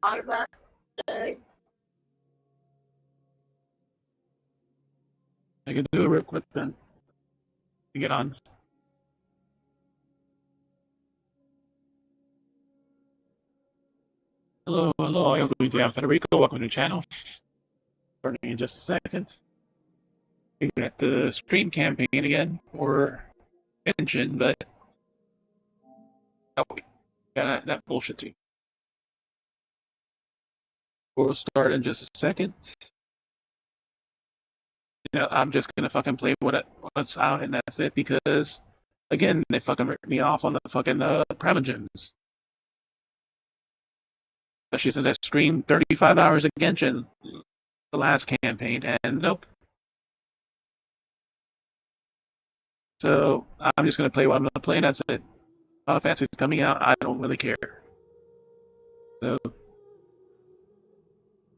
I can do it real quick then. To get on. Hello, I'm Federico. Welcome to the channel. Starting in just a second. We're at the stream campaign again, or Genshin, but oh, got that bullshit too. We'll start in just a second. I'm just gonna fucking play what's out, and that's it. Because again, they fucking ripped me off on the fucking Primogens. Especially since I streamed 35 hours of Genshin the last campaign, and nope. So I'm just gonna play what I'm gonna play, and that's it. Final Fantasy's coming out. I don't really care. So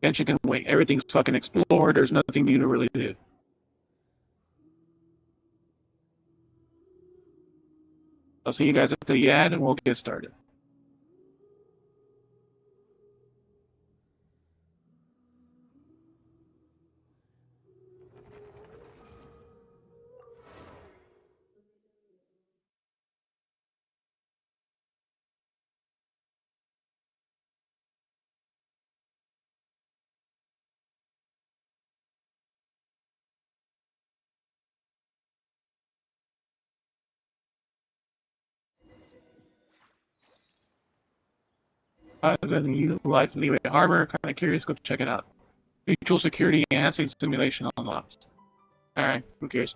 Genshin can wait. Everything's fucking explored. There's nothing new to really do. I'll see you guys at the ad, and we'll get started. New life Leeway Harbor. Kind of curious. Go check it out. Mutual security enhancing simulation unlocked. Alright, who cares?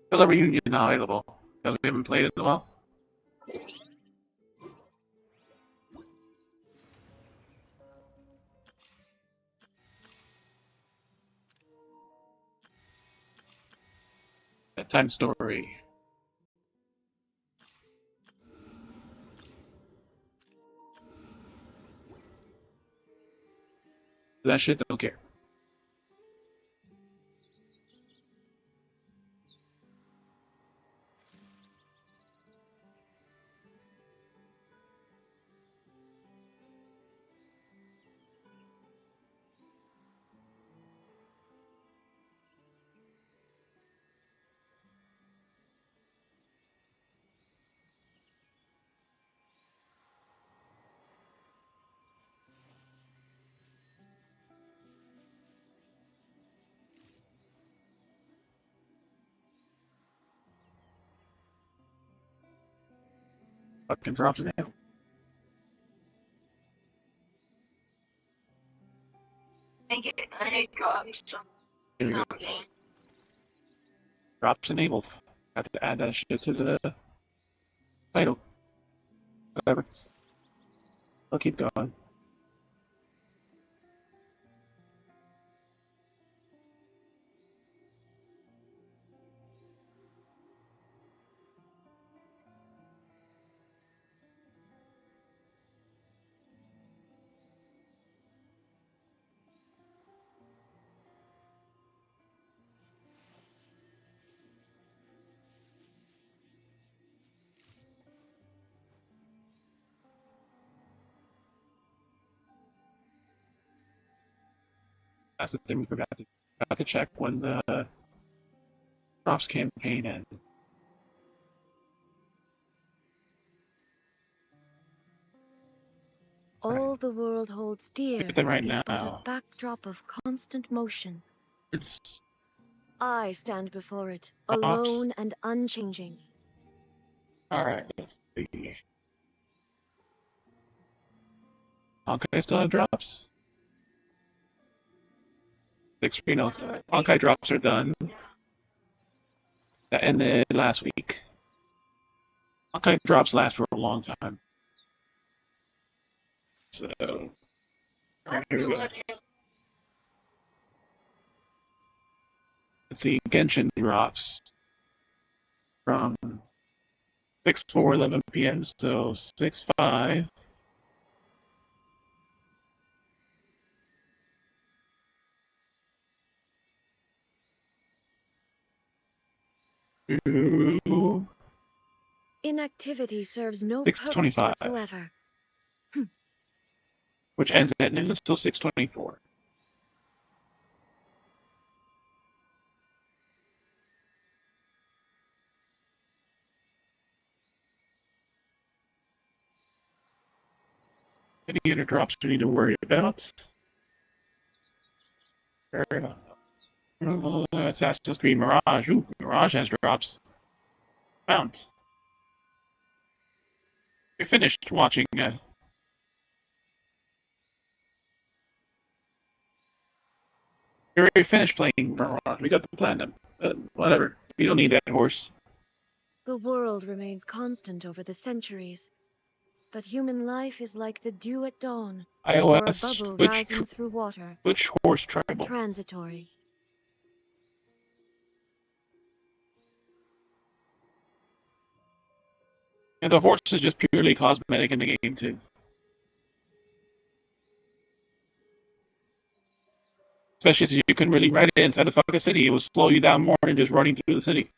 Still a reunion now available. Because we haven't played it in a while. Bedtime story. That shit don't care. Fucking drops it down. Here we go. Drops enabled. Have to add that shit to the title. Whatever. I'll keep going. That's the thing we forgot to check when the drops campaign ends. All the world holds dear right is now. but a backdrop of constant motion. It's I stand before it, drops. alone and unchanging. Alright, let's see. Honkai still have drops? 6 notes. Honkai drops are done. That ended last week. Honkai drops last for a long time. So, alright, here we go. Let's see, Genshin drops from 6/4, 11 p.m. So 6/5. To Inactivity serves no 6:25. purpose whatsoever. which ends at noon until 6:24. Any other drops we need to worry about? Assassin's Creed Mirage. Ooh, Mirage has drops. Mount. We finished watching. We already finished playing Mirage. We got the platinum. Whatever. We don't need that horse. The world remains constant over the centuries, but human life is like the dew at dawn, or a iOS. bubble rising through water. Which horse tribal? Transitory. And the horse is just purely cosmetic in the game too. Especially since you can really ride it inside the fucking city. It will slow you down more than just running through the city.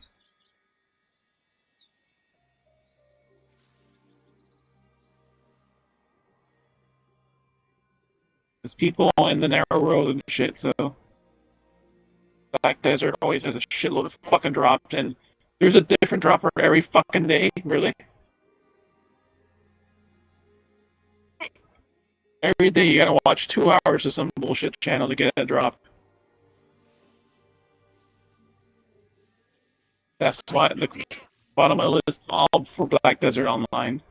There's people in the narrow road and shit, so Black Desert always has a shitload of fucking drops, and there's a different dropper every fucking day, really. Every day you gotta watch 2 hours of some bullshit channel to get a drop. That's why the bottom of the list all for Black Desert Online.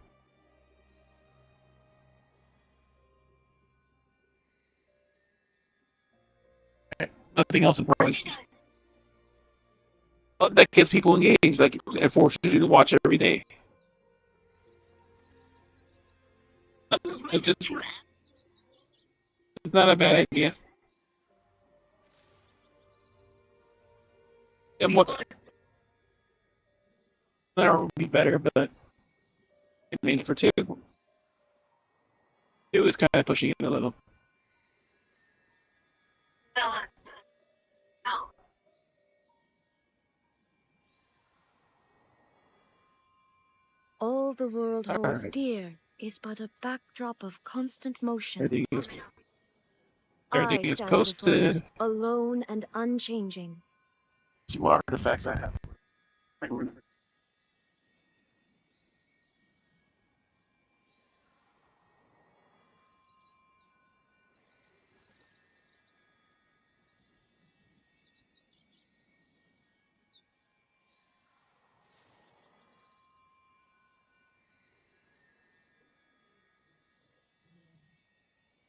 Nothing else important. That gets people engaged, like it forces you to watch every day. It's not a bad idea. And what that would be better, but I mean for two, it was kind of pushing it a little. All the world holds Alright. dear is but a backdrop of constant motion. Everything is I Everything is stand before posted. it, alone and unchanging. See what artifacts I have. I can remember.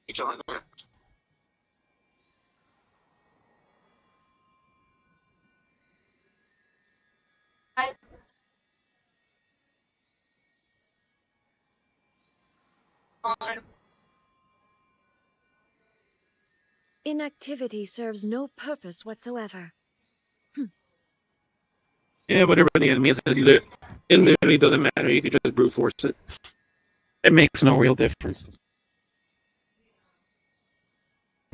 Each other. Inactivity serves no purpose whatsoever. Yeah, whatever the enemy is, it literally doesn't matter. You can just brute force it. It makes no real difference.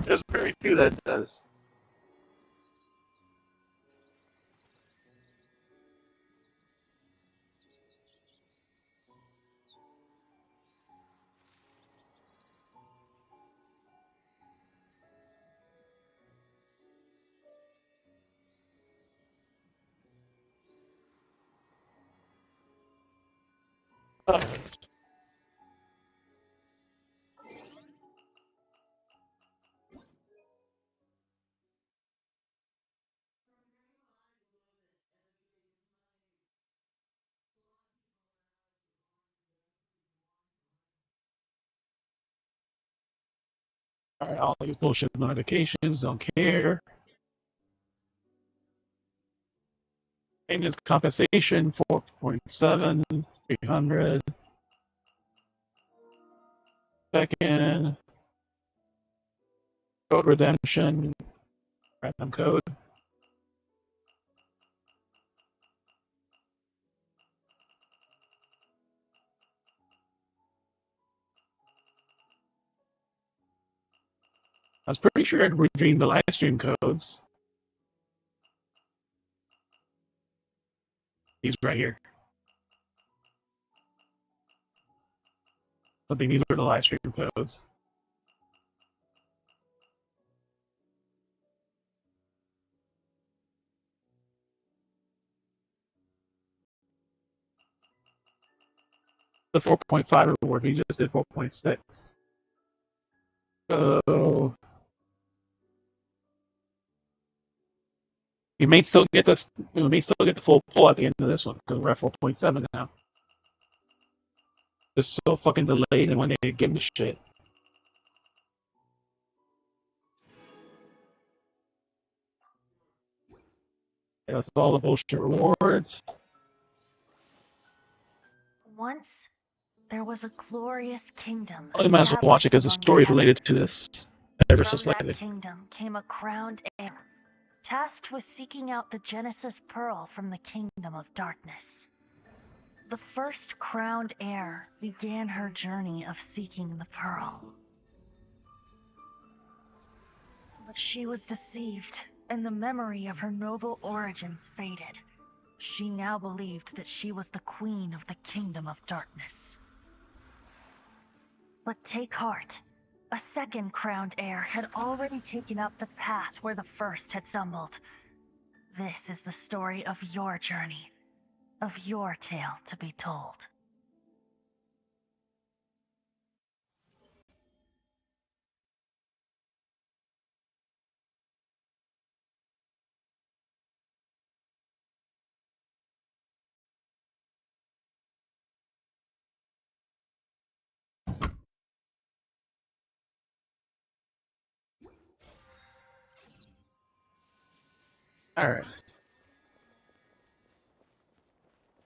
There's very few that does. Alright, all your bullshit notifications, don't care. Maintenance compensation, 4.7, 300. Second, code redemption, random code. I was pretty sure I'd redeemed the live stream codes. He's right here. But they need the live stream codes. The 4.5 reward. We just did 4.6. So we may still get this. We may still get the full pull at the end of this one because we're at 4.7 now. It's so fucking delayed, and when they give the shit. Yeah, that's all the bullshit rewards. Once, there was a glorious kingdom. I might as well watch it because the story is related to this ever so From slightly. that kingdom came a crowned heir, tasked with seeking out the Genesis Pearl from the kingdom of darkness. The first crowned heir began her journey of seeking the pearl. But she was deceived, and the memory of her noble origins faded. She now believed that she was the queen of the kingdom of darkness. But take heart. A second crowned heir had already taken up the path where the first had stumbled. This is the story of your journey, of your tale to be told. Alright.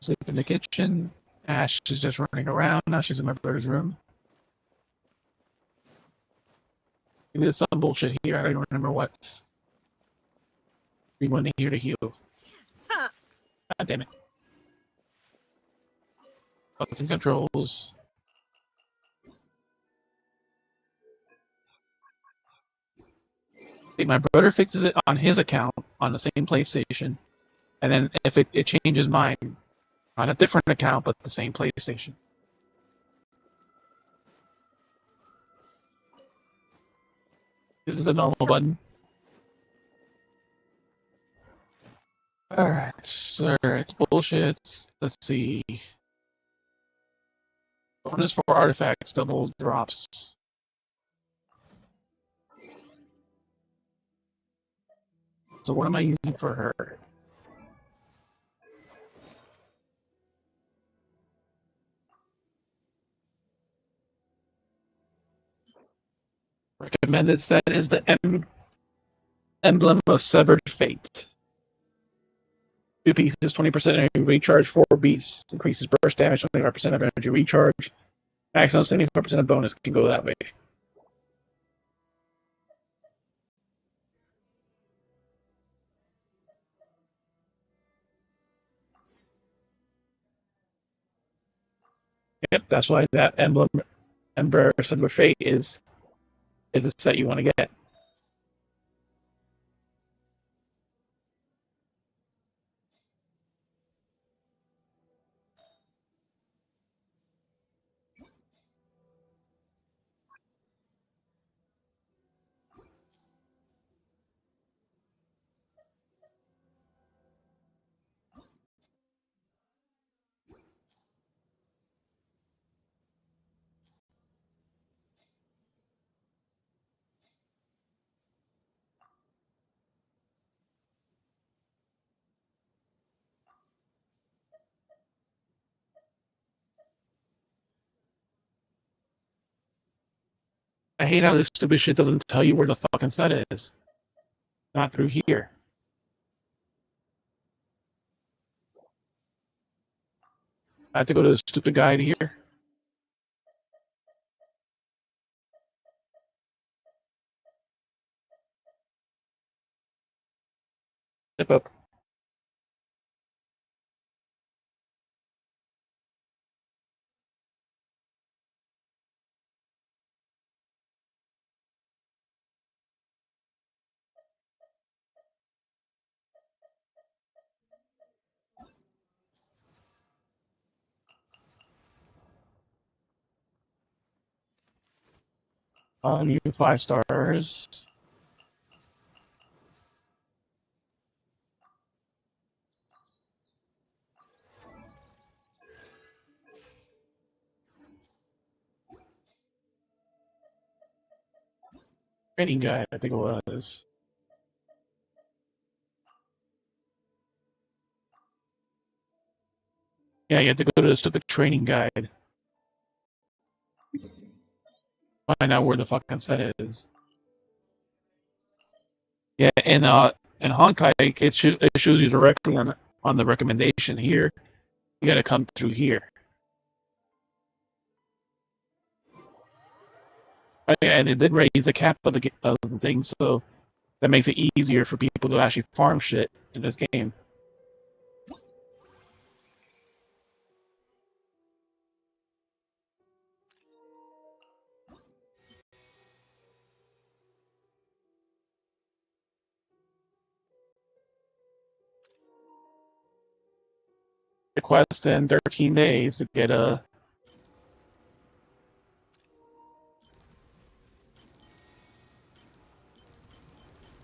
Sleep in the kitchen. Ash is just running around. Now she's in my brother's room. Maybe there's some bullshit here. I don't remember what. We went here to heal. God damn it. Button controls. See, my brother fixes it on his account on the same PlayStation. And then if it changes mine on a different account but the same PlayStation. This is a normal button. Alright, sir, it's bullshit. Let's see. Bonus for artifacts, double drops. So what am I using for her? Recommended set is the emblem of severed fate. 2 pieces, 20% energy recharge, 4 beats, increases burst damage, 25% of energy recharge. Maximum 75% of bonus can go that way. Yep, that's why that emblem, Ember of Fate is a set you want to get. I hate how this stupid shit doesn't tell you where the fucking set is. Not through here. I have to go to the stupid guide here. Step up. You 5 stars. Training guide, I think it was. Yeah, you have to go to the stupid training guide. Find out where the fucking set is. Yeah, and in Honkai, it shows you directly on the recommendation here. You got to come through here. And it did raise the cap of the thing, so that makes it easier for people to actually farm shit in this game. The quest in 13 days to get a.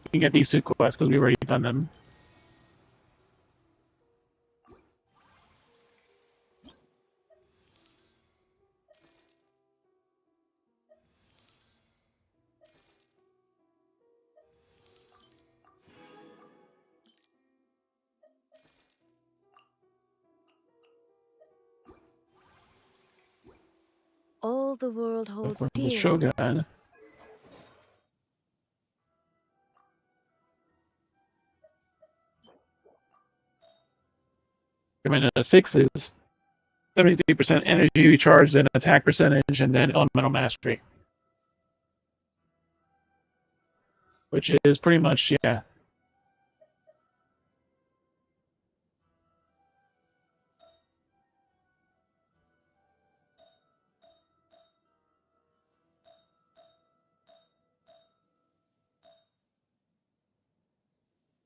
You can get these two quests because we've already done them. All the world holds From the dear. Shogun. Recommended fixes 73% energy recharge, then attack percentage, and then elemental mastery. Which is pretty much, yeah.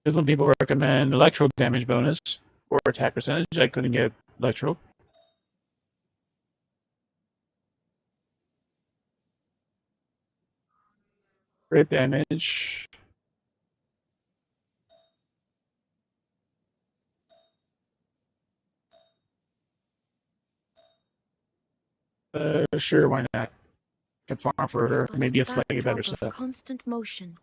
Some people recommend electro damage bonus or attack percentage. I couldn't get electro. Crit damage. Sure, why not? Can farm for maybe a slightly better stuff. Constant motion.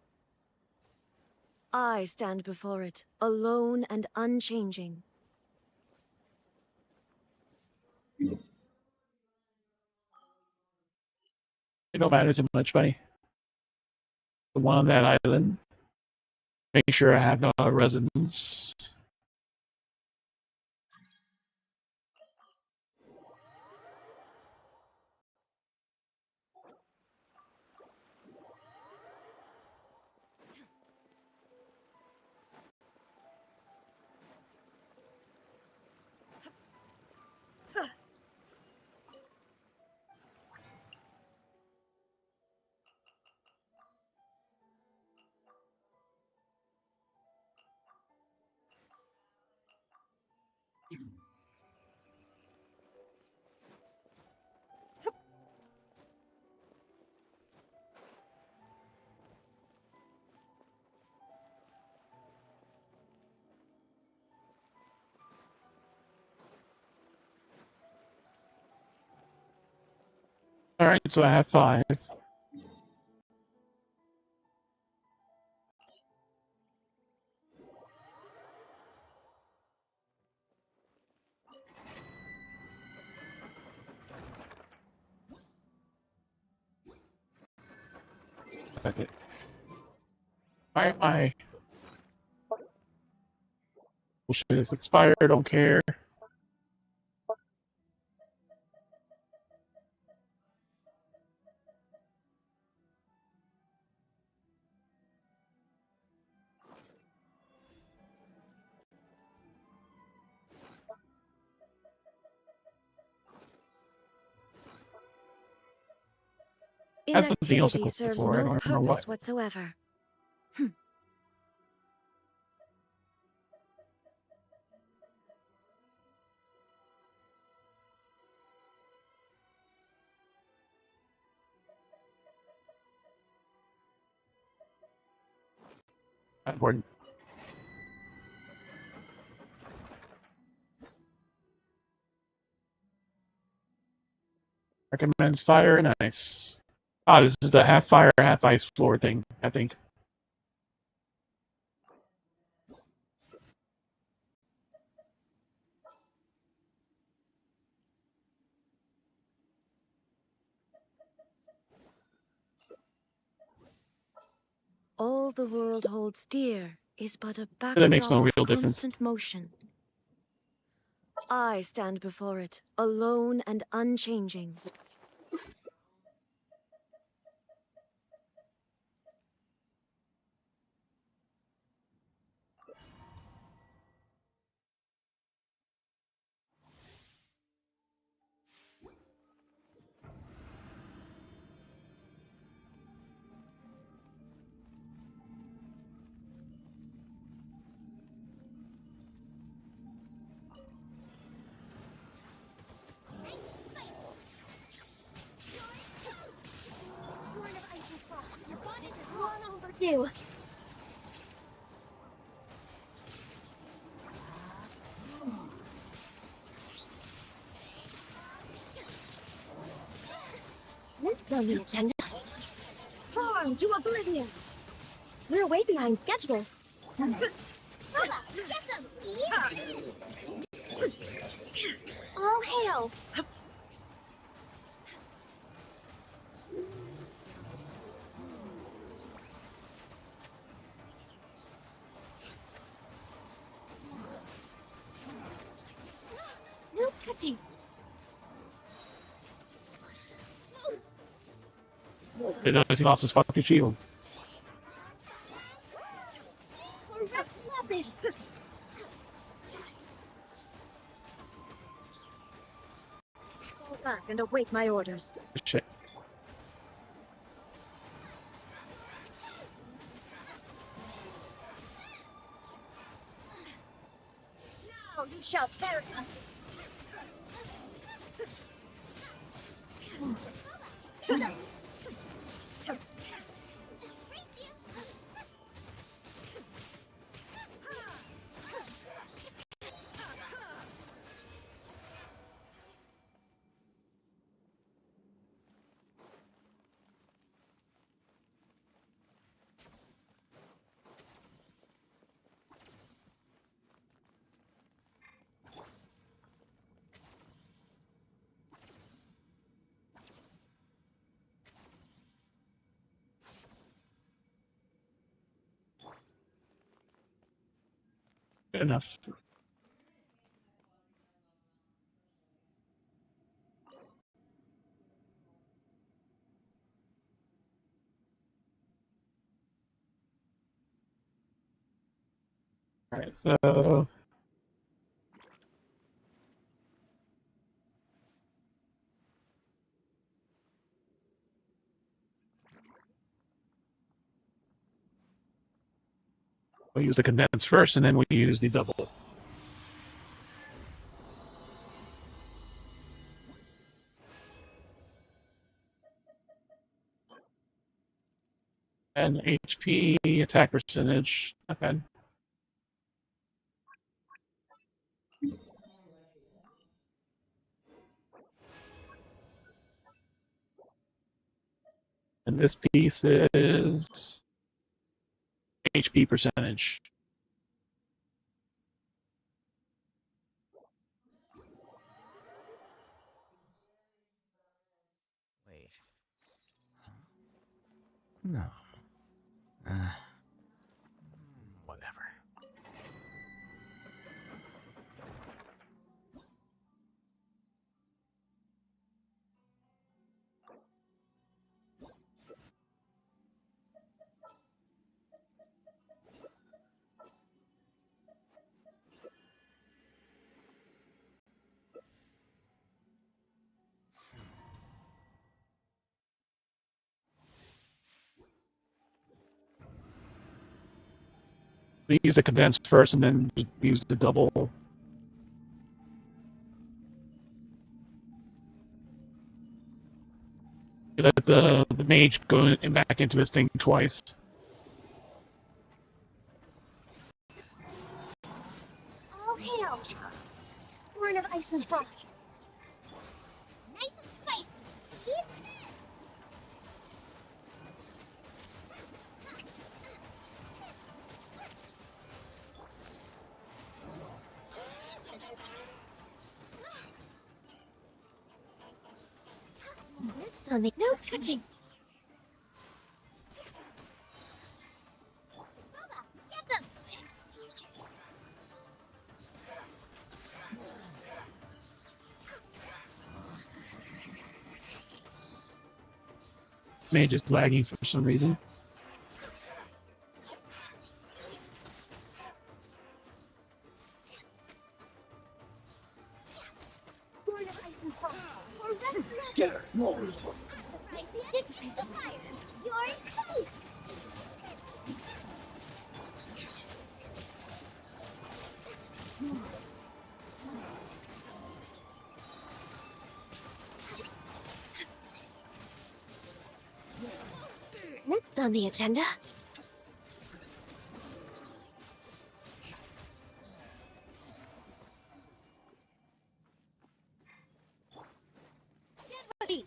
I stand before it, alone and unchanging. It don't matter too much, buddy. The one on that island. Make sure I have no residents. Alright, so I have 5. Okay. My bullshit is expired, don't care. That's something else to Inactivity go serves for. I no don't remember purpose what. whatsoever. Important. Recommends fire and ice. Ah, this is the half fire, half ice floor thing, I think. All the world holds dear is but a That makes backdrop no of real difference. constant motion. I stand before it, alone and unchanging. Long overdue. Next on the agenda, Farm to Oblivion. We're way behind schedule. Get them! All hail! No touching. They notice he lost his fucking shield. Correct method. Fall back and await my orders. Shit. Now you shall perish. Good enough. Alright, so... we'll use the condense first, and then we use the double. And HP, attack percentage, okay. And this piece is HP percentage. Wait. Huh? No. Whatever. We use the condense first, and then use the double. You let the mage go back into his thing twice. All hail! Born of Ice's frost. Nice and spicy. on the no touching. Get them. Mage is lagging for some reason. Born of ice and frost. Or red Scatter. More. This is the fire. You're in safe. Next on the agenda. Get ready.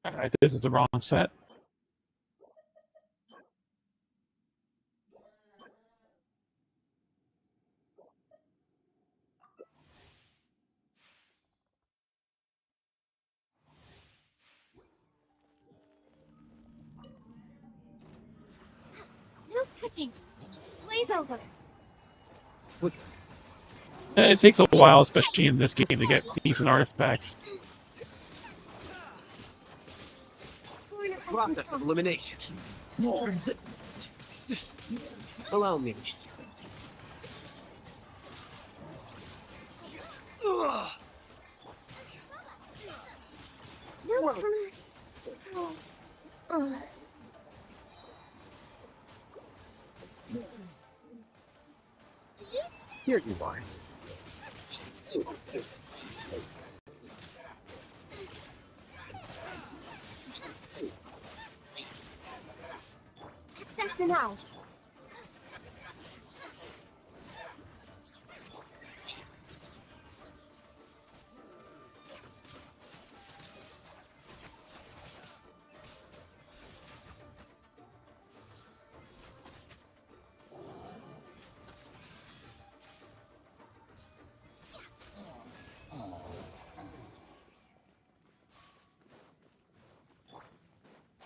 Alright, this is the wrong set. No touching. Blaze over. It takes a while, especially in this game, to get decent artifacts. Born of ice and Process of frost. elimination. More. Allow me. Ugh. No turn. Uh. Here you are. Accept now.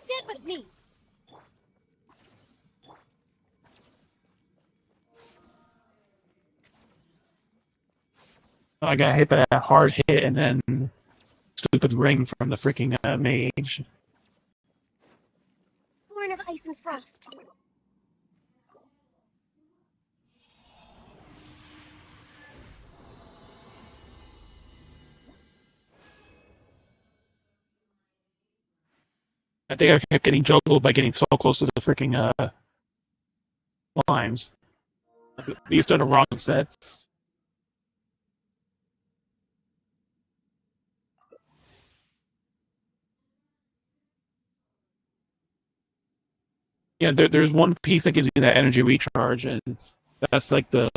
Get with me. I got hit by that hard hit and then stupid ring from the freaking mage. Born of ice and frost. I think I kept getting juggled by getting so close to the freaking limes. These are the wrong sets. Yeah, there's one piece that gives you that energy recharge, and that's like the.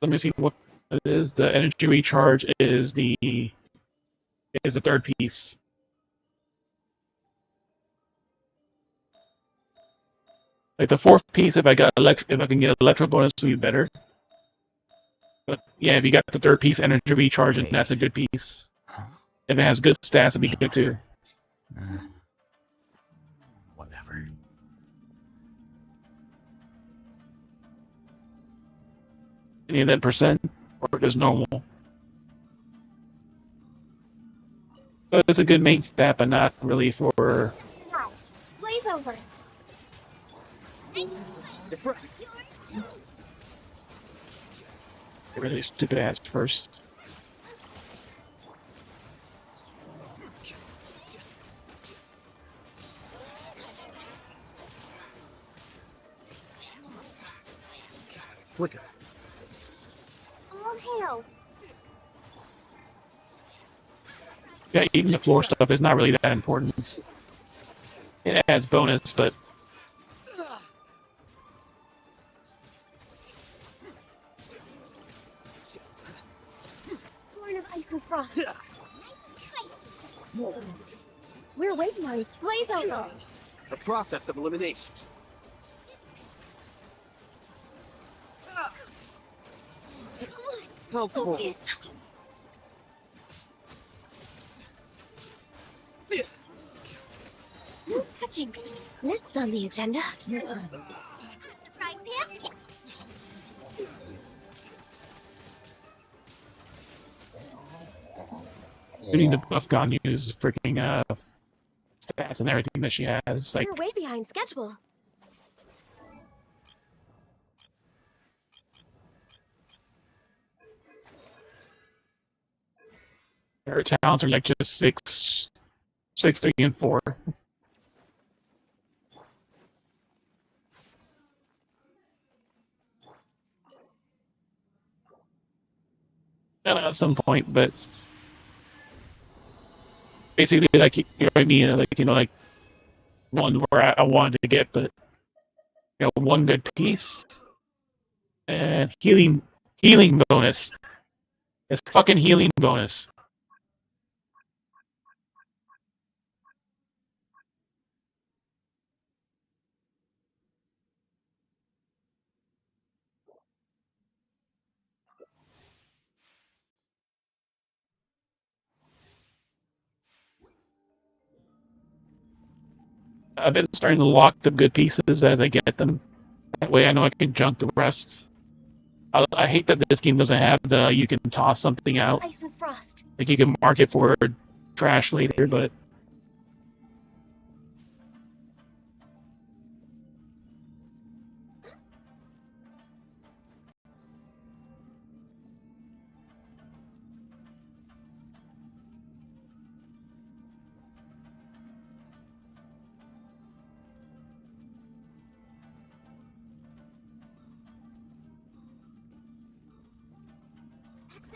Let me see what it is. The energy recharge is the third piece. Like the fourth piece, if I can get electro bonus, would be better. But yeah, if you got the third piece, energy recharge, and that's a good piece. Huh? If it has good stats, it'd be good too. Whatever. Any of that percent, or just normal. But it's a good main stat, but not really for. Now. Blaze over. Deflect. Really stupid ass first. Flicker. All hail. Yeah, even the floor stuff is not really that important. It adds bonus, but Ice and frost. We're way behind. Blaze over. The process of elimination. How cool. Focus. No touching. Next on the agenda. We need to buff Ganyu's freaking stats and everything that she has. Like, We're way behind schedule. her talents are like just 6, 3, and 4. At some point, but basically, like, you know what I mean, like one where I wanted to get, but one good piece and healing bonus. It's fucking healing bonus. I've been starting to lock the good pieces as I get them. That way I know I can junk the rest. I hate that this game doesn't have the you can toss something out. Ice and frost. Like you can mark it for trash later, but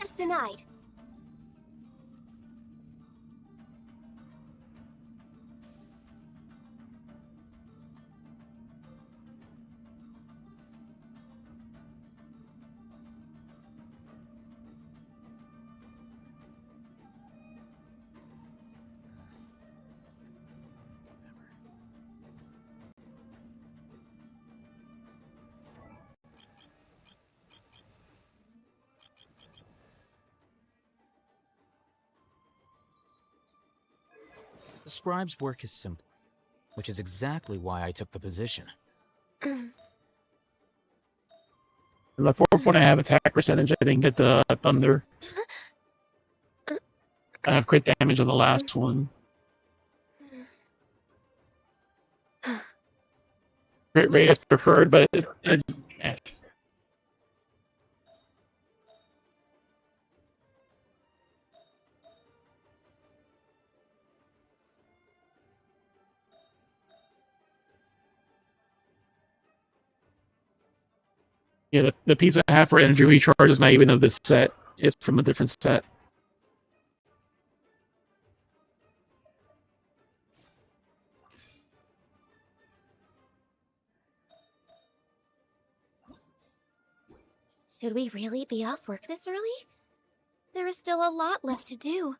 Access denied. The scribe's work is simple, which is exactly why I took the position. the 4 point I have attack percentage. I didn't get the thunder. I have crit damage on the last one. Crit rate is preferred, but yeah, the piece I have for energy recharge is not even of this set. It's from a different set. Should we really be off work this early? There is still a lot left to do.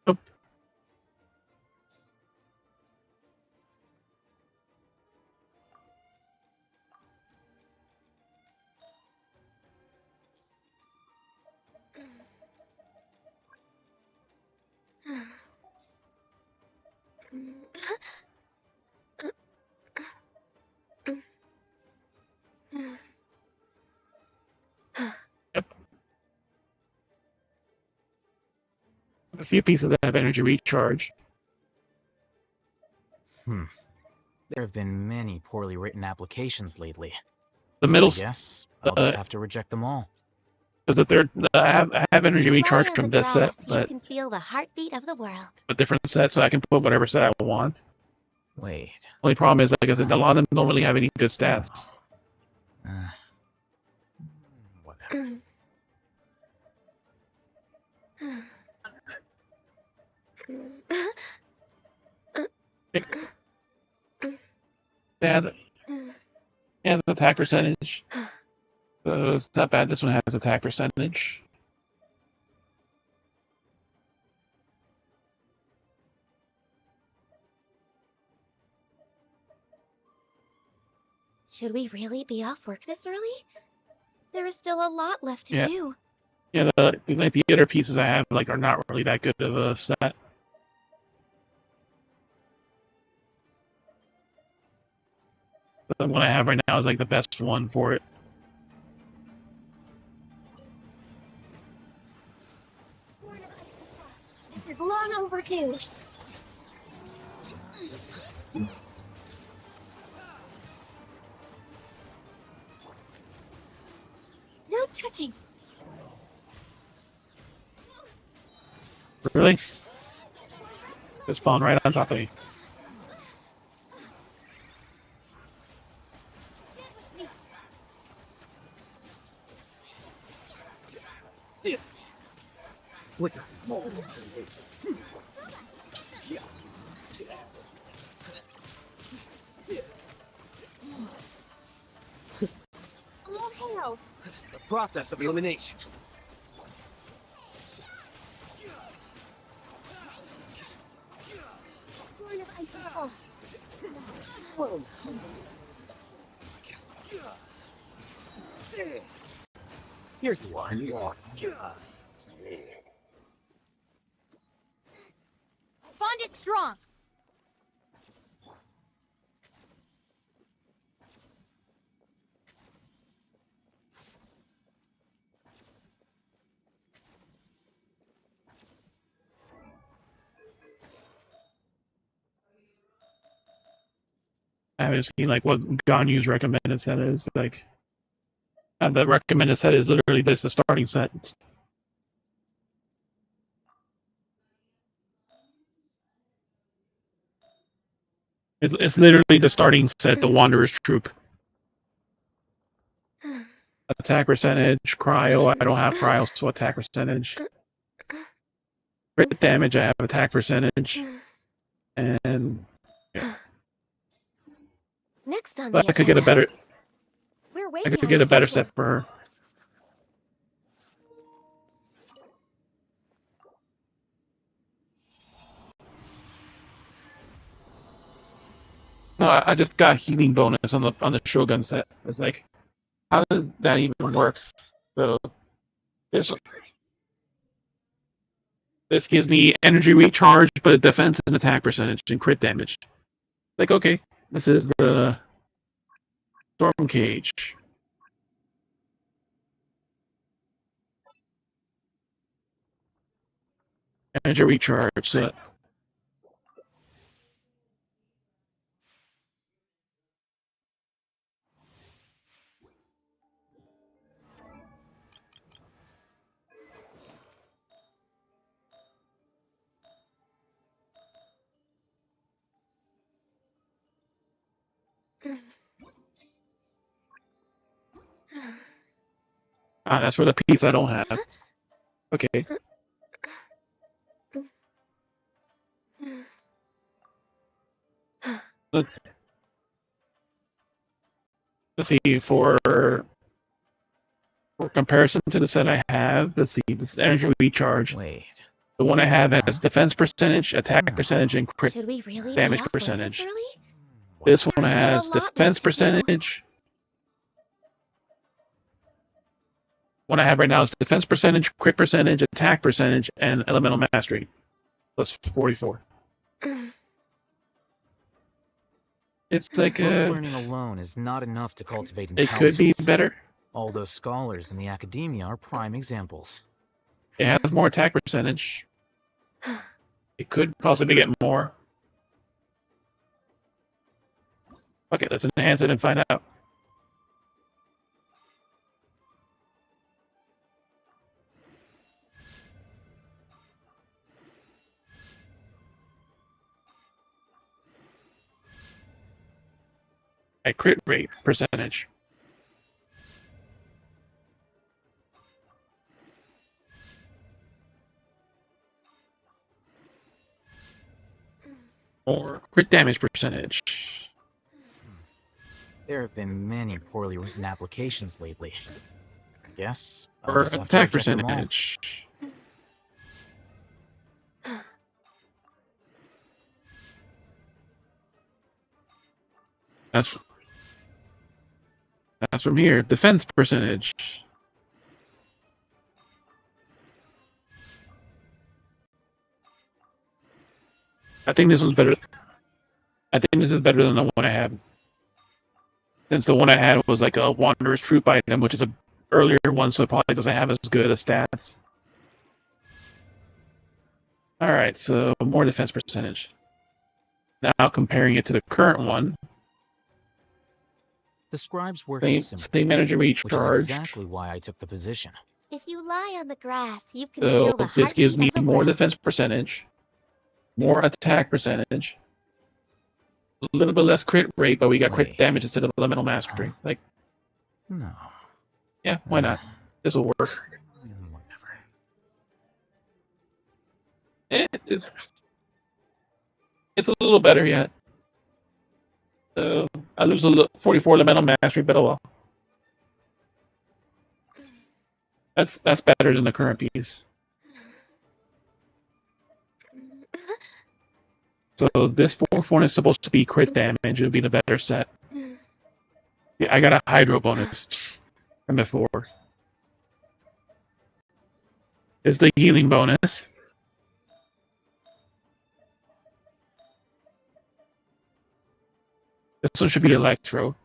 Nope. Yep. A few pieces that have energy recharge. There have been many poorly written applications lately. The middle, Yes, I'll just have to reject them all. because I have energy recharge from this set, You but can feel the heartbeat of the world. a different set, so I can put whatever set I want. Wait. Only problem is, like I said, a lot of them don't really have any good stats. Whatever. It has attack percentage. So it's not bad. This one has attack percentage. Should we really be off work this early? There is still a lot left to Yeah. do. Yeah, the other pieces I have like are not really that good of a set. The one I have right now is like the best one for it. This is long overdue. No touching. Really? It spawned right on top of me. Sit. Flicker. Oh, hell. The process of elimination. Born of ice and frost. Whoa. Here you are. Bond it strong. I haven't seen like what Ganyu's recommended set is. Like, the recommended set is literally this, the starting set. It's literally the starting set, the Wanderer's Troop. Attack percentage, cryo. I don't have cryo, so attack percentage. Crit damage, I have attack percentage. And Next on but the I could get a agenda. better We're way I could behind get a better schedule. set for her. No, I just got healing bonus on the Shogun set. It's like, how does that even work? So this this gives me energy recharge, but defense and attack percentage and crit damage. Like, okay, this is the Storm Cage. Energy recharge. So that's for the piece I don't have. Okay. Let's see, for comparison to the set I have, let's see, this is energy recharge. Wait. The one I have has defense percentage, attack percentage, and crit Should we really damage be off percentage. work this early? This one There's has still a lot defense left to do. percentage. What I have right now is defense percentage, crit percentage, attack percentage, and elemental mastery. Plus 44. It's like Book learning alone is not enough to cultivate it intelligence. could be better. All those scholars in the academia are prime examples. It has more attack percentage. It could possibly get more. Okay, let's enhance it and find out. A crit rate percentage. Or crit damage percentage. There have been many poorly written applications lately. guess I'll Or just have to attack reject them all. percentage. That's from here. Defense percentage. I think this one's better. I think this is better than the one I had. Since the one I had was like a Wanderer's Troop item, which is a earlier one, so it probably doesn't have as good of stats. Alright, so more defense percentage. Now comparing it to the current one. The scribe's work Same, is simple, same energy which is recharge. exactly why I took the position. If you lie on the grass, you can So feel the this gives heartbeat me of the more world. defense percentage, more attack percentage, a little bit less crit rate, but we got crit Wait. damage instead of elemental mastery. Like, No. yeah, why not? This will work. Whatever. It's a little better yet. So I lose a 44 elemental mastery, but oh well. That's better than the current piece. So this 4-1 is supposed to be crit damage. It'll be the better set. Yeah, I got a Hydro bonus from before. It's the healing bonus. This one should be Electro.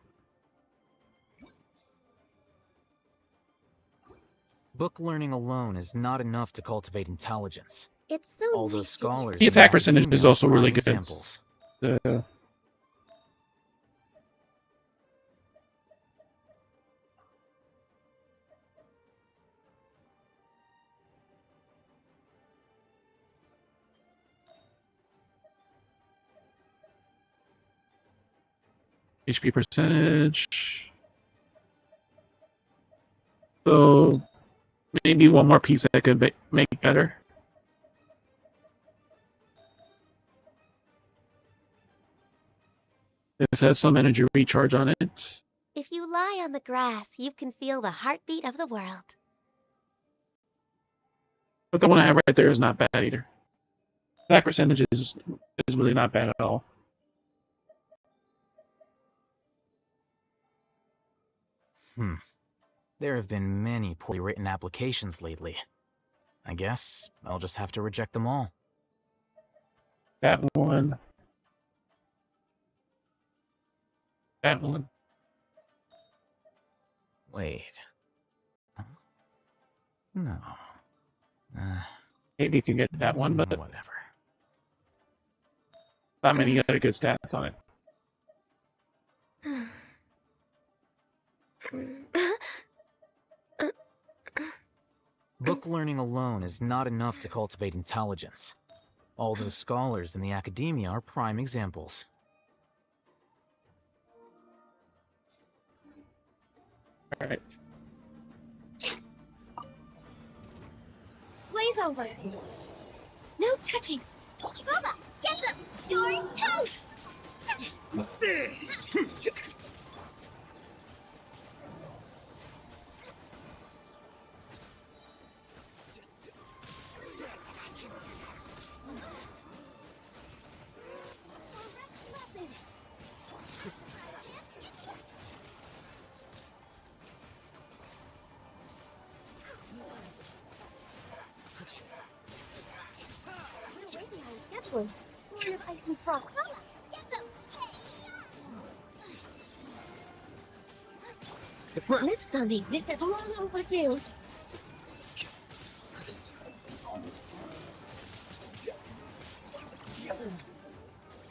Book learning alone is not enough to cultivate intelligence. It's so All neat those to scholars The in attack percentage academia is also are really prime good. examples. The HP percentage. So maybe one more piece I could make better. This has some energy recharge on it. If you lie on the grass, you can feel the heartbeat of the world. But the one I have right there is not bad either. Attack percentage is really not bad at all. There have been many poorly written applications lately. I guess I'll just have to reject them all. That one. That one. Wait. Huh? No. Maybe you can get that one, but Whatever. not many other good stats on it. Book learning alone is not enough to cultivate intelligence. All those scholars in the academia are prime examples. Alright. Blaze over. No touching. Boba, get them. You're toast. Way behind schedule. More of ice and frost. Boba, get them. Next Sunday, this is long overdue.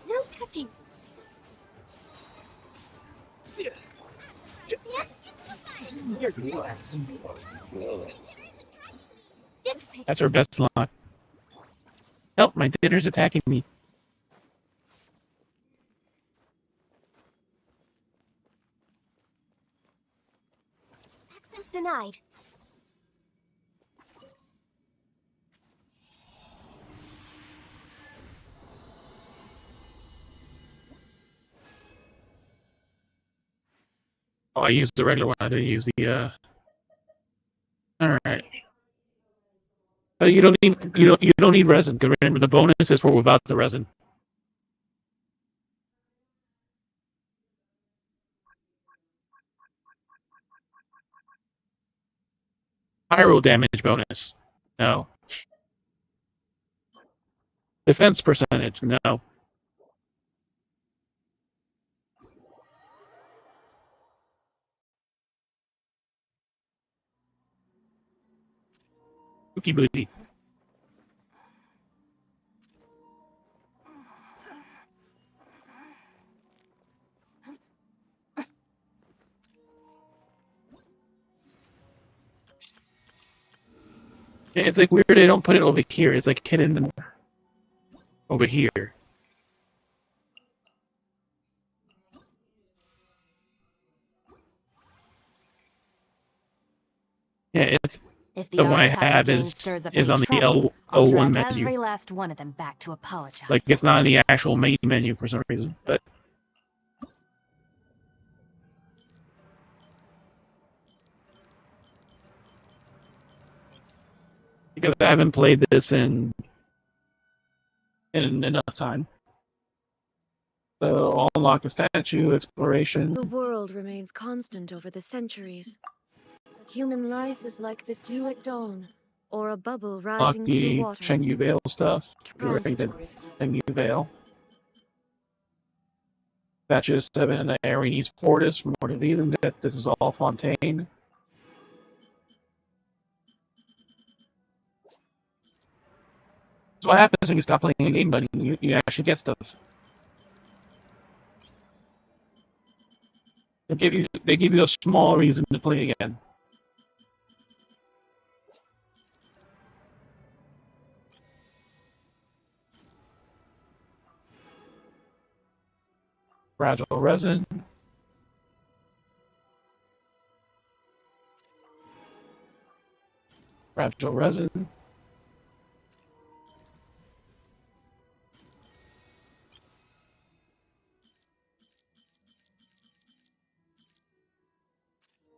No touching. That's her best line. Help, my dinner's attacking me. Access denied. Oh, I used the regular one. I didn't use the All right. But you don't need resin. 'Cause remember, the bonus is for without the resin. Pyro damage bonus. No. Defense percentage. No. Cookie booty. Yeah, it's like weird they don't put it over here. It's like hidden over here. Yeah, it's If the the one I archive have again is stirs up is any on the trouble, I'll L1 drag menu. every last one of them back to apologize. Like it's not in the actual main menu for some reason, but because I haven't played this in enough time. So I'll unlock the statue, exploration. The world remains constant over the centuries. But human life is like the dew at dawn, or a bubble Unlock rising through the water. Chengyu Vale stuff. Already did Transitory. Chengyu Vale. Statue 7 in the Arenes Fortress, more to be than that. This is all Fontaine. So what happens when you stop playing a game, buddy? You actually get stuff. They give you a small reason to play again. Fragile resin. Fragile resin.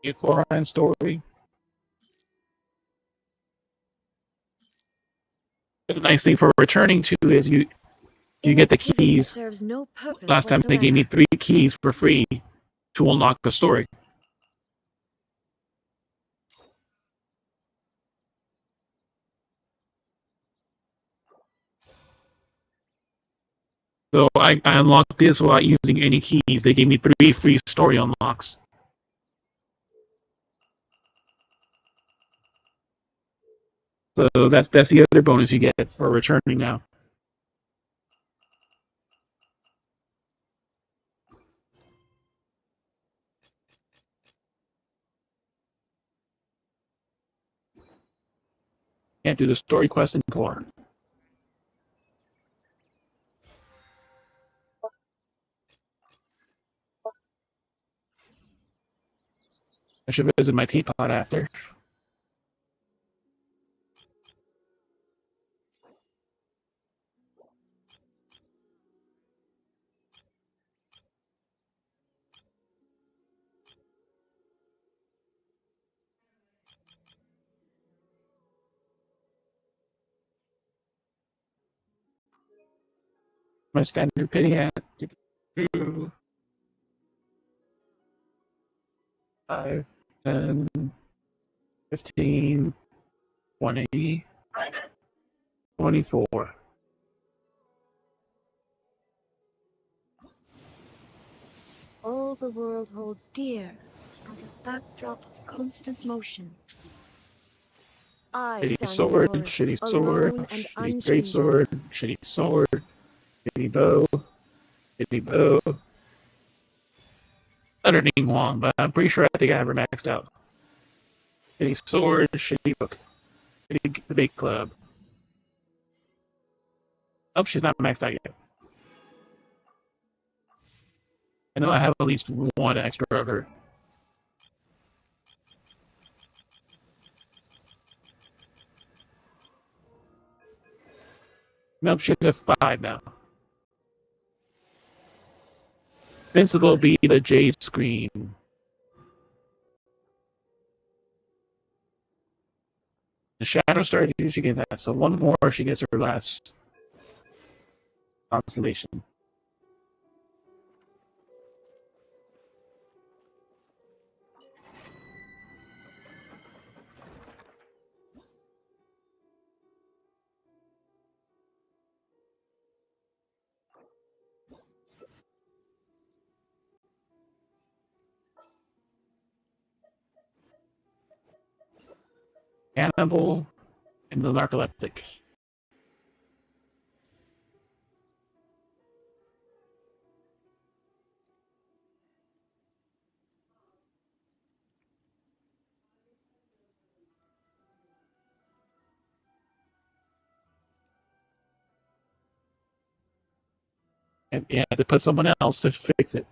New chlorine story. But the nice thing for returning to is you get the Inactivity keys. serves no purpose Last time they gave me whatsoever. 3 keys for free to unlock the story. So I unlocked this without using any keys. They gave me 3 free story unlocks. So that's the other bonus you get for returning now. Can't do the story quest in core. I should visit my teapot after. My standard pity at 2, 5, 10, 15, 20, 24. All the world holds dear is but a backdrop of constant motion. I Shitty stand sword, before it, shitty sword, alone and shitty great unchanging. sword, shitty sword, shitty bow, shitty bow. Underneath long, but I'm pretty sure I think I have her maxed out. Shitty sword, shitty book, shitty debate club. Oh, she's not maxed out yet. I know I have at least one extra of her. Nope, she's at 5 now. Invincible will be the Jade screen. The Shadow Star, she gets that. So one more, she gets her last constellation. Cannibal and the narcoleptic. And you have to put someone else to fix it.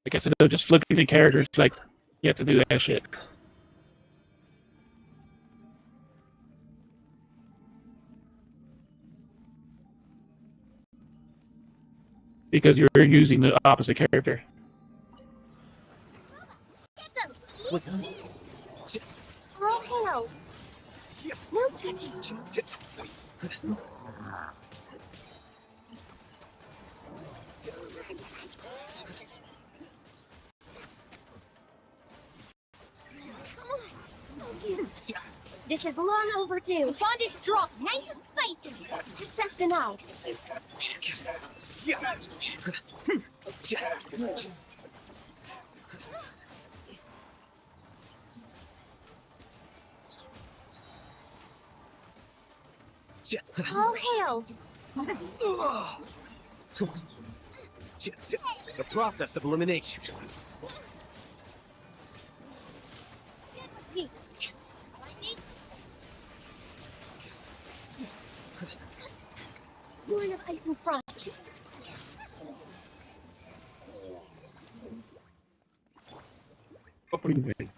I guess instead of just flipping the characters, like, you have to do that shit. Because you're using the opposite character. Oh, hell! No touching! This is long overdue. Find this drop, nice and spicy. Access denied. All hail. The process of elimination. Line of ice and frost. What are you doing?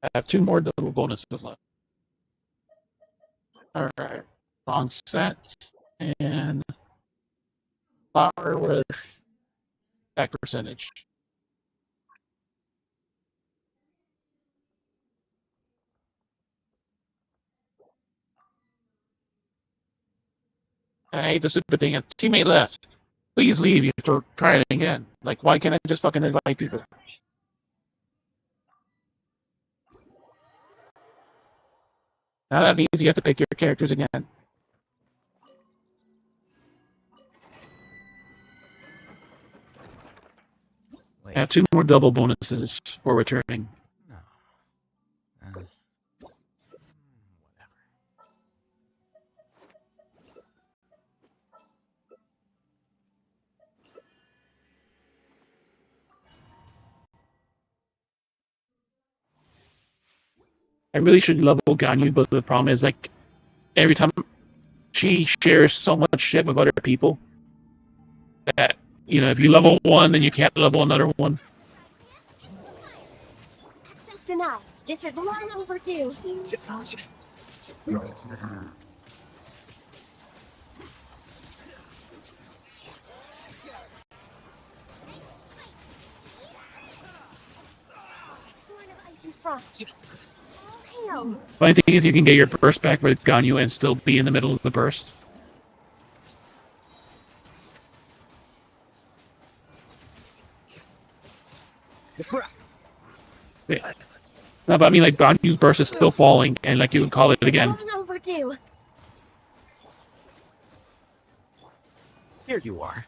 I have two more double bonuses left. Alright. Wrong set. And power with attack percentage. I hate the stupid thing. A teammate left. Please leave. You have to try it again. Like, why can't I just fucking invite people? Now that means you have to pick your characters again. Wait. I have two more double bonuses for returning. No. Whatever. I really should level Ganyu, but the problem is, like, every time she shares so much shit with other people that, you know, if you level one, then you can't level another one. Access denied. This is long overdue. Line of ice and frost. All hail. Funny thing is, you can get your burst back with Ganyu and still be in the middle of the burst. Yeah. No, but I mean, like, Ganyu's burst is still falling, and, like, you would call it again. Long overdue. Here you are.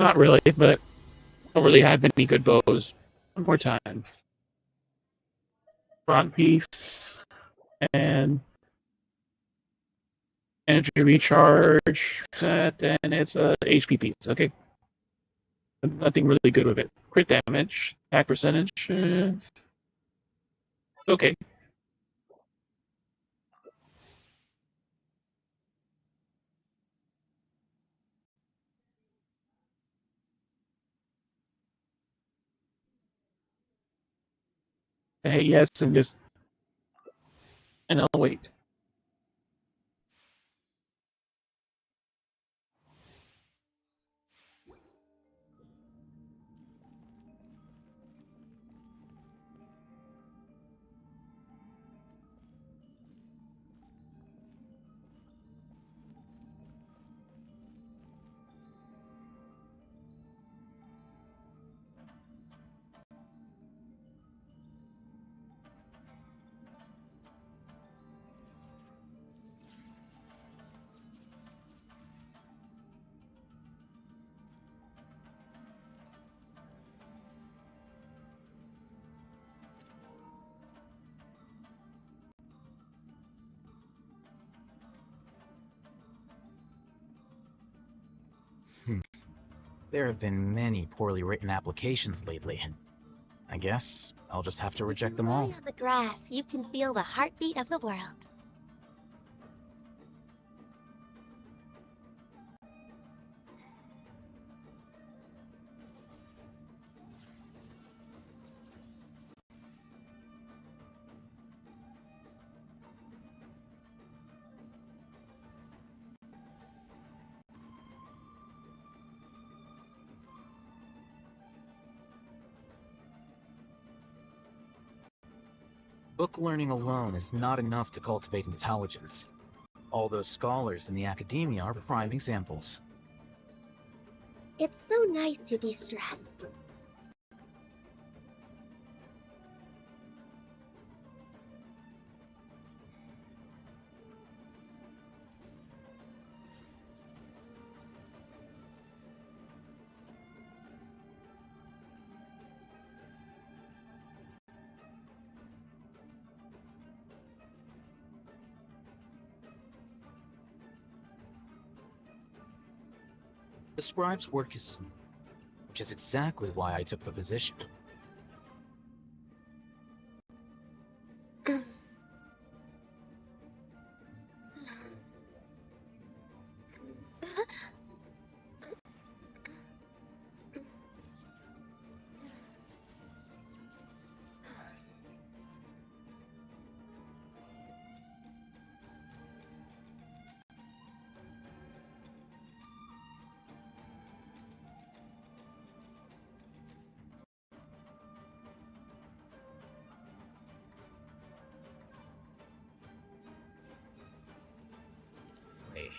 Not really, but don't really have any good bows. One more time. Front piece and energy recharge set, and it's a HP piece. Okay, nothing really good with it. Crit damage, attack percentage. Okay. Hey, yes, and I'll wait. There have been many poorly written applications lately. I guess I'll just have to reject them all. Lying on the grass, you can feel the heartbeat of the world. Book learning alone is not enough to cultivate intelligence. All those scholars in the academia are prime examples. It's so nice to de-stress. The scribe's work is which is exactly why I took the position. Wait.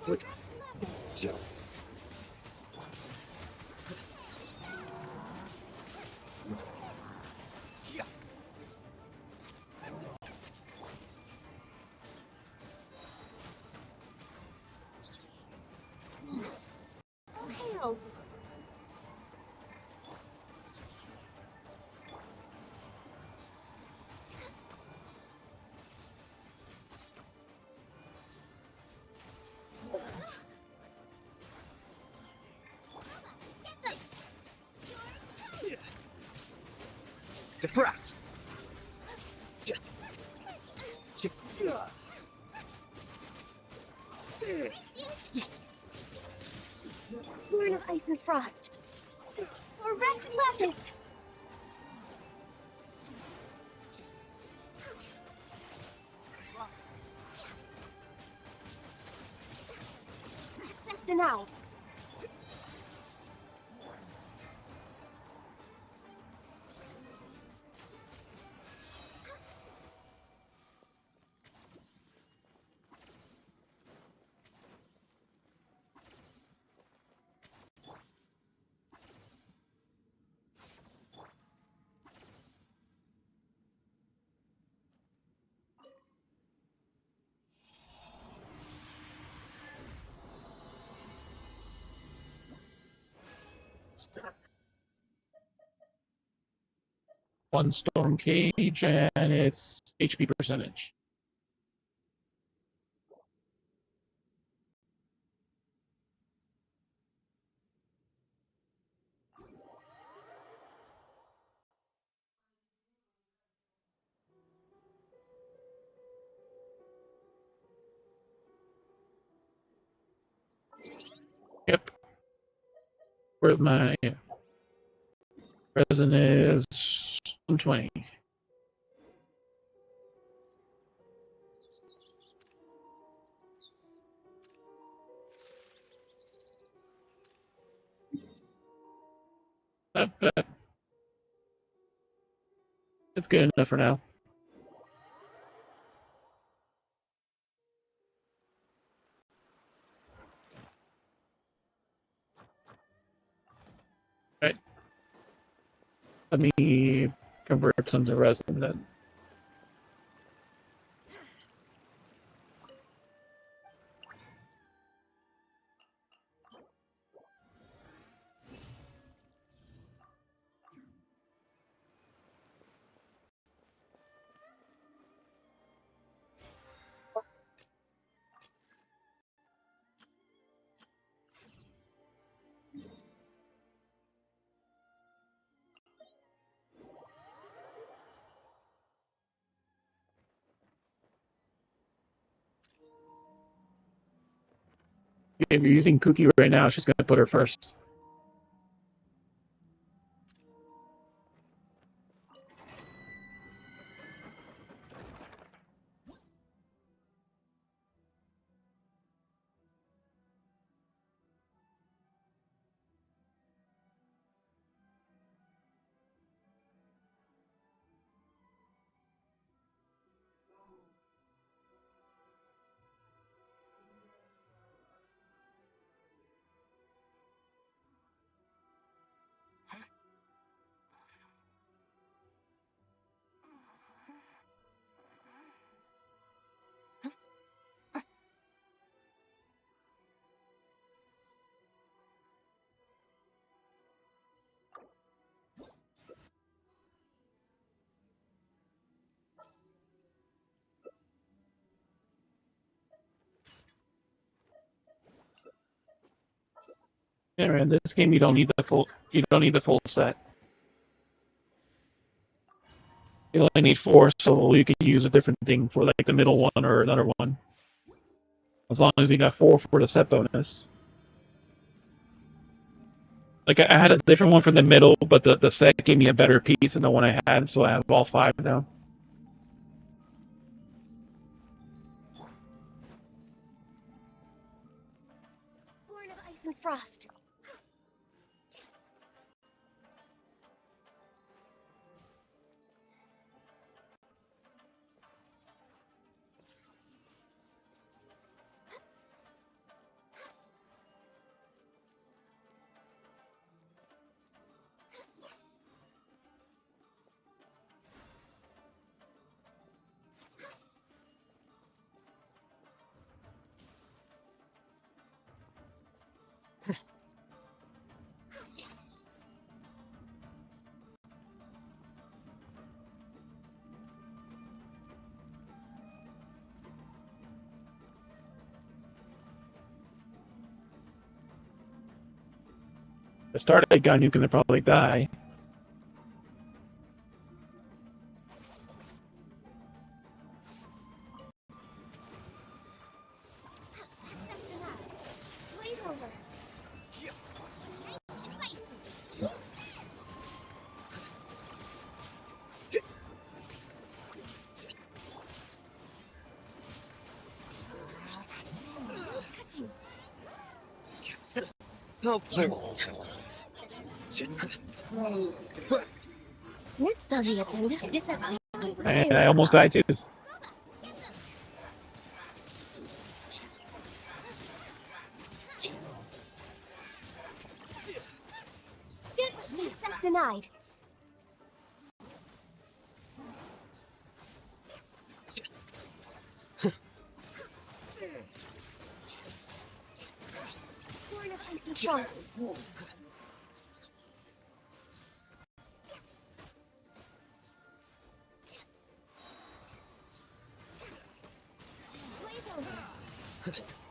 Whatever. Help! Defract! Born of ice and frost. Or Rex Lattice! Access denied. One storm cage, and it's HP percentage. Yep. Where's my resin is 120. That it's good enough for now. Right. Let me convert some to resin then. If you're using Cookie right now, she's gonna put her first. Yeah, in this game you don't need the full set. You only need 4, so you can use a different thing for like the middle one or another one. As long as you got 4 for the set bonus. Like I had a different one for the middle, but the set gave me a better piece than the one I had, so I have all 5 now. Born of ice and frost. The starlight gun, you're gonna probably die. Blaze over. No touching. No play. Next on the agenda. And I almost died too. Access denied. Born of ice and frost.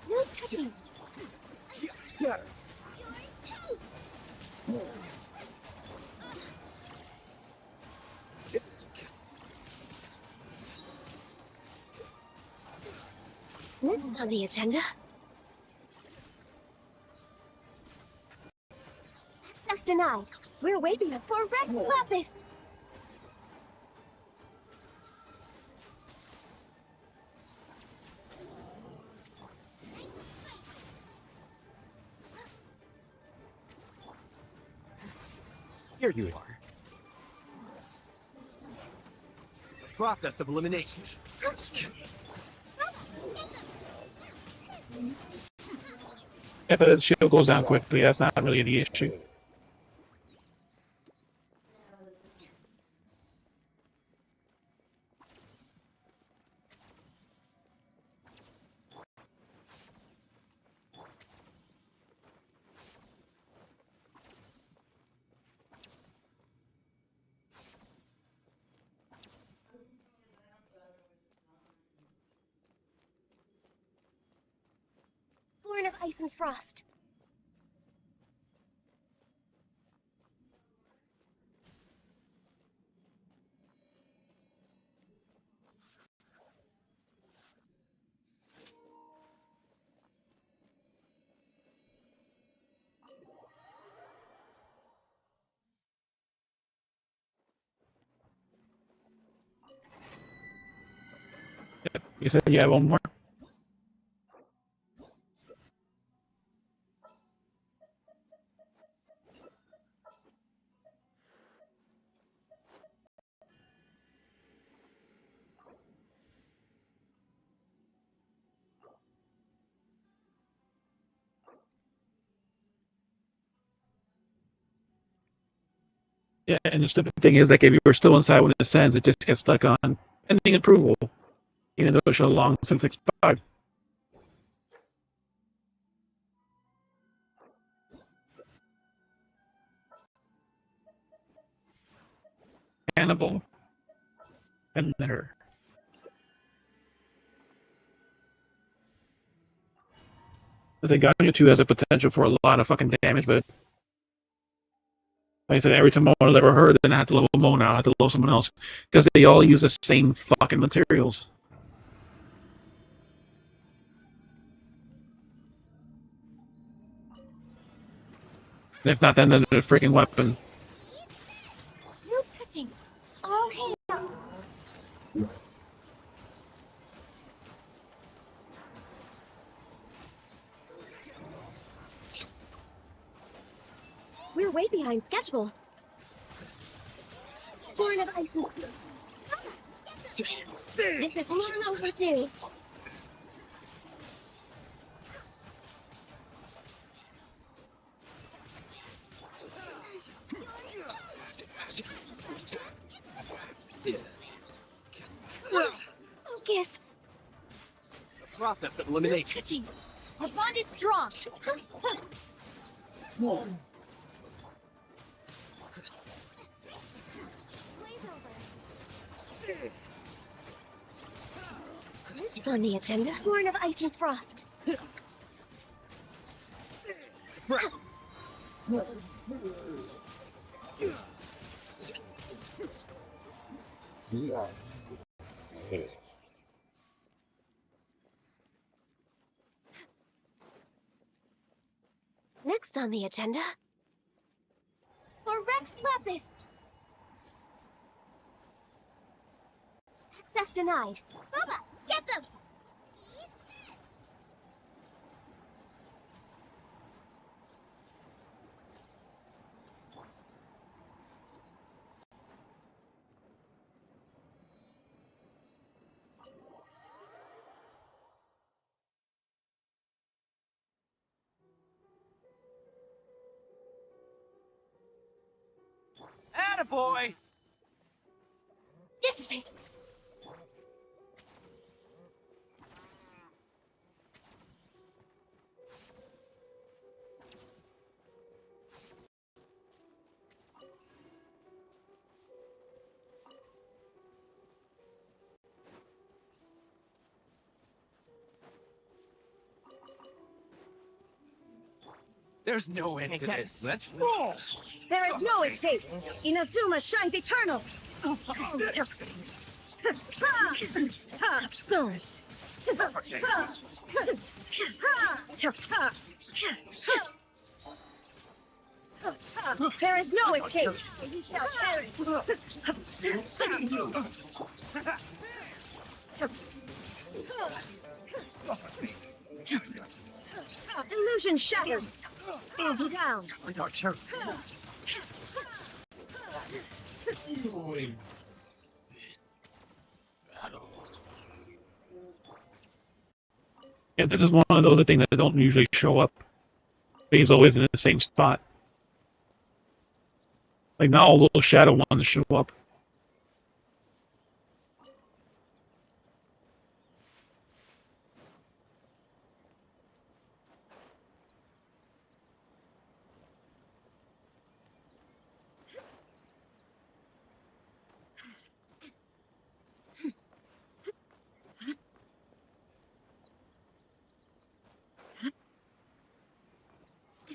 No touching. Scatter. Next on the agenda. Access denied. We're waiting for Rex Lapis. Here you are. Process of elimination. If the shield goes down quickly, that's not really the issue. Born of ice and frost. You said you have one more? Yeah, and the stupid thing is, like, if you were still inside when it sends, it just gets stuck on pending approval, even though it should have long since expired. Hannibal and her. I think Ganyu 2 has a potential for a lot of fucking damage, but like I said, every time Mona ever heard, then I had to level Mona, I had to level someone else, because they all use the same fucking materials. And if not, then the freaking weapon. No touching. All hail. We're way behind schedule. Born of ice and This is long overdue. Focus. Process of No elimination. touching. Our bond is strong. Next on the agenda, Born of Ice and Frost. Next on the agenda, Rex Lapis. Access denied. Bubba, get them! Attaboy! This way. There's no end to this. Let's roll! There is no escape. Inazuma shines eternal. There is no escape. We shall perish. Illusion shattered. Down. Yeah, this is one of those things that don't usually show up. He's always in the same spot. Like, not all those shadow ones show up.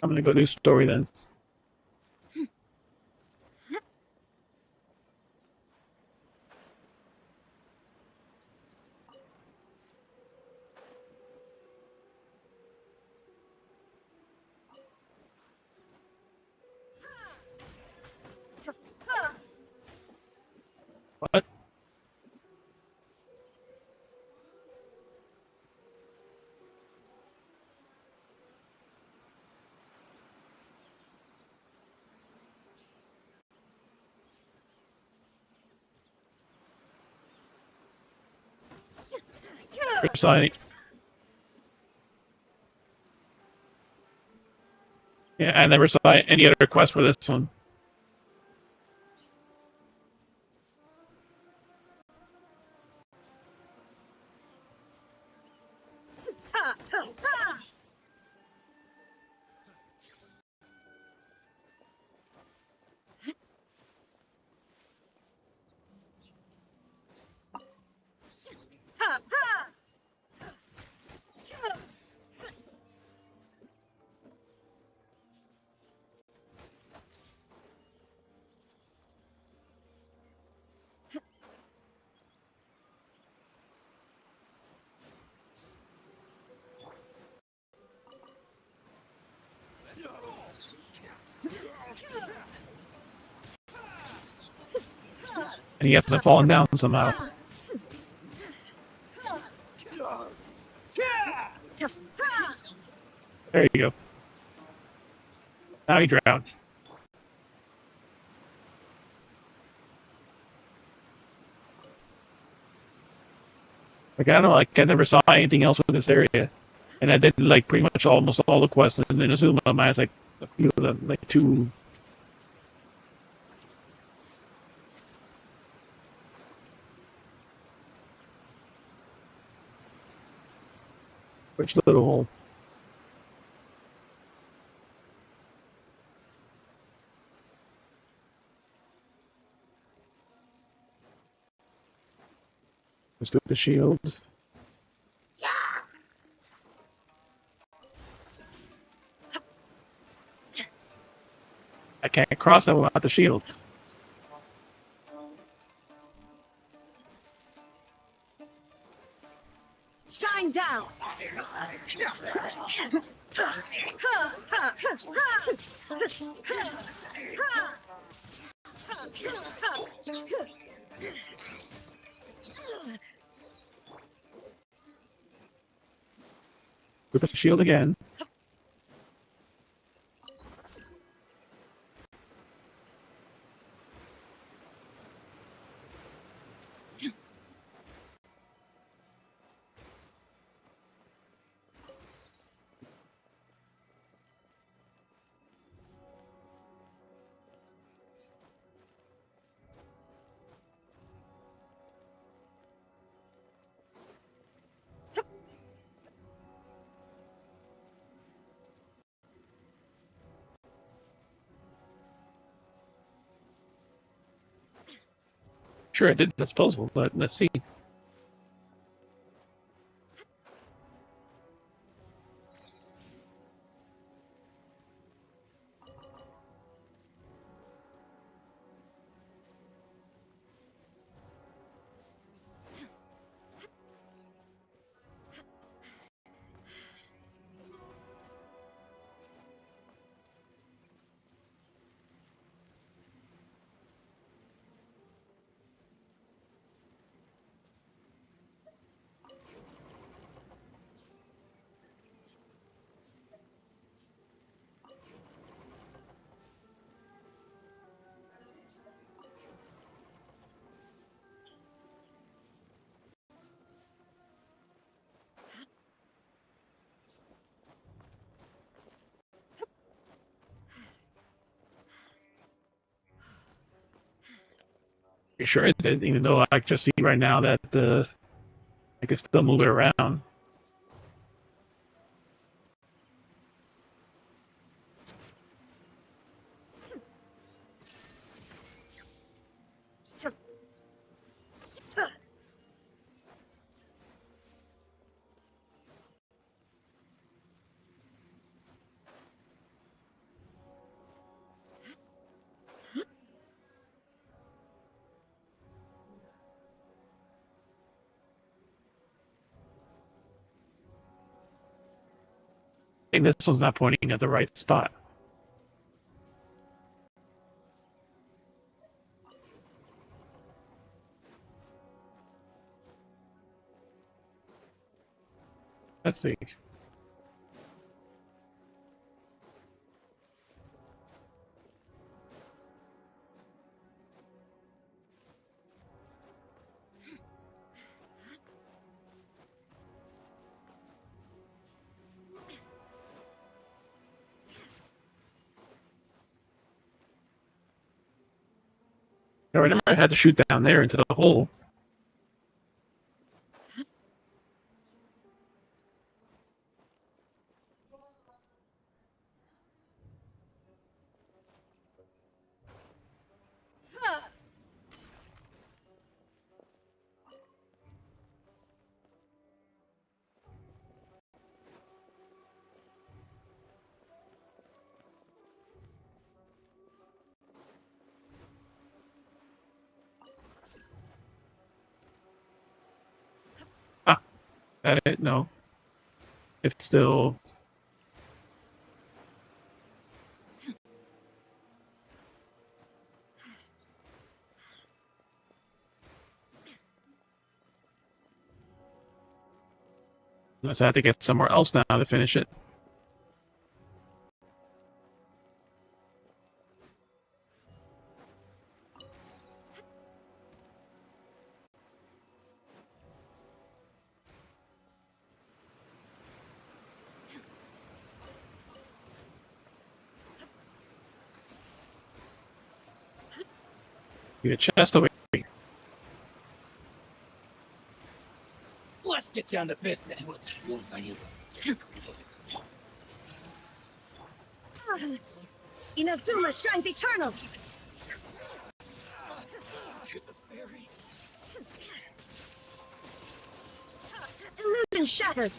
I'm gonna go do story then. What? Reciting. Yeah, I never saw any other quest for this one. And he hasn't fallen down somehow. There you go. Now he drowned. Like, I don't know, like, I never saw anything else in this area. And I did, like, pretty much almost all the quests in Inazuma. I was, like, a few of them, like, two. Which little hole? Let's do the shield. I can't cross that without the shield. Shine down. Grip the shield again. Sure, I did disposable, but let's see. You sure it did, even though I just see right now that I can still move it around. I think this one's not pointing at the right spot. Let's see. I remember I had to shoot down there into the hole. Ah, that it? No. It's still... Unless I have to get somewhere else now to finish it. Get a chest over here. Let's get down to business. Inazuma shines eternal. Illusion shattered.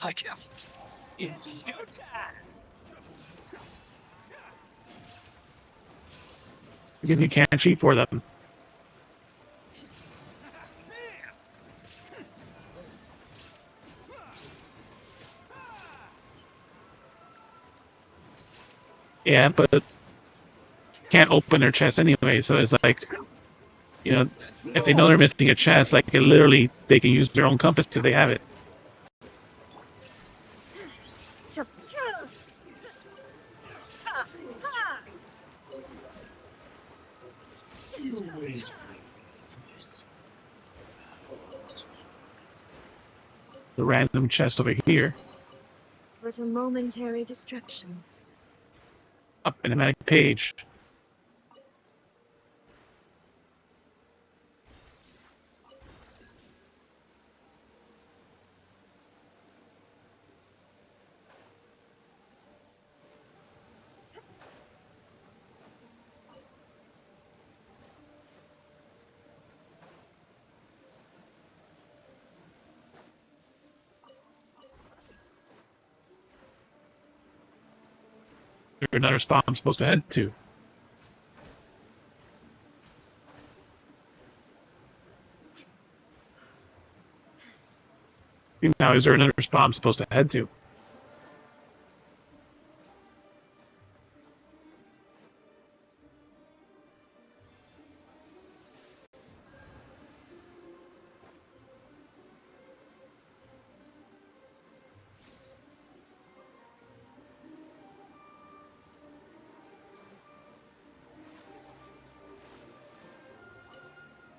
I can't. It's showtime. Because you can't cheat for them. Yeah, but can't open their chest anyway, so it's like, you know, if they know they're missing a chest, like, it literally, they can use their own compass if they have it. The random chest over here. But a momentary distraction. Up in the magic page. There's another spot I'm supposed to head to. Now, is there another spot I'm supposed to head to?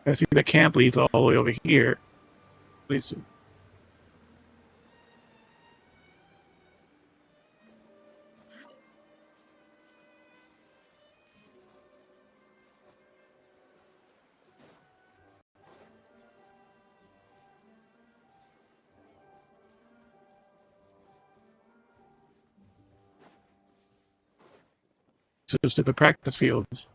I see the camp leads all the way over here. Leads to... to the stupid practice fields.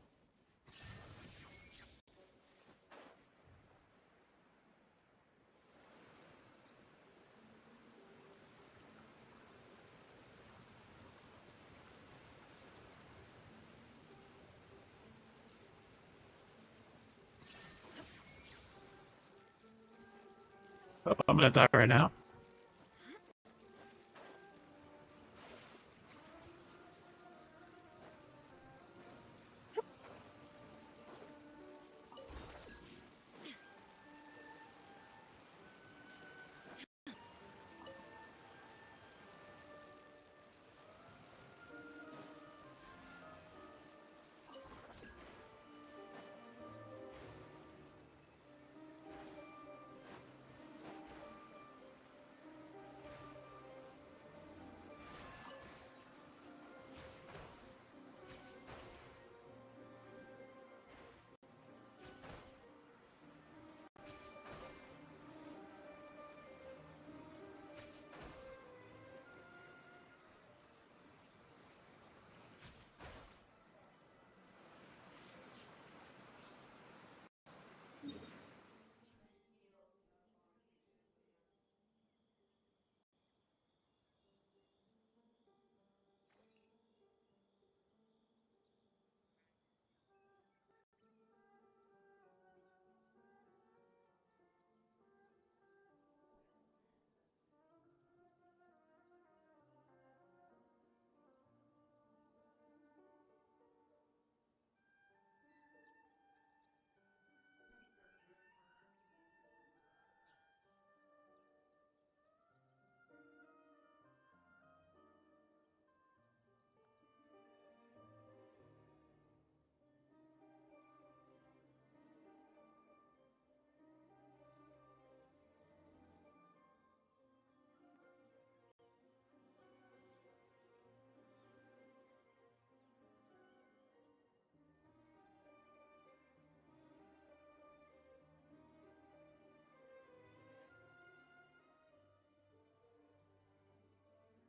Oh, I'm gonna die right now.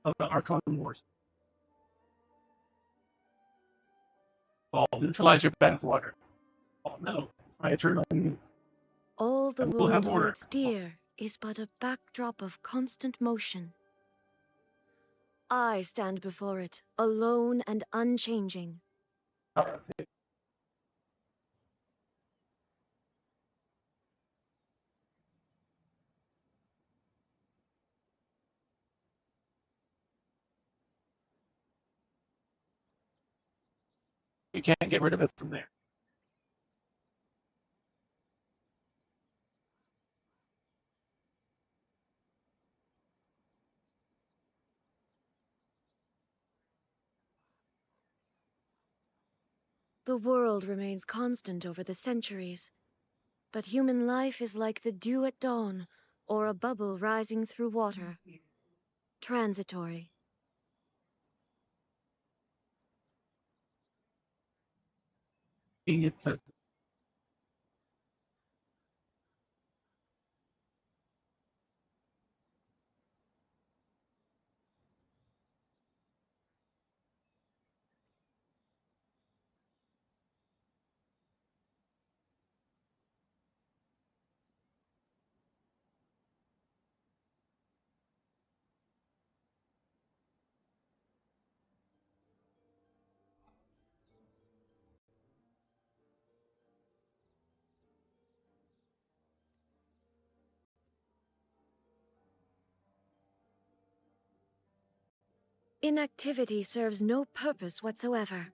Of the Archon Wars. Oh, neutralize your bathwater. Oh no, I turn on. All the I will have world order. holds dear is but a backdrop of constant motion. I stand before it, alone and unchanging. You can't get rid of it from there. The world remains constant over the centuries, but human life is like the dew at dawn, or a bubble rising through water. Transitory. It says Inactivity serves no purpose whatsoever.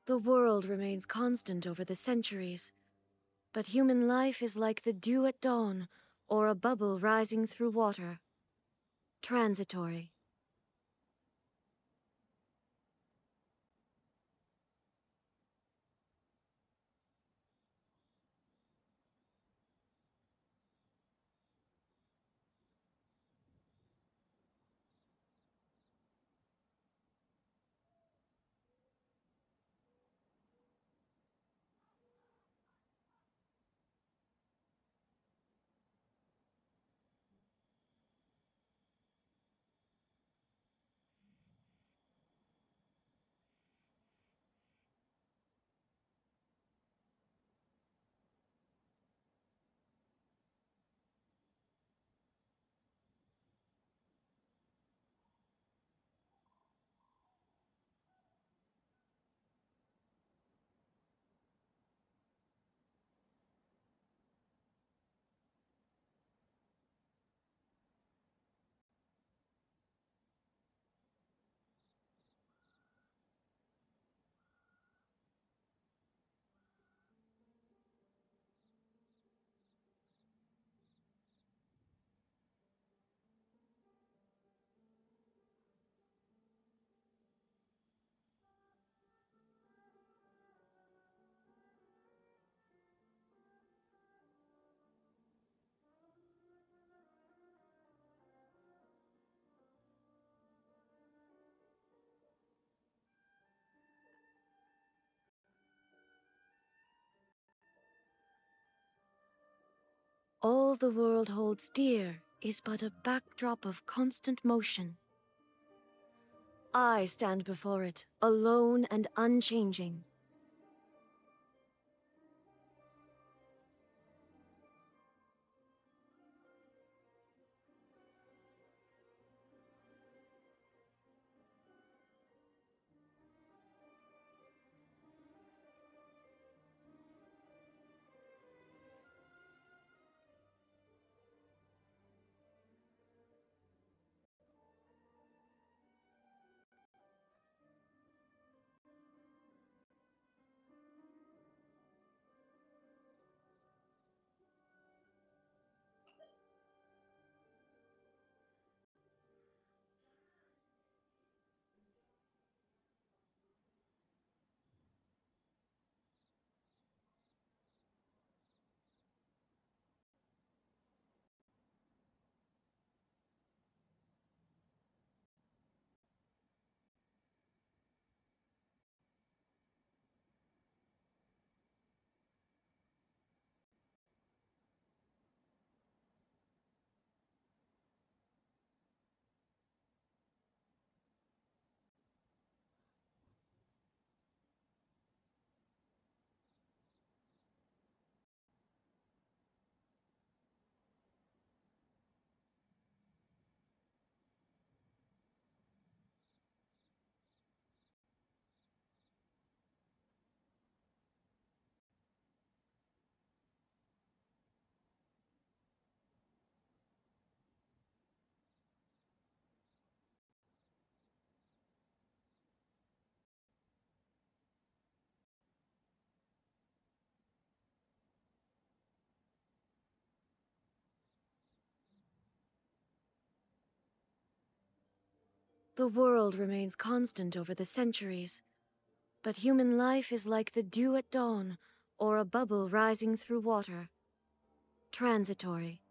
The world remains constant over the centuries, but human life is like the dew at dawn, or a bubble rising through water. Transitory. All the world holds dear is but a backdrop of constant motion. I stand before it, alone and unchanging. The world remains constant over the centuries, but human life is like the dew at dawn, or a bubble rising through water. Transitory.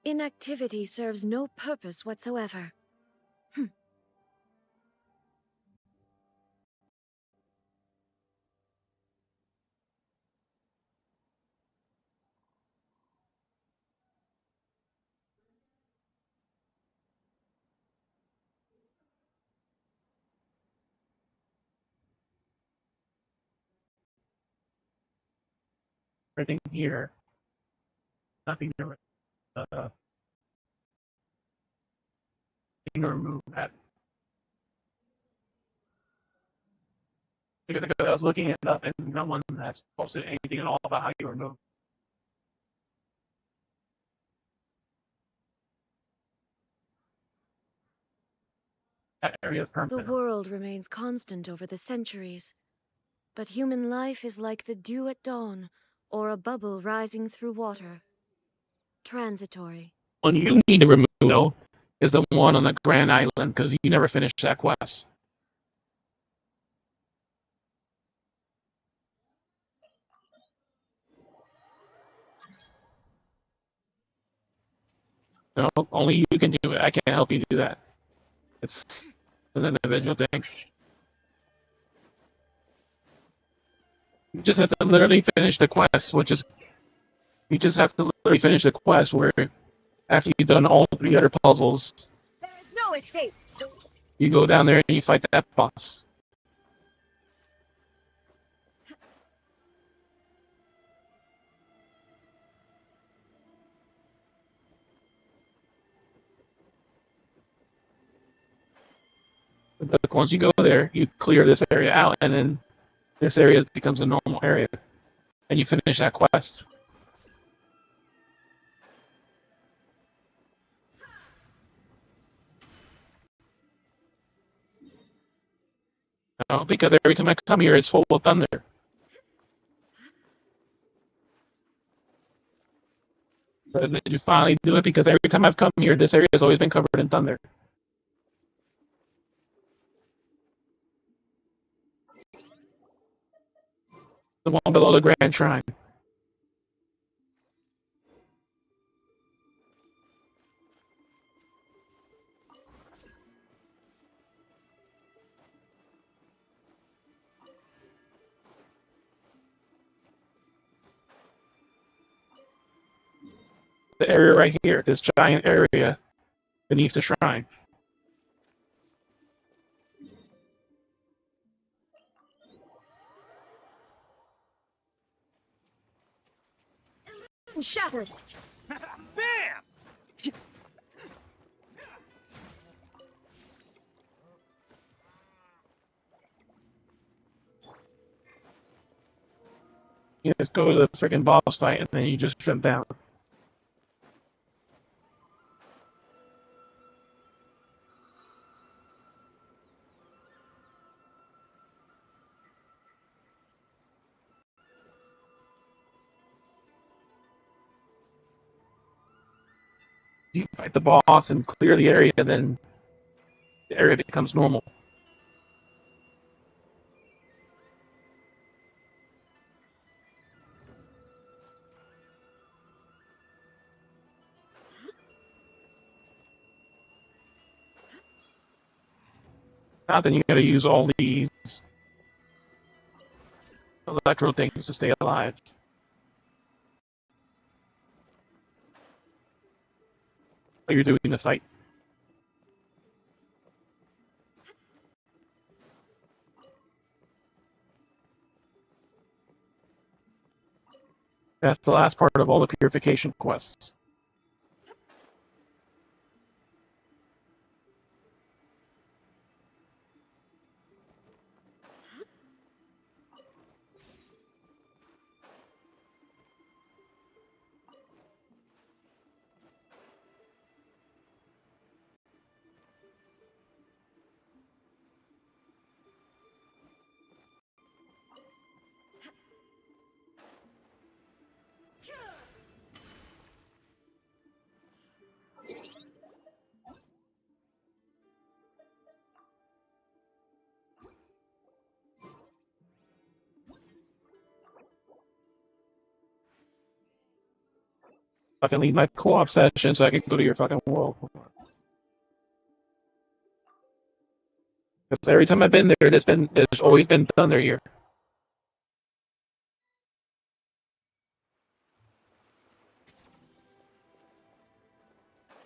Inactivity serves no purpose whatsoever. Everything here. Nothing to, uh, thing to remove that. Because I was looking it up and no one has posted anything at all about how you remove that area of The permanence. world remains constant over the centuries, but human life is like the dew at dawn, or a bubble rising through water. Transitory. One you need to remove, though, is the one on the Grand Island, because you never finished that quest. No, only you can do it. I can't help you do that. It's an individual thing. You just have to literally finish the quest, which is you just have to literally finish the quest where after you've done all three other puzzles, There is no escape. you go down there and you fight that boss. But once you go there, you clear this area out, and then this area becomes a normal area, and you finish that quest. Because every time I come here, it's full of thunder. But did you finally do it? Because every time I've come here, this area has always been covered in thunder. The one below the Grand Shrine. The area right here, this giant area beneath the shrine. Shattered. Bam! You just go to the freaking boss fight, and then you just jump down. You fight the boss and clear the area, then the area becomes normal. Now then you gotta use all these electro things to stay alive. While you're doing the fight. That's the last part of all the purification quests. I can leave my co-op session so I can go to your fucking world. Because every time I've been there, there's always been thunder here.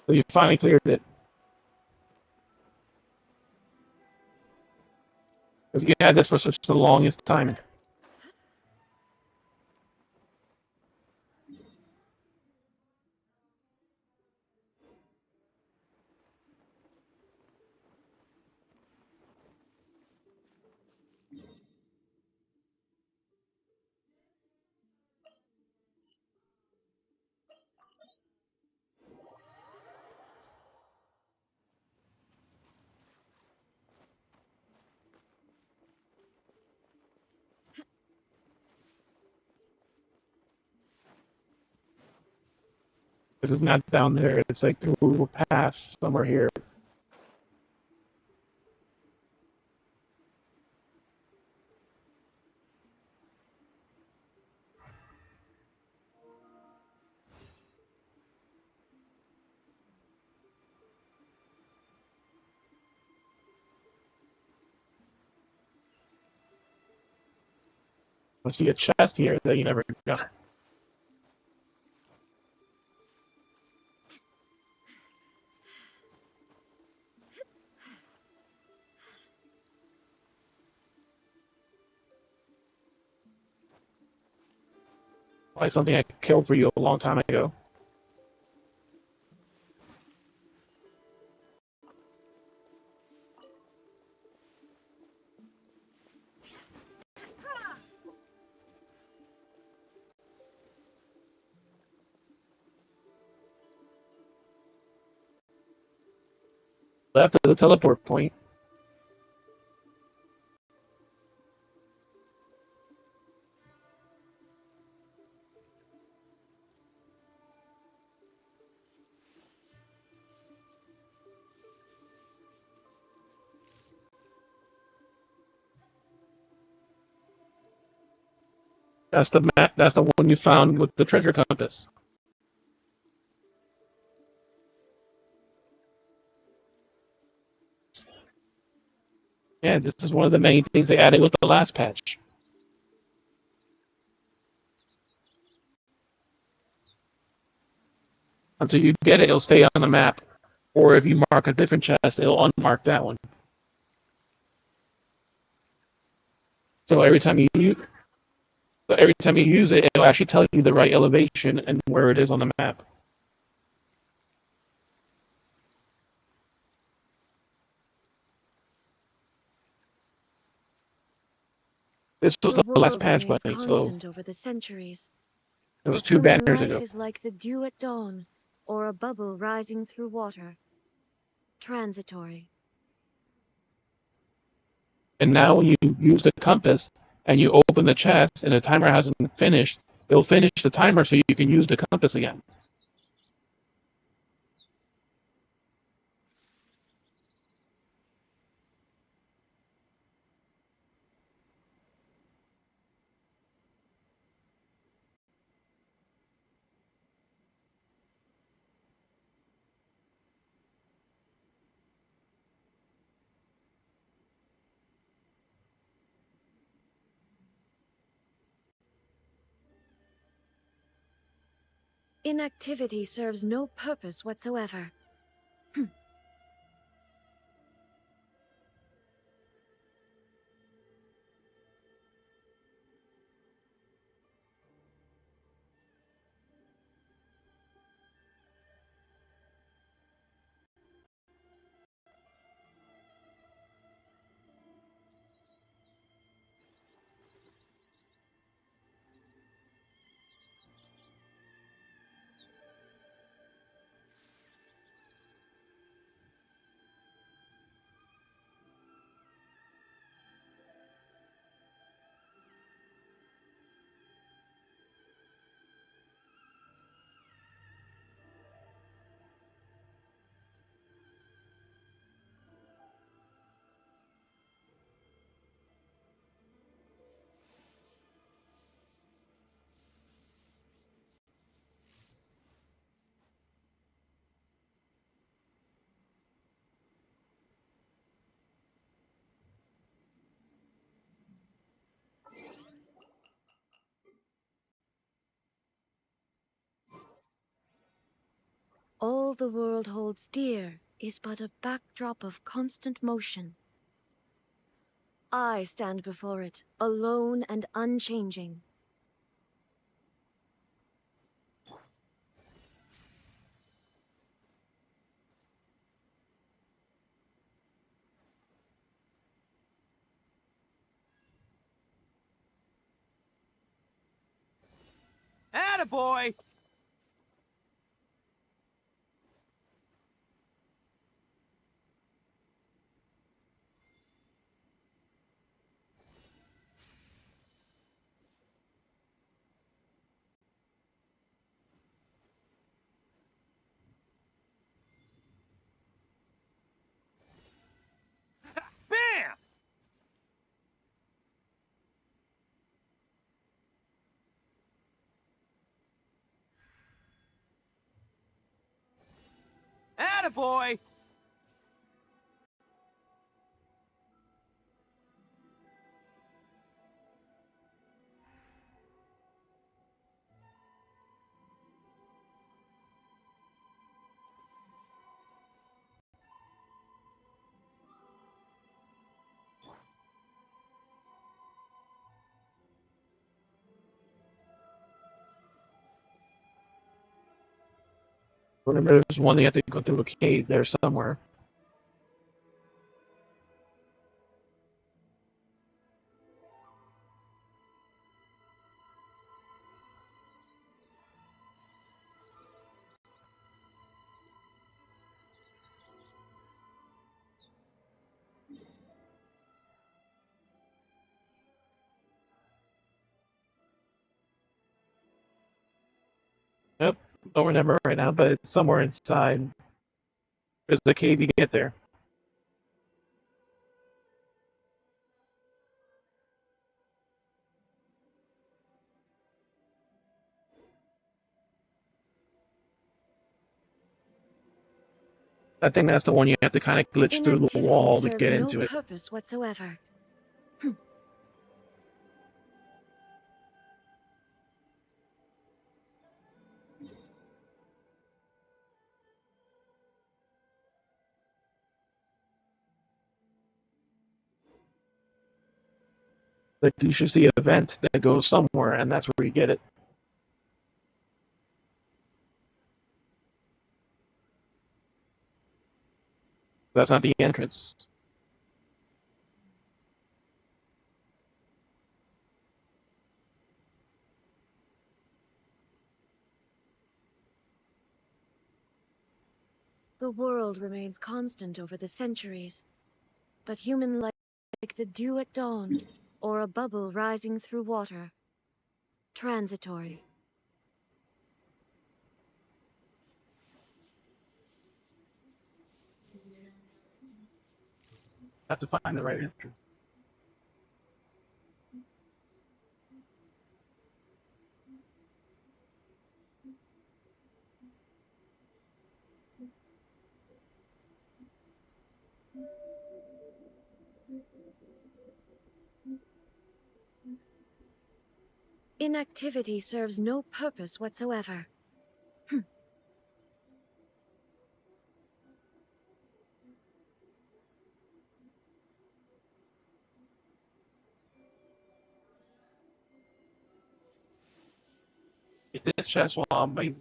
So you finally cleared it. Because you had this for such the longest time. This is not down there. It's like through a path somewhere here. I see a chest here that you never got. Like something I killed for you a long time ago. Left of the teleport point. That's the map. That's the one you found with the treasure compass. Yeah, this is one of the main things they added with the last patch. Until you get it, it'll stay on the map. Or if you mark a different chest, it'll unmark that one. So every time you use it, it'll actually tell you the right elevation and where it is on the map. This was The the last world patch, remains buddy, so constant over the centuries, it was but two human banners life ago. is like the dew at dawn, or a bubble rising through water. Transitory. And now when you use the compass and you open the chest and the timer hasn't finished, it'll finish the timer so you can use the compass again. Inactivity serves no purpose whatsoever. the world holds dear is but a backdrop of constant motion. I stand before it, alone and unchanging. Attaboy! Bam! Attaboy! Remember, there's one you have to go through a cave there somewhere. Yep, don't remember right now, but it's somewhere inside. There's a cave you get there. I think that's the one you have to kind of glitch through the Inactivity wall to serves get no into it. purpose whatsoever. Like you should see an event that goes somewhere, and that's where you get it. That's not the entrance. The world remains constant over the centuries, but human life like the dew at dawn, or a bubble rising through water. Transitory. Have to find the right entrance. Inactivity serves no purpose whatsoever. Get this chest while I'm waiting.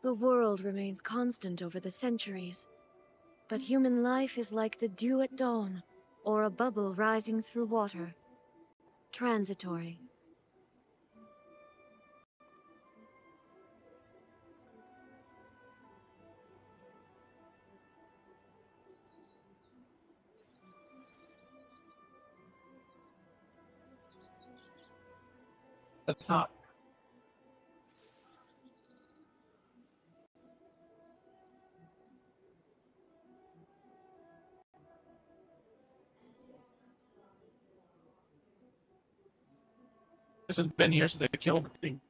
The world remains constant over the centuries, but human life is like the dew at dawn, or a bubble rising through water. Transitory. At the top. Darkness has been here since they killed the thing.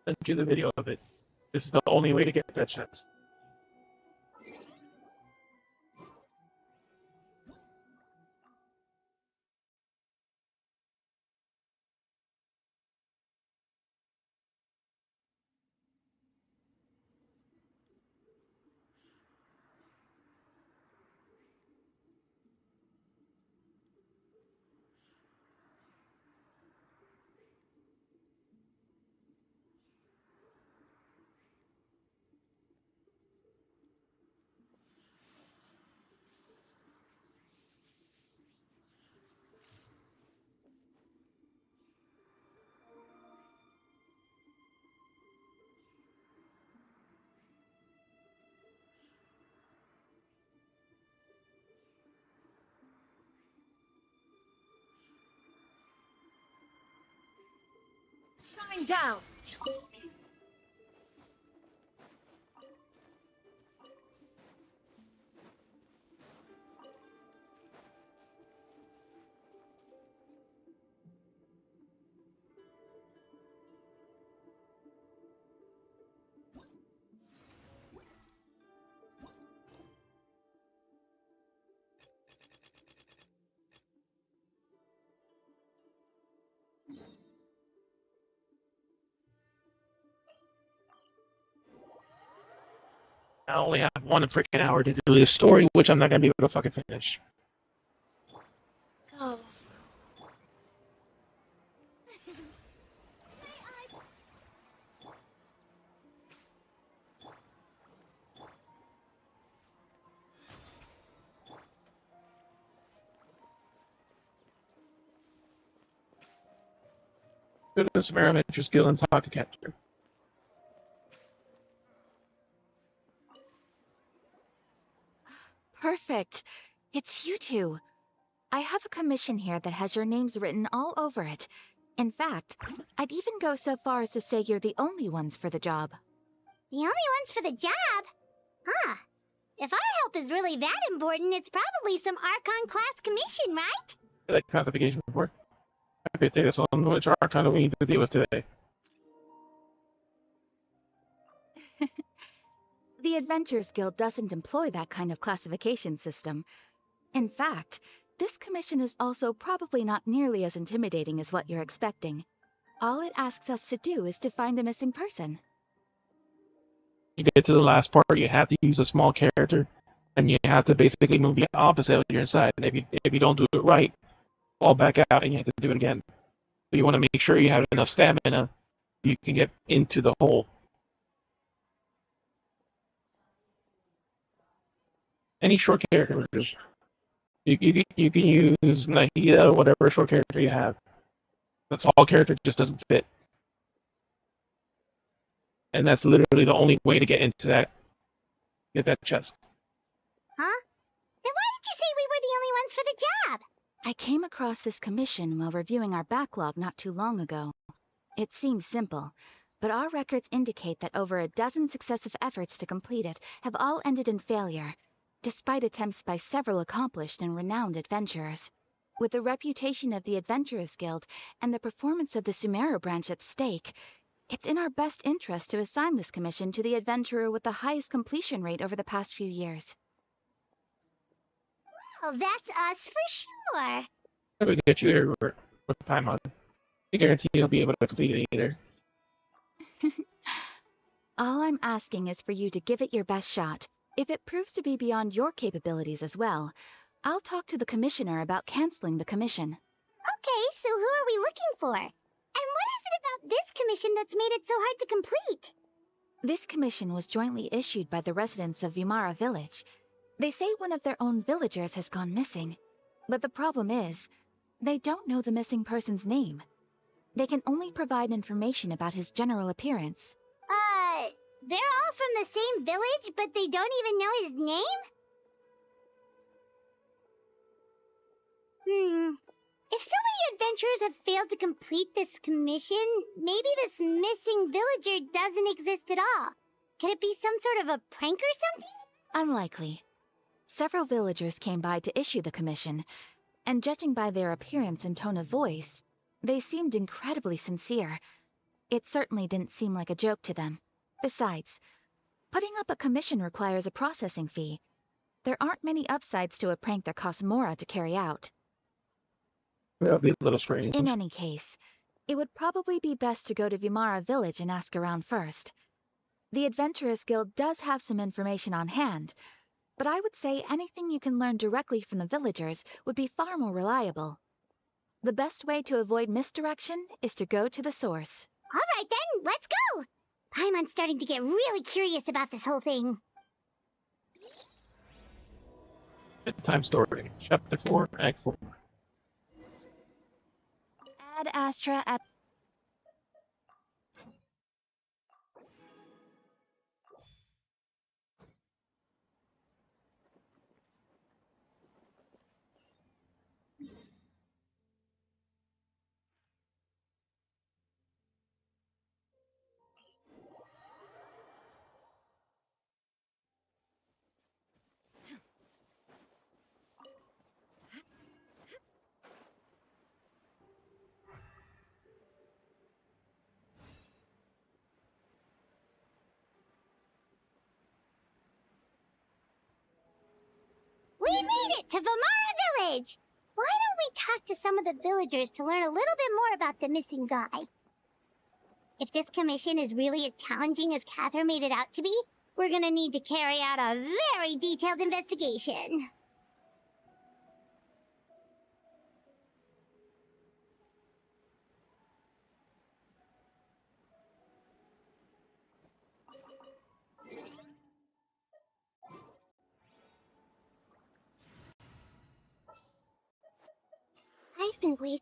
Send you the video of it. This is the only way to get that chest. Shine down! I only have 1 freaking hour to do this story, which I'm not gonna be able to fucking finish. Go. Go to the Samara Adventure skill and talk to Catcher. Perfect. It's you two. I have a commission here that has your names written all over it. In fact, I'd even go so far as to say you're the only ones for the job. The only ones for the job? Huh. If our help is really that important, it's probably some Archon class commission, right? That classification report. Okay, take this on which Archon do we need to deal with today? The Adventurers Guild doesn't employ that kind of classification system. In fact, this commission is also probably not nearly as intimidating as what you're expecting. All it asks us to do is to find a missing person. You get to the last part, you have to use a small character, and you have to basically move the opposite of your side. And if you don't do it right, fall back out and you have to do it again. But you want to make sure you have enough stamina you can get into the hole. Any short character will do. You can use Nahida or whatever short character you have. The tall character just doesn't fit. And that's literally the only way to get that chest. Huh? Then why did you say we were the only ones for the job? I came across this commission while reviewing our backlog not too long ago. It seems simple, but our records indicate that over a dozen successive efforts to complete it have all ended in failure, despite attempts by several accomplished and renowned adventurers. With the reputation of the Adventurers Guild and the performance of the Sumeru branch at stake, it's in our best interest to assign this commission to the adventurer with the highest completion rate over the past few years. Well, that's us for sure. I will get you here with time on. I guarantee you'll be able to complete it either. All I'm asking is for you to give it your best shot. If it proves to be beyond your capabilities as well, I'll talk to the commissioner about canceling the commission. Okay, so who are we looking for? And what is it about this commission that's made it so hard to complete? This commission was jointly issued by the residents of Vimara Village. They say one of their own villagers has gone missing. But the problem is, they don't know the missing person's name. They can only provide information about his general appearance. They're all from the same village, but they don't even know his name? If so many adventurers have failed to complete this commission, maybe this missing villager doesn't exist at all. Could it be some sort of a prank or something? Unlikely. Several villagers came by to issue the commission, and judging by their appearance and tone of voice, they seemed incredibly sincere. It certainly didn't seem like a joke to them. Besides, putting up a commission requires a processing fee. There aren't many upsides to a prank that costs Mora to carry out. That would be a little strange. In any case, it would probably be best to go to Vimara village and ask around first. The Adventurers Guild does have some information on hand, but I would say anything you can learn directly from the villagers would be far more reliable. The best way to avoid misdirection is to go to the source. All right then, let's go! Paimon's starting to get really curious about this whole thing. Bedtime story, chapter 4, act 4. Ad Astra at We made it to Vimara village! Why don't we talk to some of the villagers to learn a little bit more about the missing guy? If this commission is really as challenging as Catherine made it out to be, we're gonna need to carry out a very detailed investigation. I've been waiting.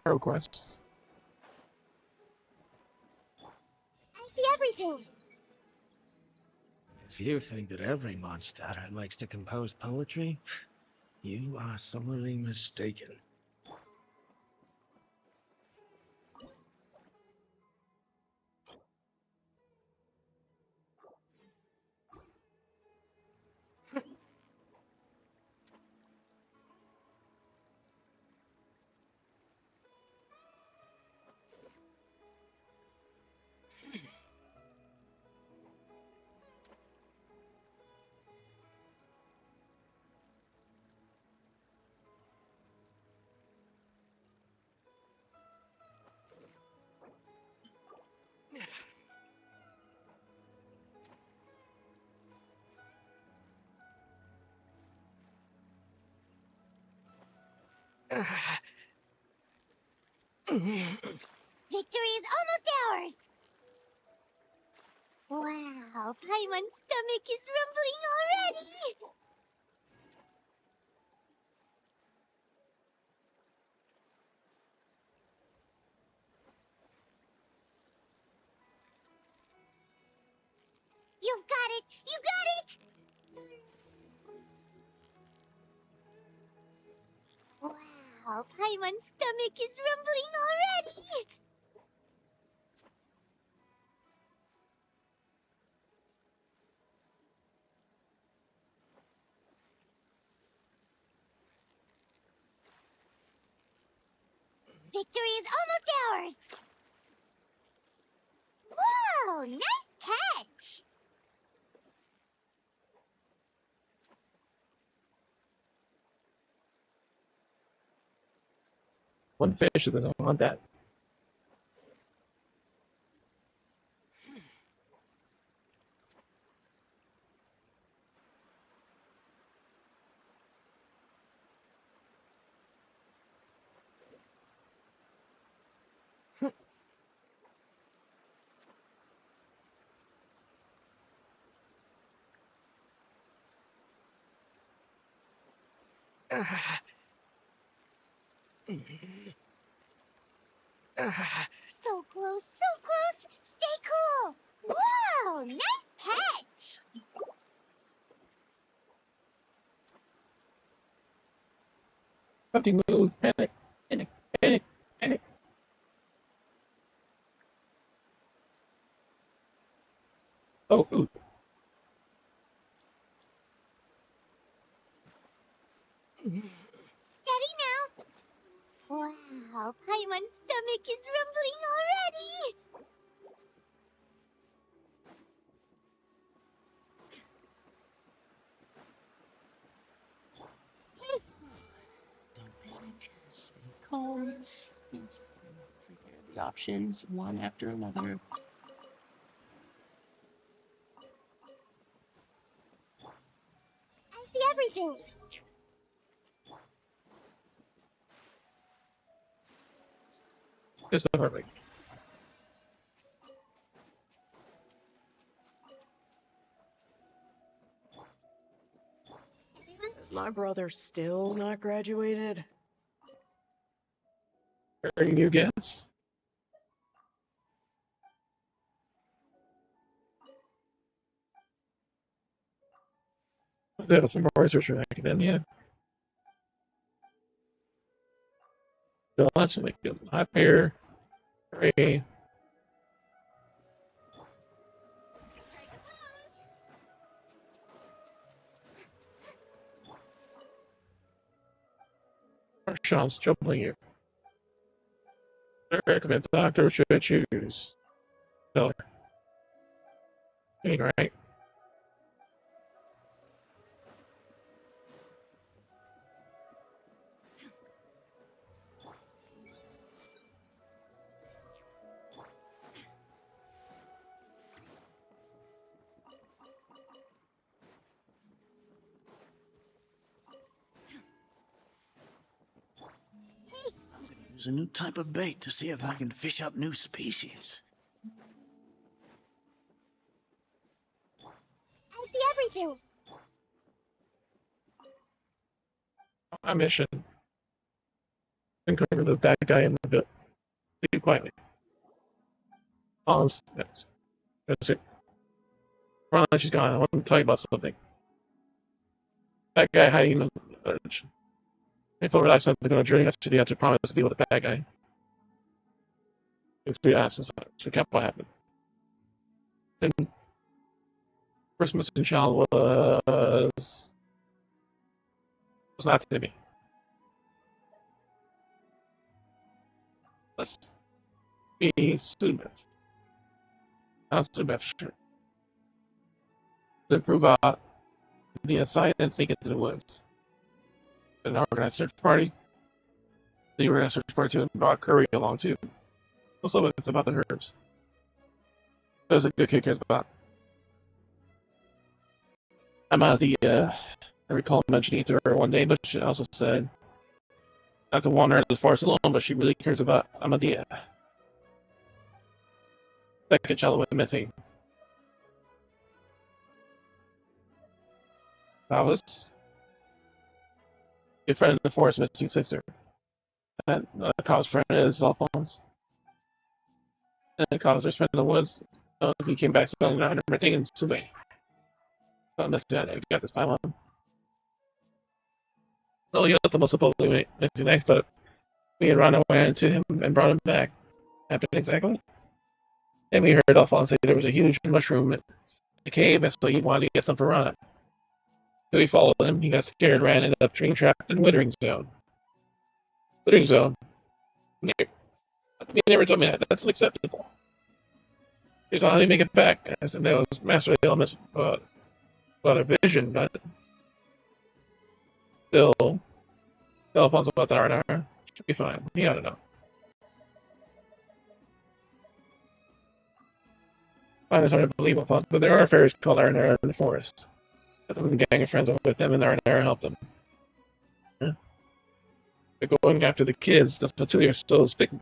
Arrow quests. I see everything. If you think that every monster likes to compose poetry, you are sorely mistaken. Victory is almost ours! Wow, Paimon's stomach is rumbling already! You've got it! You got it! Wow, Paimon's stomach is rumbling already! Victory is almost ours! Whoa, nice catch! One fish doesn't want that. So close, so close! Stay cool! Whoa, nice catch! Nothing move. Panic. Panic. Panic. Panic. Oh, ooh. Steady now. Wow, Paimon's stomach is rumbling already. Don't panic. Stay calm. Prepare the options one after another. I see everything. It's perfect. Is my brother still not graduated? You guess? There was some more research in academia. So that's really good. High pair. Hooray. Sean's troubling you. I recommend the doctor should I choose. Tell her. Getting right. I'm gonna use a new type of bait to see if I can fish up new species. I see everything. My mission. Uncover the bad guy in the bit. Leave quietly. Pause. Yes. That's it. Ron, she's gone. I want to tell you about something. That guy hiding in the village. If I realize something going to journey after the answer promise to deal with the bad guy. It's pretty ass. So recap what happened. Then first missing child was not Timmy. Let's be Subeth. Not Subeth, sure. To prove out the assignment and sneak into the woods. An organized search party. The organized search party too and brought Curry along too. Also, it's about the herbs. There's a good kicker about. I'm out of the. I recall mentioning it to her one day, but she also said not to wander into the forest alone, but she really cares about Amadea. Second child went missing. Alice, your friend in the forest, missing sister. And Kyle's friend is Alphonse. And Kyle's friend in the woods. He came back smelling around everything in Sube. I got this pile on. No, you're not the most supposedly missing next, but we had run away into him and brought him back. Happened exactly. And we heard Alphonse say there was a huge mushroom in the cave, and so he wanted to get some for Ron. So we followed him. He got scared and ran, ended up being trapped in Withering Zone. Withering Zone? You never told me that. That's unacceptable. Here's how you make it back. I said that was master elements their vision, but still, Alphonse about the R&R. Should be fine. He ought to know. Mine is hard to believe Alphonse, but there are fairies called R&R in the forest. I think the gang of friends with them and R&R help them. Yeah. They're going after the kids. The Fatui are still speaking.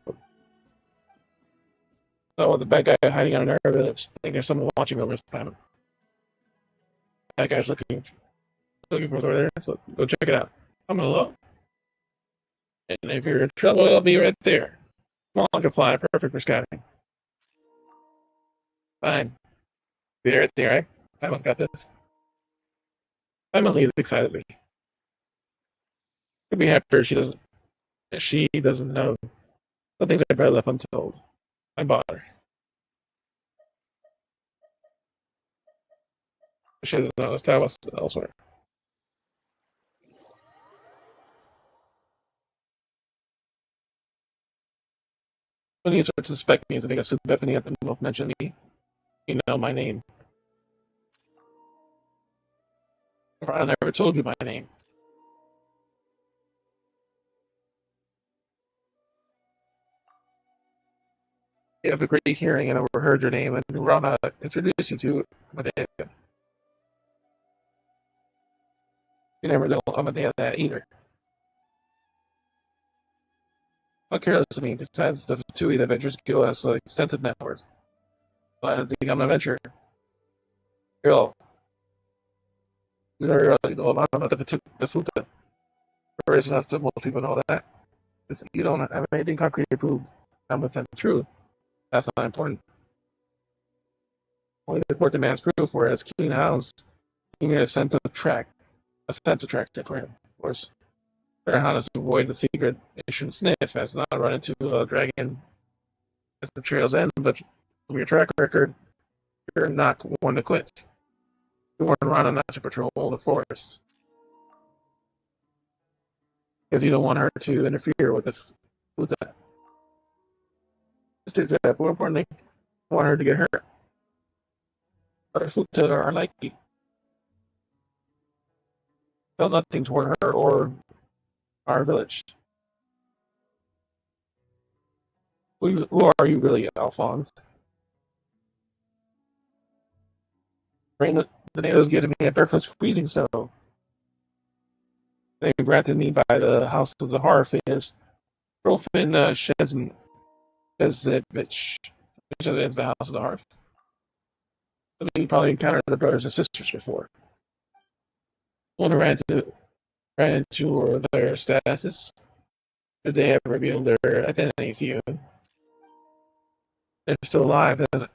Oh, the bad guy hiding out in our village. I think there's someone watching over his planet. That guy's looking for over there, so go check it out. I'm gonna look. And if you're in trouble, I'll be right there. Come on, I can fly. Perfect for scouting. Fine. Be right there, right? I almost got this. Emily is excitedly. I'd be happier if she doesn't know. Some things are better left untold. I bother. She doesn't know. That was elsewhere. When you start to suspect me, I think I said Bethany at the moment mentioned me. You know my name. I never told you my name. You have a great hearing and overheard your name, and Rana introduced you to Medea. You never know Medea that either. How careless of me, besides the Fatui that ventures go has an extensive network. But I don't think I'm an adventurer. Girl, you don't really know about the Futa. First enough to most people know that. You don't have anything concrete to prove I'm within the truth. That's not important. Only the court demands proof, whereas keen hounds, you need a scent of track. A scent to track for him, of course. Their hounds avoid the secret mission sniff as not run into a dragon at the trail's end, but from your track record, you're not one to quit. You weren't running not to patrol the forest. Because you don't want her to interfere with the Futa. Just that, more importantly, you want her to get hurt. Other Futas are unlikely. Felt nothing toward her or our village. Who are you really, Alphonse? Rain the natives giving me a breakfast freezing snow. They granted me by the house of the Harf is Rolfin Shezevich. Which is the house of the Harf. You probably encountered the brothers and sisters before. One ran into their statuses. Should they have revealed their identity to you? They're still alive, and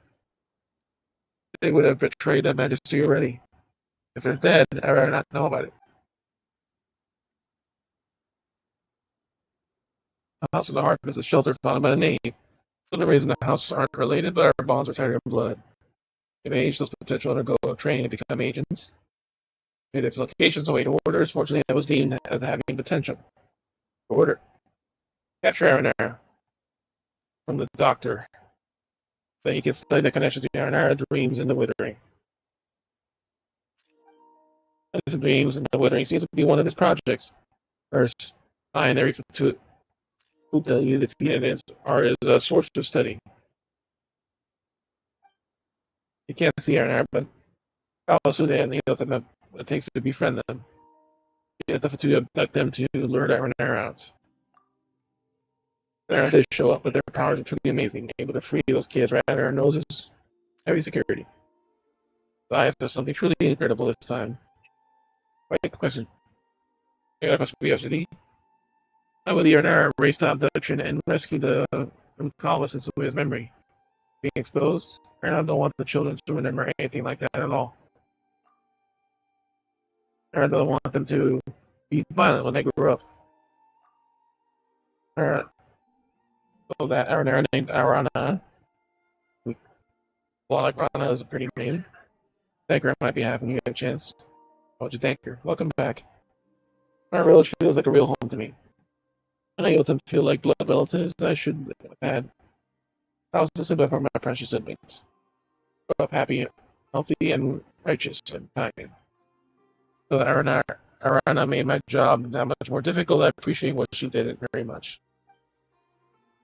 they would have betrayed their majesty already. If they're dead, I'd rather not know about it. The House of the Heart is a shelter founded by the name. For the reason the houses aren't related, but our bonds are tighter in blood. If age those potential undergo training to become agents. If locations await orders, fortunately that was deemed as having potential. Order. Capture Aranara from the doctor. So you can study the connection between Aranara dreams and the withering. The dreams and the withering seems to be one of his projects. First, binary to Uta you defeated are a source of study. You can't see Aranara, but Kalisuda and what it takes to befriend them. You have to abduct them to lure Aranara out. They show up, but their powers are truly amazing, able to free those kids right out of our noses. Heavy security. Besides, there's something truly incredible this time. Right, question. I got a question for you, FCD. How will the Aranara raced out Dutchin and rescued from Calvis into his memory? Being exposed? Aranara don't want the children to remember anything like that at all. Aranara don't want them to be violent when they grow up. So that Aranara named Arana. Well, like Rana is a pretty name. Thanker might be having you a chance. Why would you thank her? Welcome back. My village feels like a real home to me. When I let them feel like blood relatives, I should have had. I was simple for my precious siblings. Grow up happy, healthy, and righteous and kind. So Arana made my job that much more difficult. I appreciate what she did very much.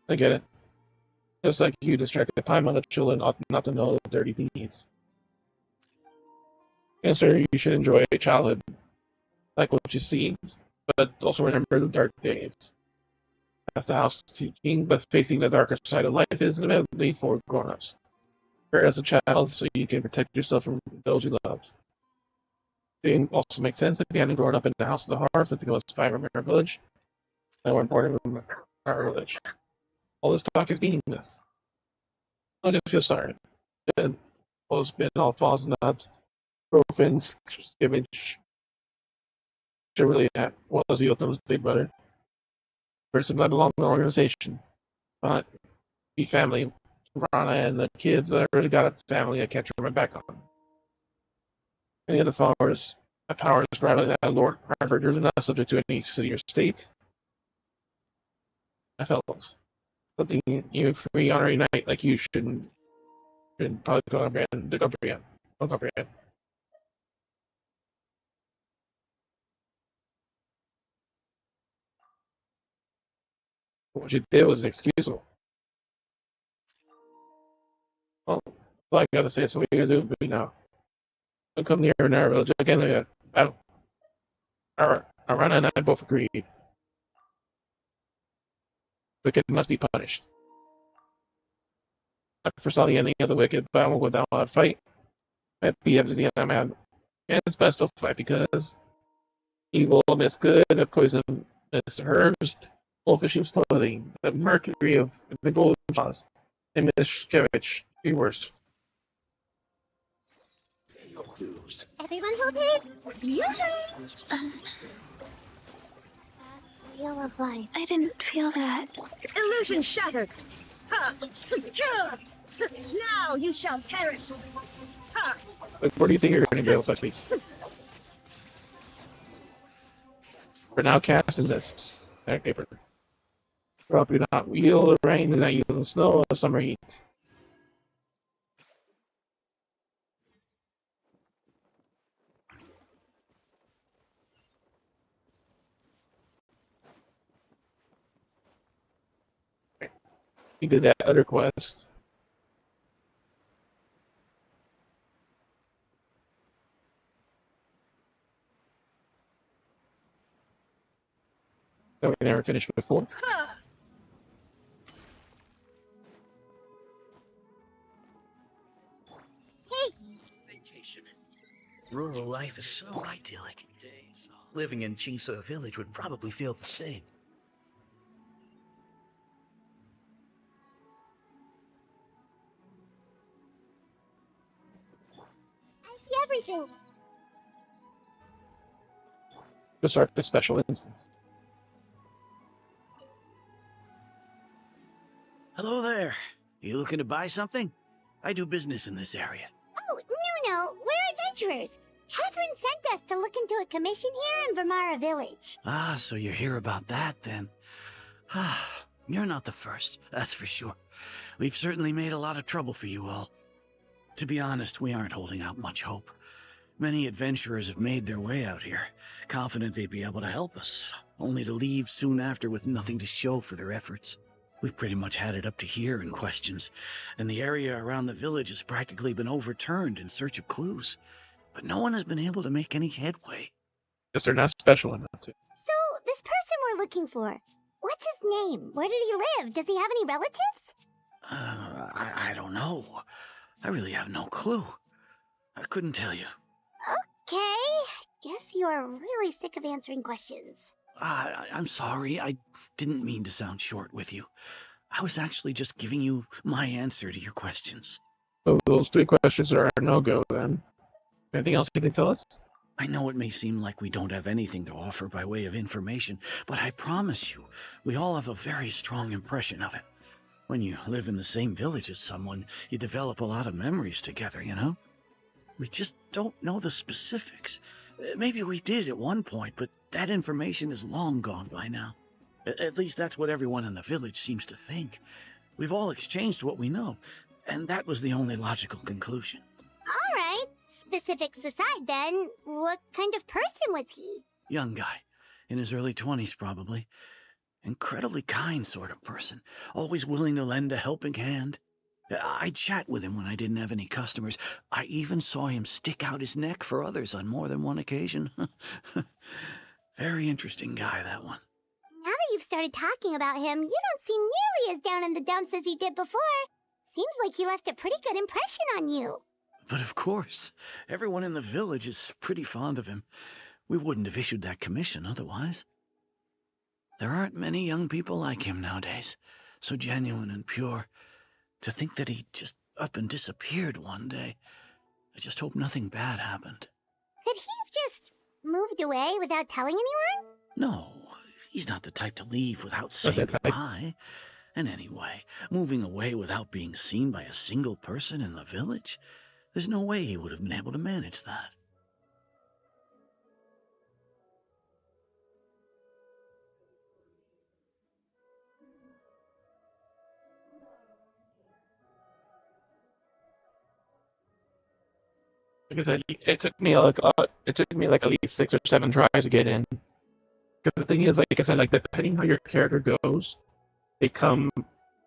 I get it. Just like you distracted Paimon, the children ought not to know the dirty deeds. And sir, you should enjoy childhood, like what you see, but also remember the dark days. That's the house teaching, but facing the darker side of life is inevitably for grown-ups. Prepare as a child so you can protect yourself from those you love. It also makes sense if you hadn't grown up in the house of the hearth and become a spy from our village. That were important from our village. All this talk is meaningless. I just feel sorry. All has been all false, not Profins, skimmage. Should really have was the ultimate big brother. Person that belonged to an organization. But be family. Rana and the kids, but I really got a family I can't turn my back on. Any of the followers, my powers rather than Lord Arbiters are not subject to any city or state. I felt something you free honorary knight like you shouldn't probably comprehend. Don't comprehend. What you did was inexcusable. Well, all I gotta say is what you're gonna do now. Don't come near an village again like a battle. Arana and I both agreed. Wicked must be punished. I foresaw the ending of the wicked, but I won't go down without a fight. Might be at the end I'm at. And it's best to fight because evil miss good, the poison miss herbs, wolfish's clothing, the mercury of the golden jaws, and Miss Skevich, the worst. Everyone hold it. Usually. Last wheel of life. I didn't feel that. Illusion shattered. Ha! Now you shall perish. Ha! Like, where do you think you're going to be able to fight me? For now, casting this. That paper. Drop do not yield the rain, do not yield the snow or the summer heat. He did that other quest. That we never finished before. Vacation. Rural life is so idyllic. Living in Chingsa village would probably feel the same. I see everything. To start the special instance. Hello there. You looking to buy something? I do business in this area. Oh, no, we're adventurers. Catherine sent us to look into a commission here in Vermara village. Ah, so you're here about that then. Ah, you're not the first, that's for sure. We've certainly made a lot of trouble for you all. To be honest, we aren't holding out much hope. Many adventurers have made their way out here, confident they'd be able to help us, only to leave soon after with nothing to show for their efforts. We've pretty much had it up to here in questions, and the area around the village has practically been overturned in search of clues. But no one has been able to make any headway. Because they're not special enough to. So, this person we're looking for, what's his name? Where did he live? Does he have any relatives? I don't know. I really have no clue. I couldn't tell you. Okay, guess you are really sick of answering questions. I'm sorry. I didn't mean to sound short with you. I was actually just giving you my answer to your questions. So those 3 questions are a no-go then. Anything else you can tell us? I know it may seem like we don't have anything to offer by way of information, but I promise you, we all have a very strong impression of it. When you live in the same village as someone, you develop a lot of memories together, you know? We just don't know the specifics. Maybe we did at one point, but that information is long gone by now. At least that's what everyone in the village seems to think. We've all exchanged what we know, and that was the only logical conclusion. All right, specifics aside then, what kind of person was he? Young guy, in his early 20s probably. Incredibly kind sort of person, always willing to lend a helping hand. I'd chat with him when I didn't have any customers. I even saw him stick out his neck for others on more than one occasion. Very interesting guy, that one. Now that you've started talking about him, you don't seem nearly as down in the dumps as you did before. Seems like he left a pretty good impression on you. But of course, everyone in the village is pretty fond of him. We wouldn't have issued that commission otherwise. There aren't many young people like him nowadays, so genuine and pure. To think that he just up and disappeared one day. I just hope nothing bad happened. Could he have just moved away without telling anyone? No, he's not the type to leave without Not saying that type. goodbye. And anyway, moving away without being seen by a single person in the village? There's no way he would have been able to manage that. Like I said, it took me like at least 6 or 7 tries to get in. Because the thing is, like I said, like depending how your character goes, they come,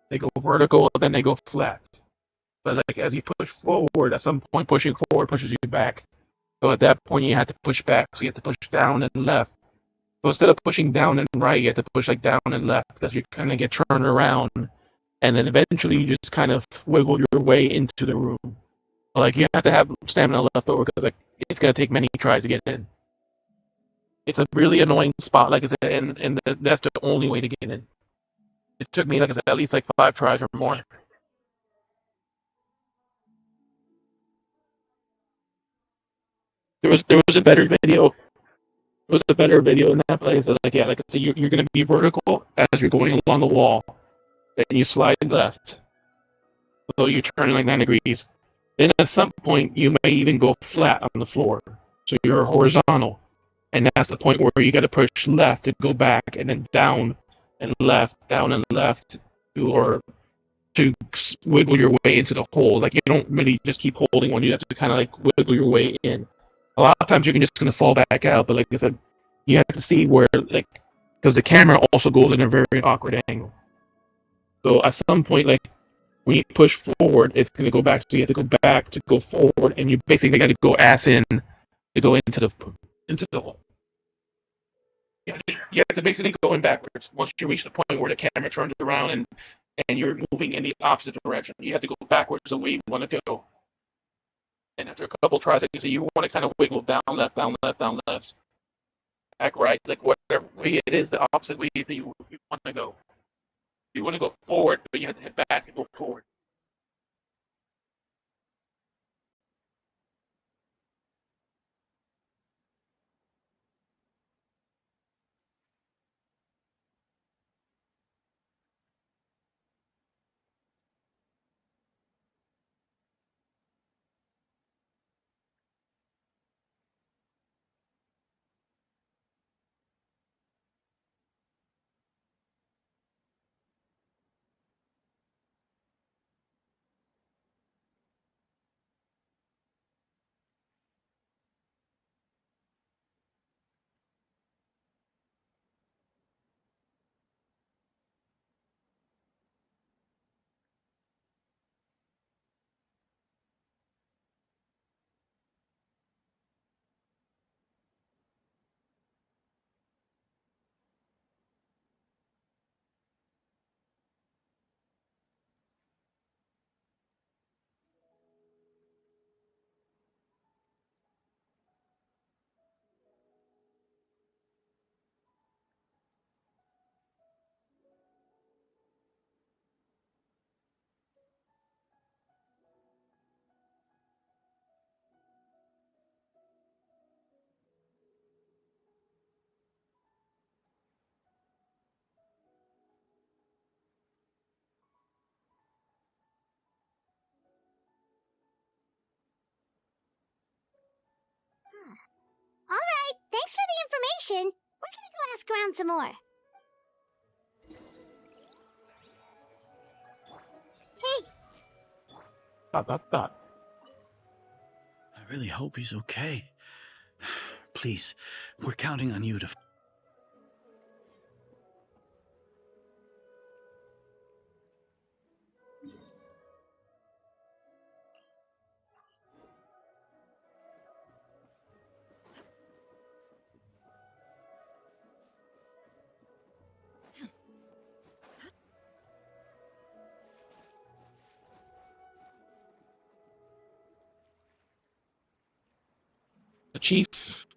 they go vertical, then they go flat. But like as you push forward, at some point pushing forward pushes you back. So at that point you have to push back. So you have to push down and left. So instead of pushing down and right, you have to push like down and left because you kind of get turned around, and then eventually you just kind of wiggle your way into the room. Like you have to have stamina left over because like it's gonna take many tries to get in. It's a really annoying spot, like I said, and that's the only way to get in. It took me, like I said, at least like 5 tries or more. There was a better video. There was a better video in that place. Like yeah, like I said, you're gonna be vertical as you're going along the wall. Then you slide left, so you turn like 9 degrees. Then at some point you may even go flat on the floor, so you're horizontal, and that's the point where you got to push left to go back, and then down and left, or to wiggle your way into the hole. Like you don't really just keep holding one; you have to kind of like wiggle your way in. A lot of times you're just gonna fall back out, but like I said, you have to see where like because the camera also goes in a very awkward angle. So at some point, like when you push forward, it's gonna go back. So you have to go back to go forward, and you basically got to go ass in to go into the hole. You have to basically go in backwards. Once you reach the point where the camera turns around and you're moving in the opposite direction, you have to go backwards the way you want to go. And after a couple tries, like you say, you want to kind of wiggle down, left, down, left, down, left, back, right, like whatever way it is, the opposite way that you want to go. You want to go forward, but you have to head back and go forward. Alright, thanks for the information. We're gonna go ask around some more. Hey, Dot dot dot. I really hope he's okay. Please, we're counting on you to... The chief.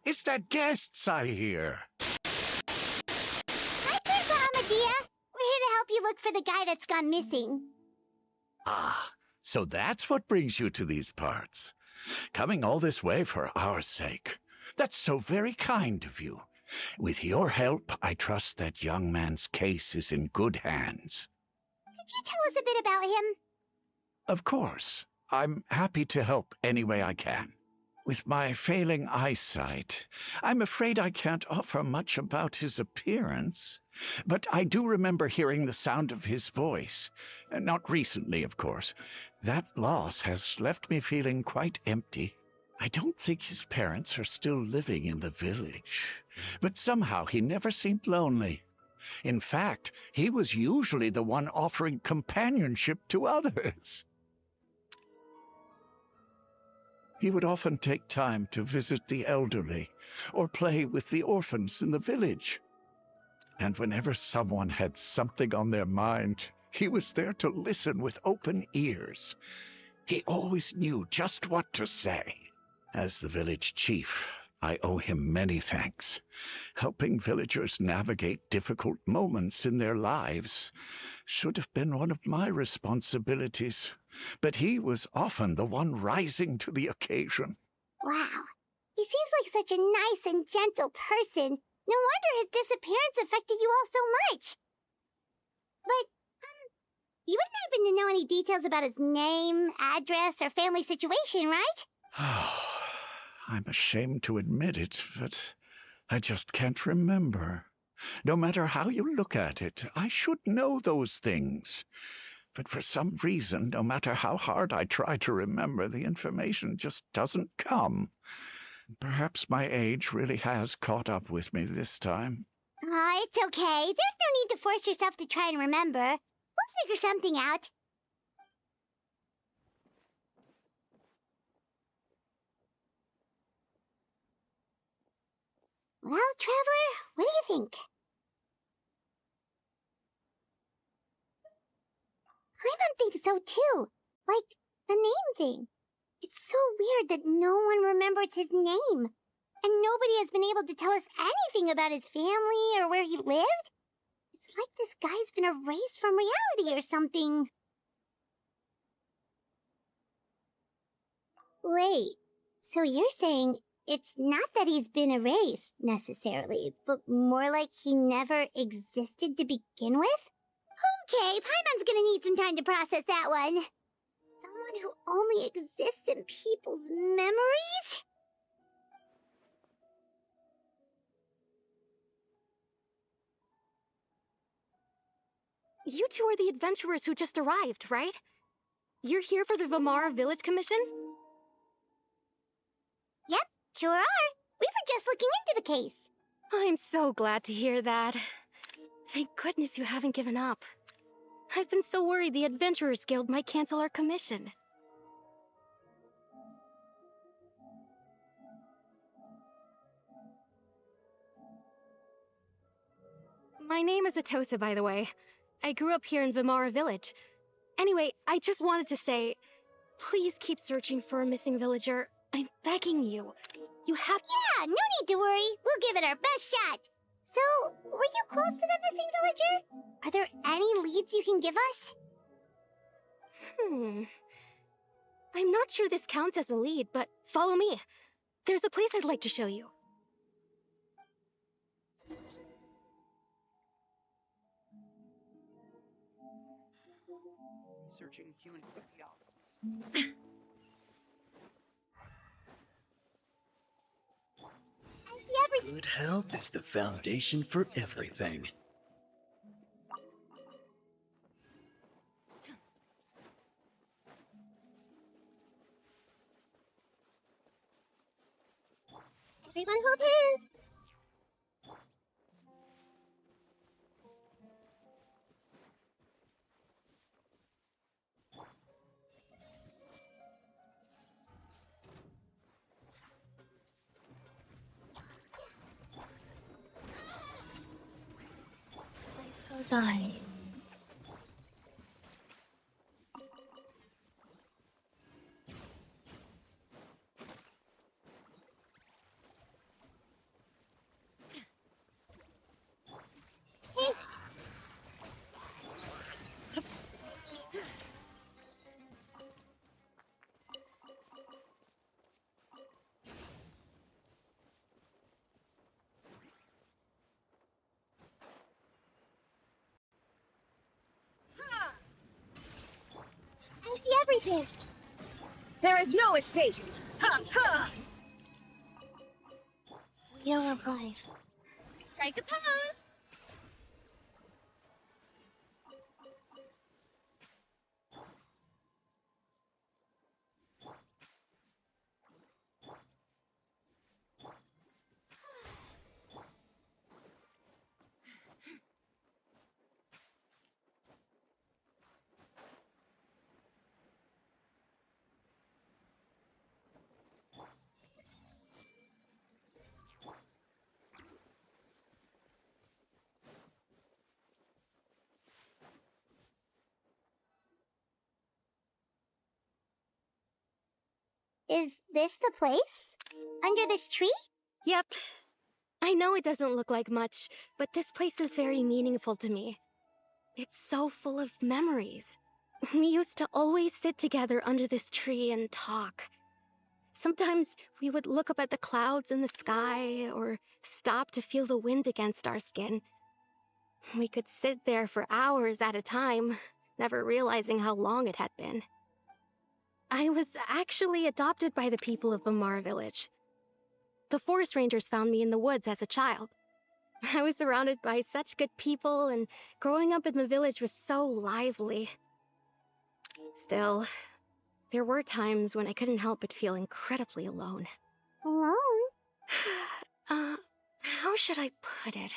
It's the guests, I hear. hi, Grandpa Amadea. We're here to help you look for the guy that's gone missing. Ah, so that's what brings you to these parts. Coming all this way for our sake. That's so very kind of you. With your help, I trust that young man's case is in good hands. Could you tell us a bit about him? Of course. I'm happy to help any way I can. With my failing eyesight, I'm afraid I can't offer much about his appearance. But I do remember hearing the sound of his voice. Not recently, of course. That loss has left me feeling quite empty. I don't think his parents are still living in the village. But somehow he never seemed lonely. In fact, he was usually the one offering companionship to others. He would often take time to visit the elderly or play with the orphans in the village. And whenever someone had something on their mind, he was there to listen with open ears. He always knew just what to say. As the village chief, I owe him many thanks. Helping villagers navigate difficult moments in their lives should have been one of my responsibilities. But he was often the one rising to the occasion. Wow. He seems like such a nice and gentle person. No wonder his disappearance affected you all so much. But, you wouldn't happen to know any details about his name, address, or family situation, right? I'm ashamed to admit it, but I just can't remember. No matter how you look at it, I should know those things. But for some reason, no matter how hard I try to remember, the information just doesn't come. Perhaps my age really has caught up with me this time. It's okay. There's no need to force yourself to try and remember. We'll figure something out. Well, Traveler, what do you think? I think so too. Like, the name thing. It's so weird that no one remembers his name. And nobody has been able to tell us anything about his family or where he lived. It's like this guy's been erased from reality or something. Wait, so you're saying it's not that he's been erased, necessarily, but more like he never existed to begin with? Okay, Paimon's gonna need some time to process that one. Someone who only exists in people's memories? You two are the adventurers who just arrived, right? You're here for the Vamara Village Commission? Yep, sure are. We were just looking into the case. I'm so glad to hear that. Thank goodness you haven't given up. I've been so worried the Adventurers Guild might cancel our commission. My name is Atosa, by the way. I grew up here in Vamara Village. Anyway, I just wanted to say, please keep searching for a missing villager. I'm begging you. You have to— Yeah, no need to worry. We'll give it our best shot. So, were you close to the missing villager? Are there any leads you can give us? I'm not sure this counts as a lead, but follow me. There's a place I'd like to show you. Searching human physiologies. Good health is the foundation for everything. Everyone hold hands. Sorry. chance. There is no escape. Ha ha! We'll arrive. Strike a pose. Is this the place? Under this tree? Yep. I know it doesn't look like much, but this place is very meaningful to me. It's so full of memories. We used to always sit together under this tree and talk. Sometimes we would look up at the clouds in the sky or stop to feel the wind against our skin. We could sit there for hours at a time, never realizing how long it had been. I was actually adopted by the people of Vamara Village. The forest rangers found me in the woods as a child. I was surrounded by such good people, and growing up in the village was so lively. Still, there were times when I couldn't help but feel incredibly alone. Alone? How should I put it?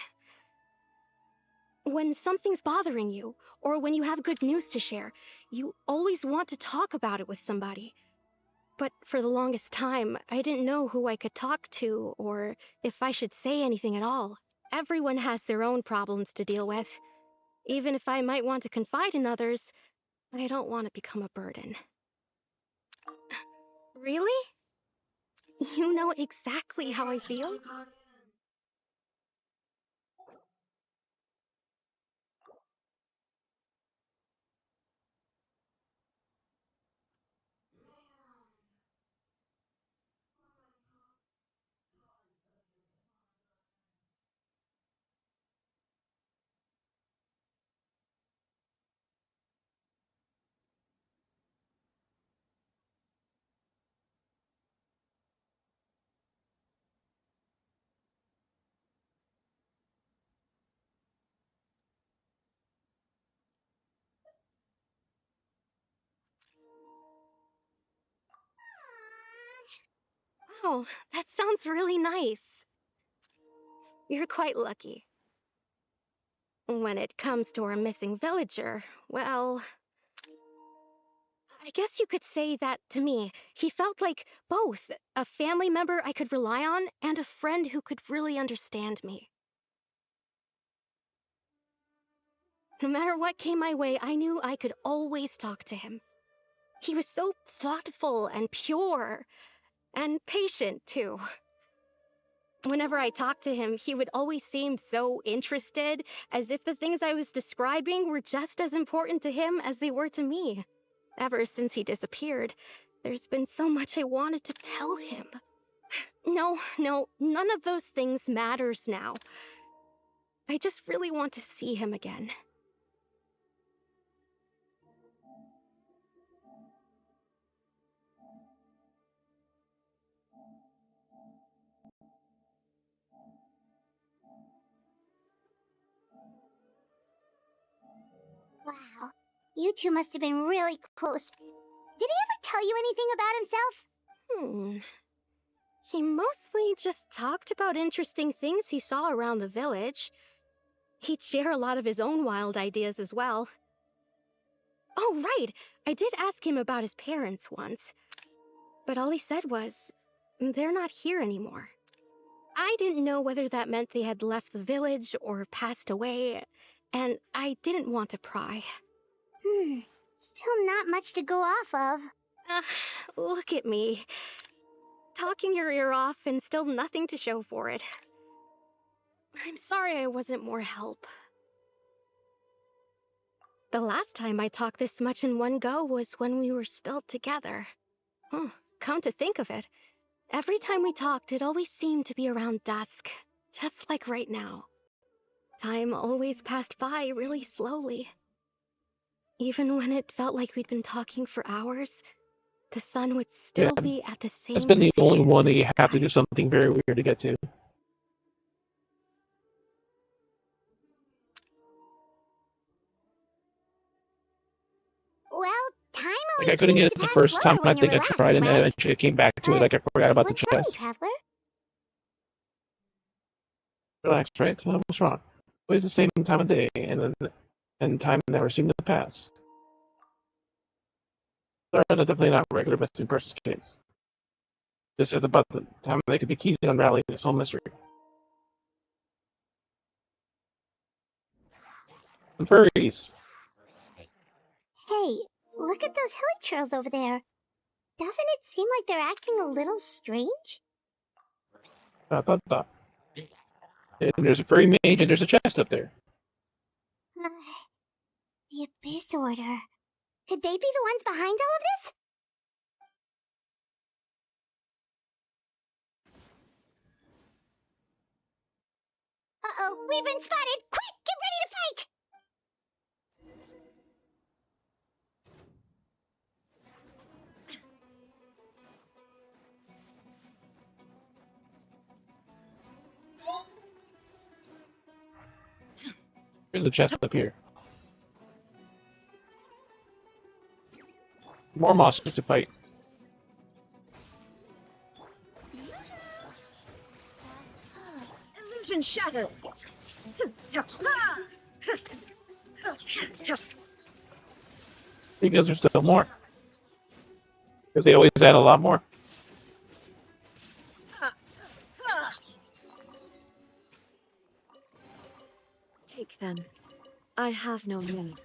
When something's bothering you, or when you have good news to share, you always want to talk about it with somebody. But for the longest time, I didn't know who I could talk to, or if I should say anything at all. Everyone has their own problems to deal with. Even if I might want to confide in others, I don't want to become a burden. Really? You know exactly how I feel? Oh, that sounds really nice. You're quite lucky. When it comes to our missing villager, well, I guess you could say that to me. He felt like both a family member I could rely on and a friend who could really understand me. No matter what came my way, I knew I could always talk to him. He was so thoughtful and pure, and patient, too. Whenever I talked to him, he would always seem so interested, as if the things I was describing were just as important to him as they were to me. Ever since he disappeared, there's been so much I wanted to tell him. No, none of those things matters now. I just really want to see him again. Wow. You two must have been really close. Did he ever tell you anything about himself? He mostly just talked about interesting things he saw around the village. He'd share a lot of his own wild ideas as well. Oh, right! I did ask him about his parents once. But all he said was, they're not here anymore. I didn't know whether that meant they had left the village or passed away, and I didn't want to pry. Still not much to go off of. Look at me. Talking your ear off and still nothing to show for it. I'm sorry I wasn't more help. The last time I talked this much in one go was when we were still together. Come to think of it, every time we talked, it always seemed to be around dusk, just like right now. Time always passed by really slowly. Even when it felt like we'd been talking for hours, the sun would Yeah, still be at the same it's been the only position one in that the you have to sky. do something very weird to get to. Well, time Like, I always couldn't seems get to it the pass first time slower I when you're think I tried, relaxed, and then right? eventually I came back to it. Like, I forgot about the What's wrong, chest. Traveler? Relax, right? What's wrong? Always the same time of day, and time never seemed to pass. Sorry, that's definitely not a regular missing persons case. Just at about the time they could be key to unraveling this whole mystery. Some furries. Hey, look at those hilly trails over there. Doesn't it seem like they're acting a little strange? Dot, dot, dot. And there's a furry mage, and there's a chest up there. The Abyss Order. Could they be the ones behind all of this? Uh-oh, we've been spotted! Quick, get ready to fight! There's a chest up here. More monsters to fight. Illusion shattered. Because there's still more. Because they always add a lot more. Take them. I have no need.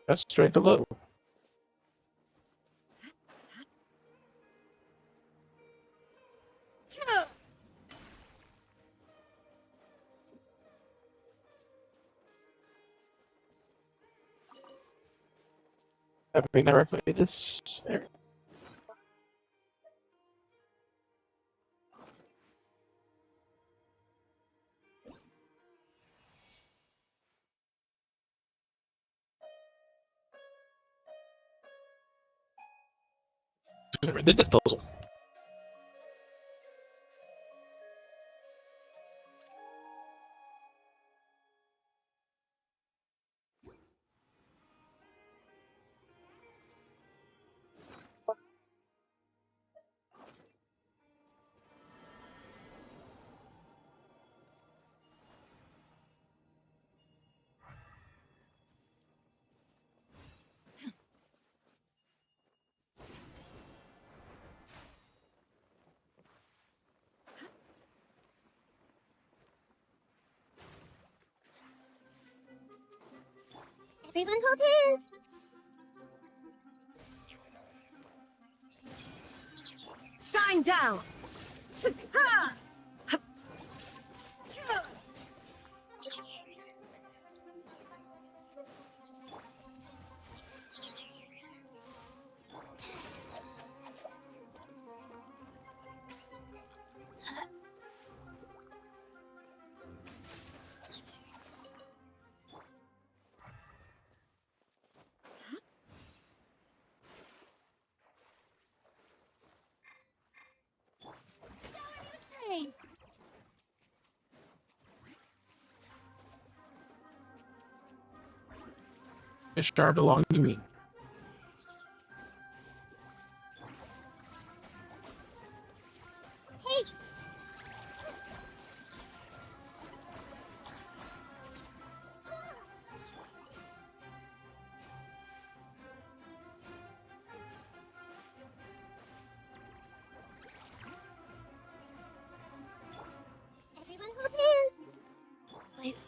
That's straight below. Have we never played this area? Never did this puzzle. Everyone hold hands! Shine down. Nice. This shard belonged to me. Hey!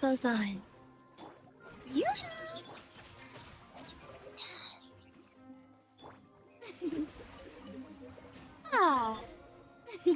goes on. You. Ah. Hey.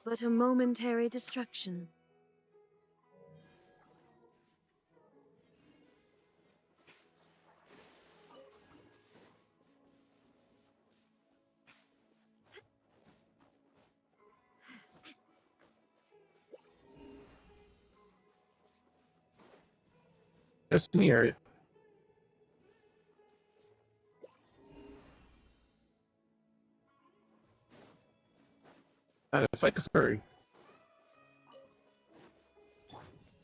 But a momentary distraction. Just in the area. How to fight the furry.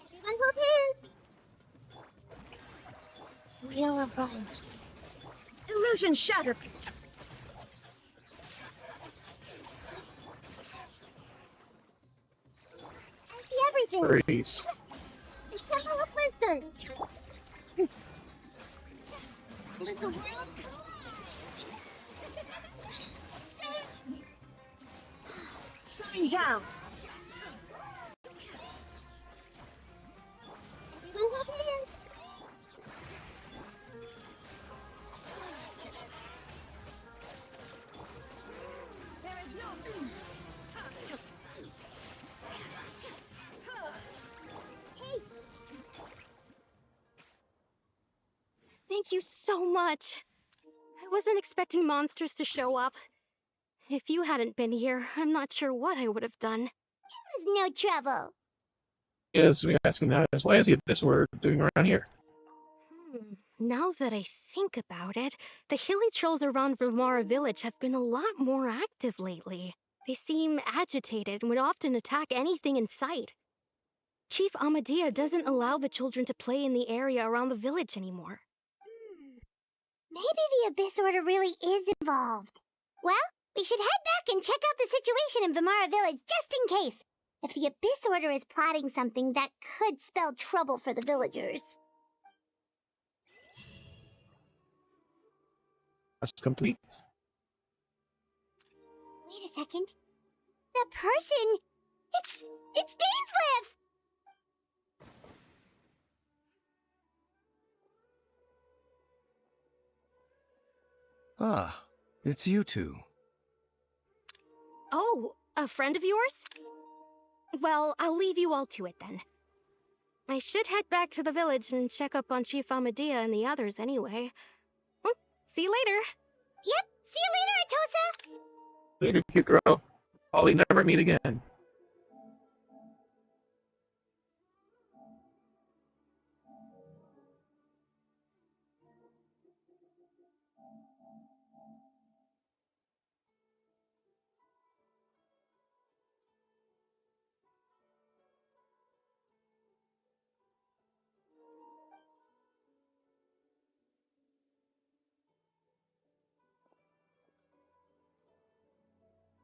Everyone hold hands. Wheel of Rome. Illusion shattered. I see everything. Furries. The Temple of Wisdom. Let the world Shine down. Everyone hold hands. There is no. Hey. Thank you so much. I wasn't expecting monsters to show up. If you hadn't been here, I'm not sure what I would have done. It was no trouble. Yes, we're asking now is why is the Abyss Order doing around here? Now that I think about it, the hilly trolls around Vimara village have been a lot more active lately. They seem agitated and would often attack anything in sight. Chief Amadea doesn't allow the children to play in the area around the village anymore. Maybe the Abyss Order really is involved. Well, we should head back and check out the situation in Vimara village just in case. If the Abyss Order is plotting something that could spell trouble for the villagers. That's complete. Wait a second. The person... It's Dainsleif! Ah, it's you two. Oh, a friend of yours? Well, I'll leave you all to it then. I should head back to the village and check up on Chief Amadea and the others anyway. Well, see you later. Yep, see you later, Atosa! Later, cute girl. Probably never meet again.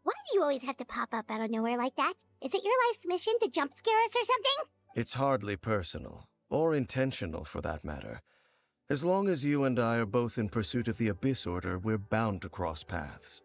Why do you always have to pop up out of nowhere like that? Is it your life's mission to jump scare us or something? It's hardly personal, or intentional for that matter. As long as you and I are both in pursuit of the Abyss Order, we're bound to cross paths.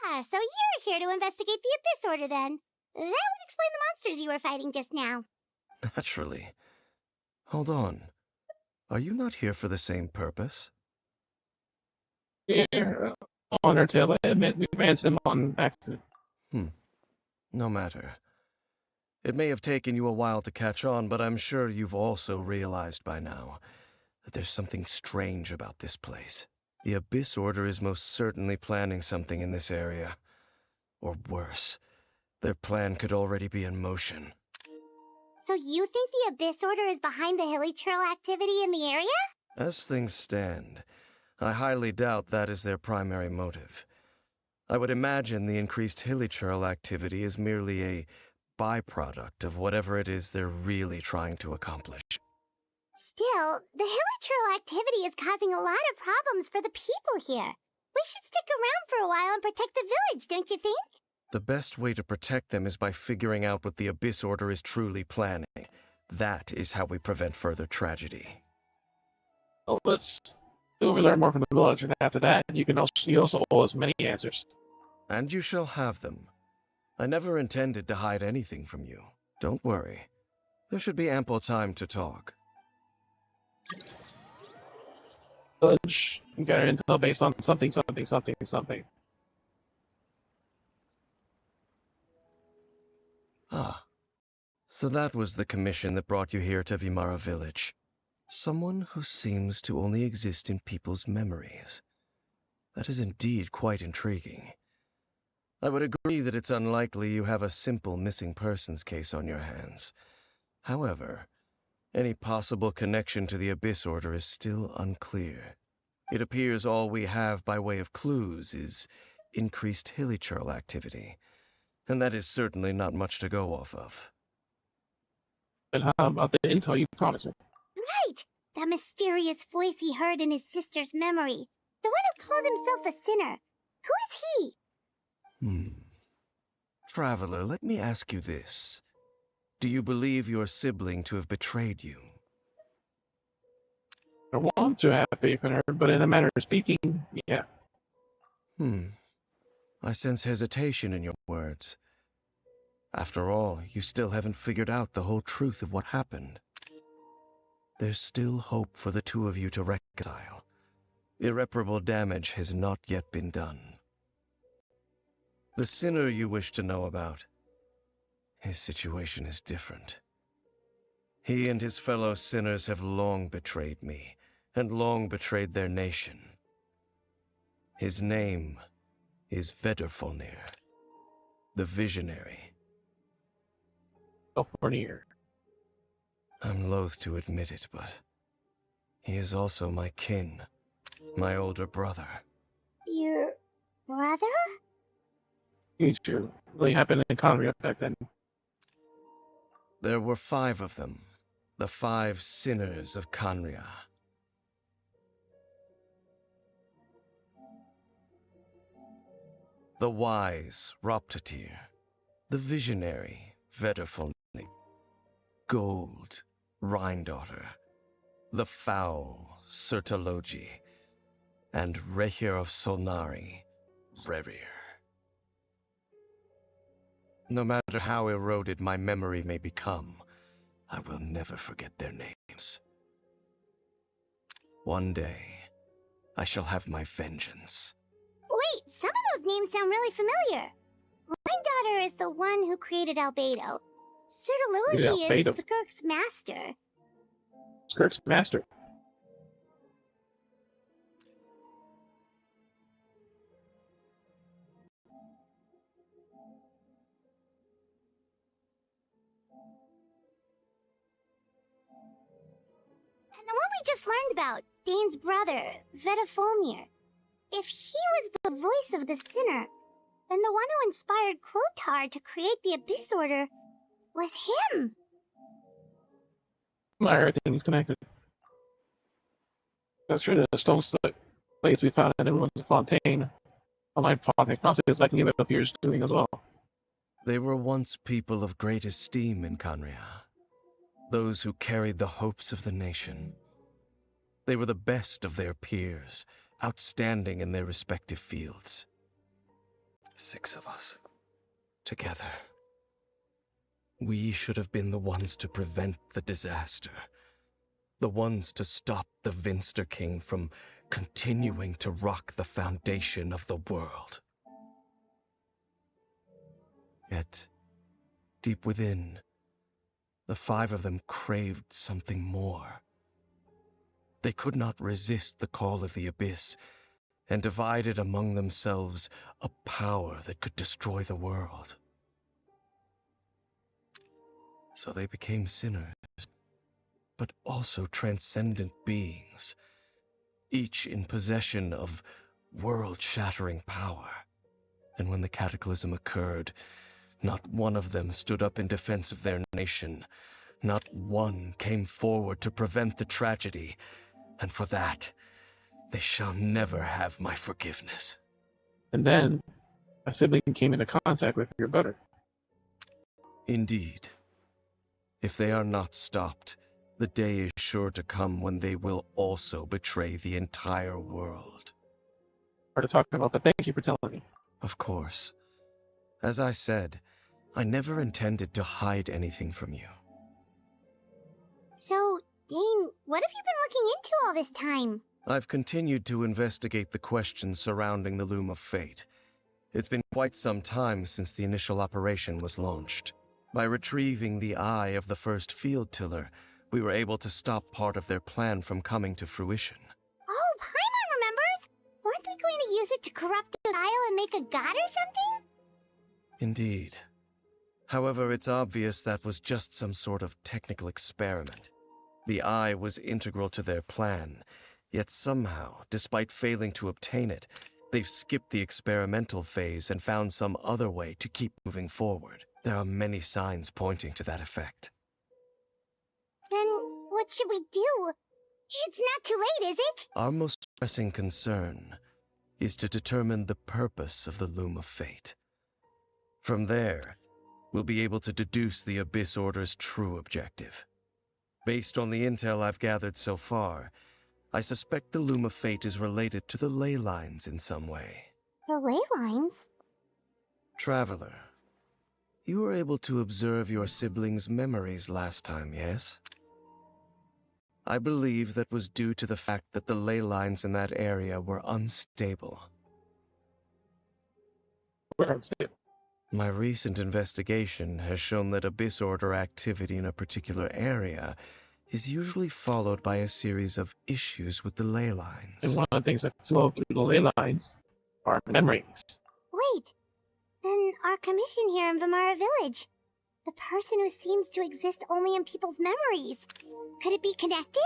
Ah, so you're here to investigate the Abyss Order then. That would explain the monsters you were fighting just now. Naturally. Hold on. Are you not here for the same purpose? Here, on our tail, I admit we ran into them on accident. No matter. It may have taken you a while to catch on, but I'm sure you've also realized by now that there's something strange about this place. The Abyss Order is most certainly planning something in this area. Or worse, their plan could already be in motion. So you think the Abyss Order is behind the hilly trail activity in the area? As things stand, I highly doubt that is their primary motive. I would imagine the increased hilly trail activity is merely a byproduct of whatever it is they're really trying to accomplish. Still, the hilly trail activity is causing a lot of problems for the people here. We should stick around for a while and protect the village, don't you think? The best way to protect them is by figuring out what the Abyss Order is truly planning. That is how we prevent further tragedy. Well, let's do we learn more from the village, and after that, you also owe us many answers. And you shall have them. I never intended to hide anything from you. Don't worry. There should be ample time to talk. Village, you got our intel based on something. Ah, so that was the commission that brought you here to Vimara Village. Someone who seems to only exist in people's memories. That is indeed quite intriguing. I would agree that it's unlikely you have a simple missing persons case on your hands. However, any possible connection to the Abyss Order is still unclear. It appears all we have by way of clues is increased hilly trail activity, and that is certainly not much to go off of. And how about the intel you promised me? Right! That mysterious voice he heard in his sister's memory. The one who called himself a sinner. Who is he? Traveler, let me ask you this. Do you believe your sibling to have betrayed you? I want to have faith in her, but in a manner of speaking, yeah. I sense hesitation in your words. After all, you still haven't figured out the whole truth of what happened. There's still hope for the two of you to reconcile. Irreparable damage has not yet been done. The sinner you wish to know about, his situation is different. He and his fellow sinners have long betrayed me, and long betrayed their nation. His name is Vedrfolnir, the Visionary. Vedrfolnir. I'm loath to admit it, but he is also my kin, my older brother. Your brother? You two really happened in Conria back then. There were 5 of them, the 5 sinners of Conria. The wise Roptatir, the visionary Vedrfolnir, Gold Rhine-daughter, the foul Sertologi, and Rehir of Solnari, Rerir. No matter how eroded my memory may become, I will never forget their names. One day, I shall have my vengeance. Wait, some of those names sound really familiar. Rhine-daughter is the one who created Albedo. Sertologi is Skirk's master. Skirk's master? And the one we just learned about, Dane's brother, Vedrfolnir. If he was the voice of the sinner, then the one who inspired Clothar to create the Abyss Order was him. Everything's connected. That's true. The stone place we found in the ruins of Fontaine. Online Fontaine probably is like the it appears doing as well. They were once people of great esteem in Conria. Those who carried the hopes of the nation. They were the best of their peers, outstanding in their respective fields. 6 of us. Together. We should have been the ones to prevent the disaster. The ones to stop the Vinster King from continuing to rock the foundation of the world. Yet, deep within, the 5 of them craved something more. They could not resist the call of the Abyss, and divided among themselves a power that could destroy the world. So they became sinners, but also transcendent beings, each in possession of world-shattering power. And when the cataclysm occurred, not one of them stood up in defense of their nation. Not one came forward to prevent the tragedy, and for that, they shall never have my forgiveness. And then, a sibling came into contact with your brother. Indeed. If they are not stopped, the day is sure to come when they will also betray the entire world. Hard to talk about, but thank you for telling me. Of course. As I said, I never intended to hide anything from you. So, Dane, what have you been looking into all this time? I've continued to investigate the questions surrounding the Loom of Fate. It's been quite some time since the initial operation was launched. By retrieving the eye of the first field tiller, we were able to stop part of their plan from coming to fruition. Oh, Paimon remembers! Weren't they going to use it to corrupt the Isle and make a god or something? Indeed. However, it's obvious that was just some sort of technical experiment. The eye was integral to their plan, yet somehow, despite failing to obtain it, they've skipped the experimental phase and found some other way to keep moving forward. There are many signs pointing to that effect. Then what should we do? It's not too late, is it? Our most pressing concern is to determine the purpose of the Loom of Fate. From there, we'll be able to deduce the Abyss Order's true objective. Based on the intel I've gathered so far, I suspect the Loom of Fate is related to the ley lines in some way. The ley lines? Traveler, you were able to observe your siblings' memories last time, yes? I believe that was due to the fact that the ley lines in that area were unstable. We're unstable. My recent investigation has shown that Abyss Order activity in a particular area is usually followed by a series of issues with the ley lines. And one of the things that flow through the ley lines are memories. Wait, then our commission here in Vimara Village. The person who seems to exist only in people's memories. Could it be connected?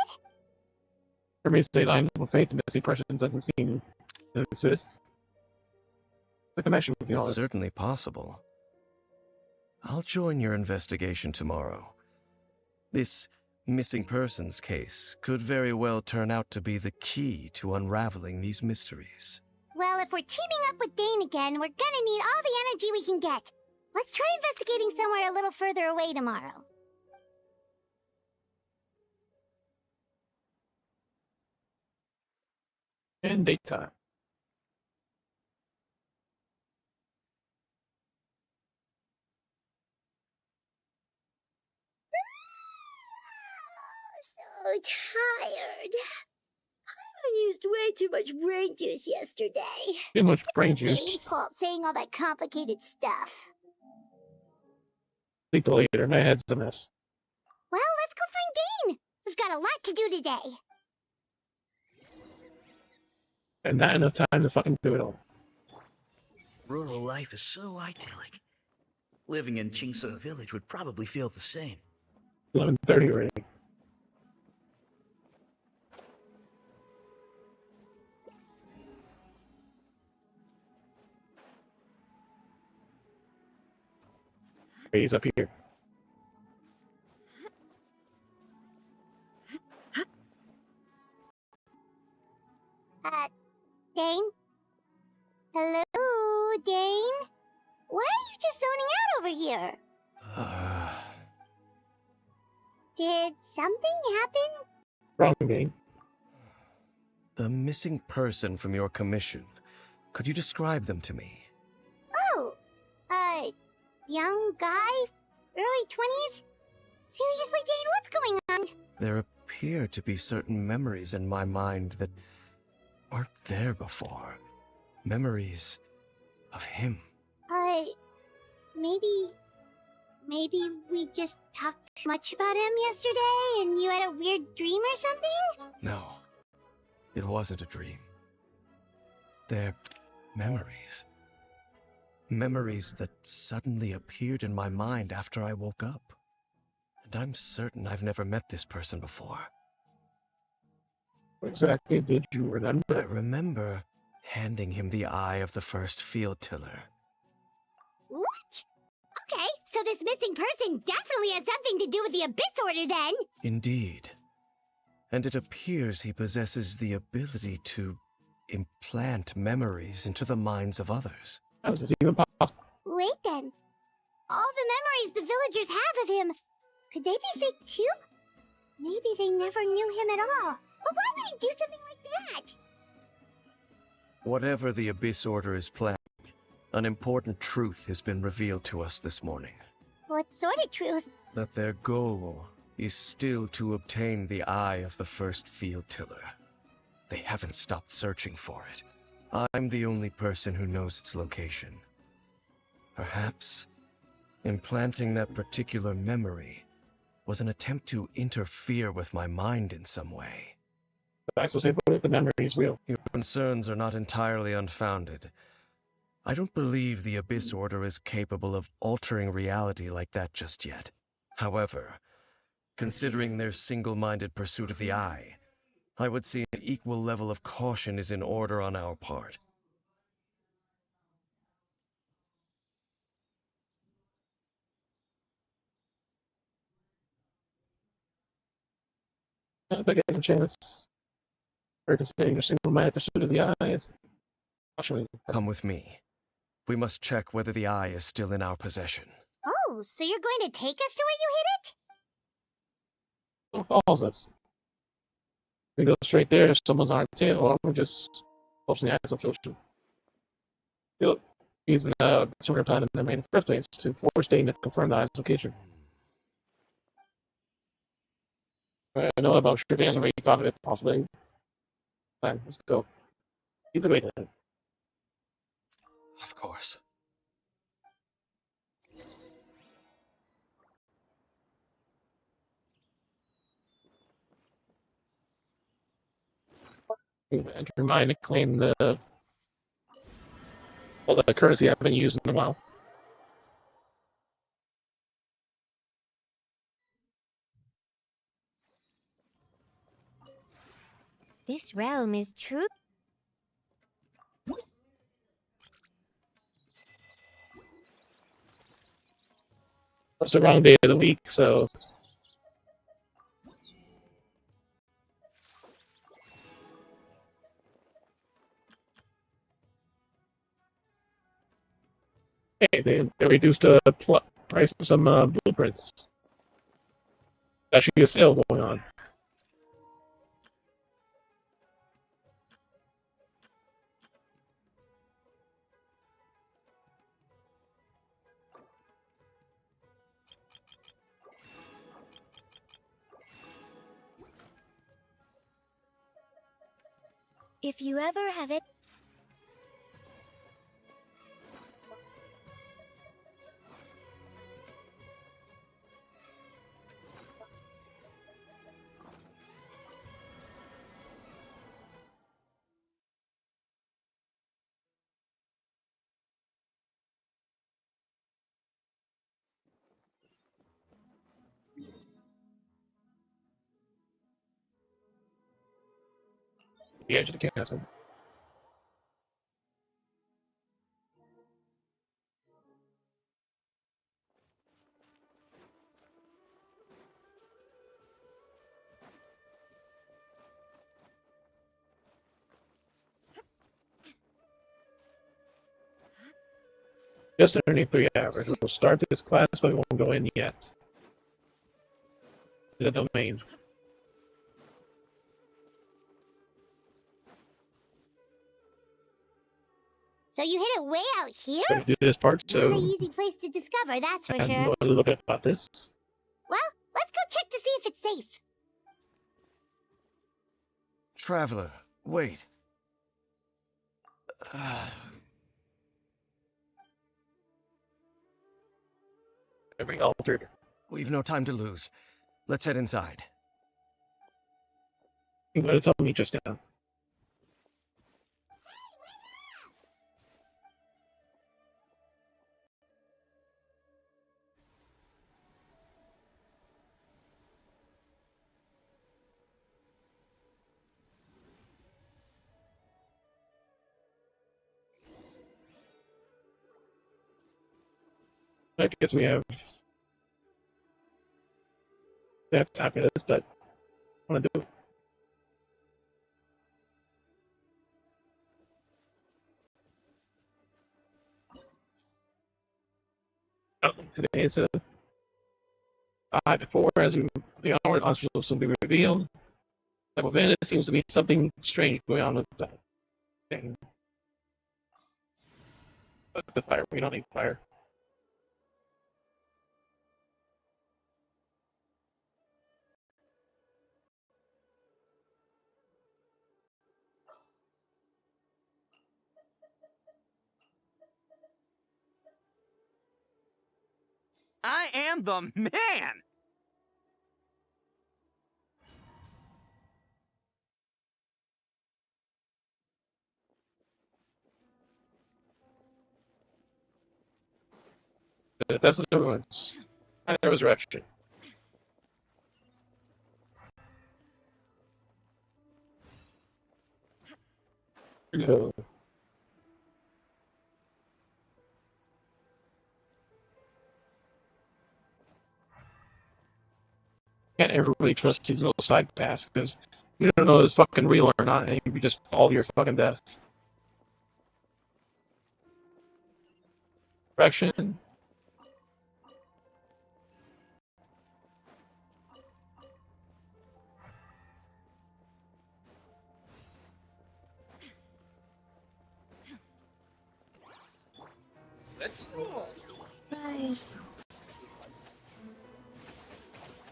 For me, ley lines of fate, the missing person doesn't seem to exist. The connection between all It's this. certainly possible. I'll join your investigation tomorrow. This missing persons case could very well turn out to be the key to unraveling these mysteries. Well, if we're teaming up with Dane again, we're gonna need all the energy we can get. Let's try investigating somewhere a little further away tomorrow. In daytime. So tired. I used way too much brain juice yesterday. Too much brain juice. Dane's fault saying all that complicated stuff. Sleep later. My head's a mess. Well, let's go find Dane. We've got a lot to do today. And not enough time to fucking do it all. Rural life is so idyllic. Living in Chingsa village would probably feel the same. 11:30 already. He's up here. Dane? Hello, Dane? Why are you just zoning out over here? Did something happen? Wrong game. The missing person from your commission. Could you describe them to me? Young guy? Early 20s? Seriously, Dane, what's going on? There appear to be certain memories in my mind that weren't there before. Memories of him. Maybe we just talked too much about him yesterday and you had a weird dream or something? No, it wasn't a dream. They're memories. Memories that suddenly appeared in my mind after I woke up. And I'm certain I've never met this person before. What exactly did you remember? I remember handing him the eye of the first field tiller. What? Okay, so this missing person definitely has something to do with the Abyss Order then! Indeed. And it appears he possesses the ability to implant memories into the minds of others. How is this even possible? Wait then. All the memories the villagers have of him, could they be fake too? Maybe they never knew him at all. But why would he do something like that? Whatever the Abyss Order is planning, an important truth has been revealed to us this morning. What sort of truth? That their goal is still to obtain the eye of the first field tiller. They haven't stopped searching for it. I'm the only person who knows its location. Perhaps implanting that particular memory was an attempt to interfere with my mind in some way. I still say what if the memory is real? Your concerns are not entirely unfounded. I don't believe the Abyss Order is capable of altering reality like that just yet. However, considering their single-minded pursuit of the eye, I would say an equal level of caution is in order on our part. If I get a chance, or to say your single-minded pursuit of the eye is actually. Come with me. We must check whether the eye is still in our possession. Oh, so you're going to take us to where you hid it? What calls us? We go straight there if someone's on our tail, or we just posting the eyes of Genshin. Yep. Using the sort of plan in the main first place to force Dane to confirm the eye's location. I know about sure Dan already thought of it, possibly. Fine, let's go. Either way then. Of course. And remind to claim the currency I haven't used in a while. This realm is true. It's the wrong day of the week, so. Hey, they reduced the price of some blueprints. Actually, a sale going on. If you ever have it. The edge of the castle. Just underneath 3 hours. We'll start this class, but we won't go in yet. The domain. So you hid it way out here? Gotta do this part, Not an so easy place to discover, that's for I sure. know a little bit about this. Well, let's go check to see if it's safe. Traveler, wait. Everything altered. We've no time to lose. Let's head inside. You gotta tell me just now. I guess we have time for this, but I want to do it. Today is a before, as the onward answers will soon be revealed. That within it seems to be something strange going on with that thing. But the fire, we don't need fire. I am the man! That's what everyone's. And the resurrection. Go. Can't ever really trust these little side paths because you don't know if it's fucking real or not, and you just fall to your fucking death. Correction. Let's roll! Nice.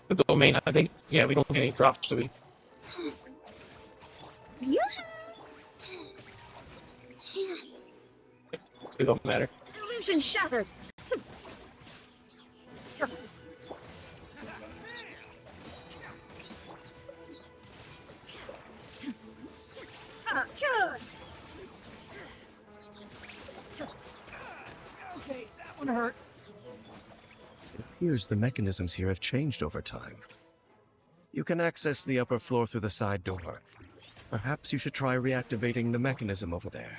The domain, I think. Yeah, we don't get any drops, do we? It don't matter. Illusion shattered. Okay, that one hurt. It appears the mechanisms here have changed over time. You can access the upper floor through the side door. Perhaps you should try reactivating the mechanism over there.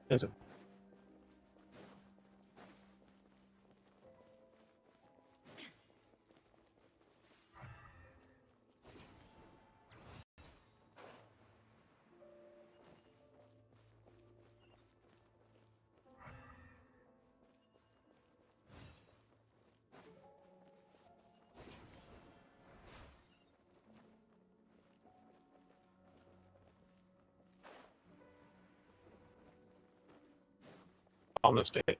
There's a almost it.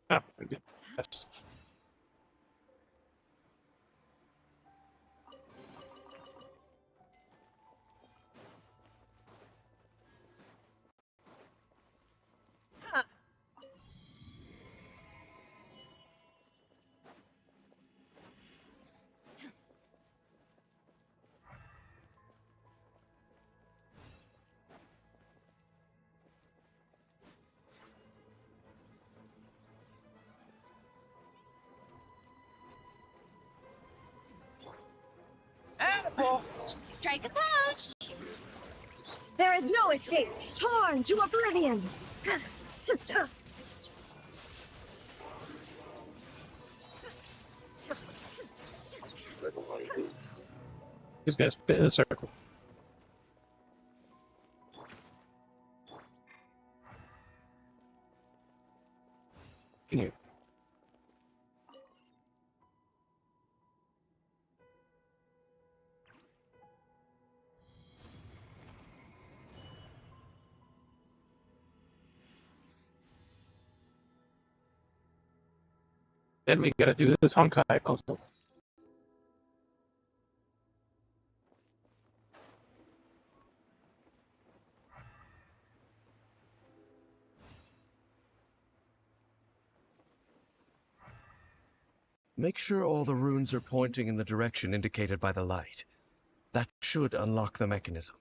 Ah, very good. Yes. Strike a pose! There is no escape! Torn to oblivion! Just gonna spin in a circle. Here. Then we gotta do this Honkai puzzle. Make sure all the runes are pointing in the direction indicated by the light. That should unlock the mechanism.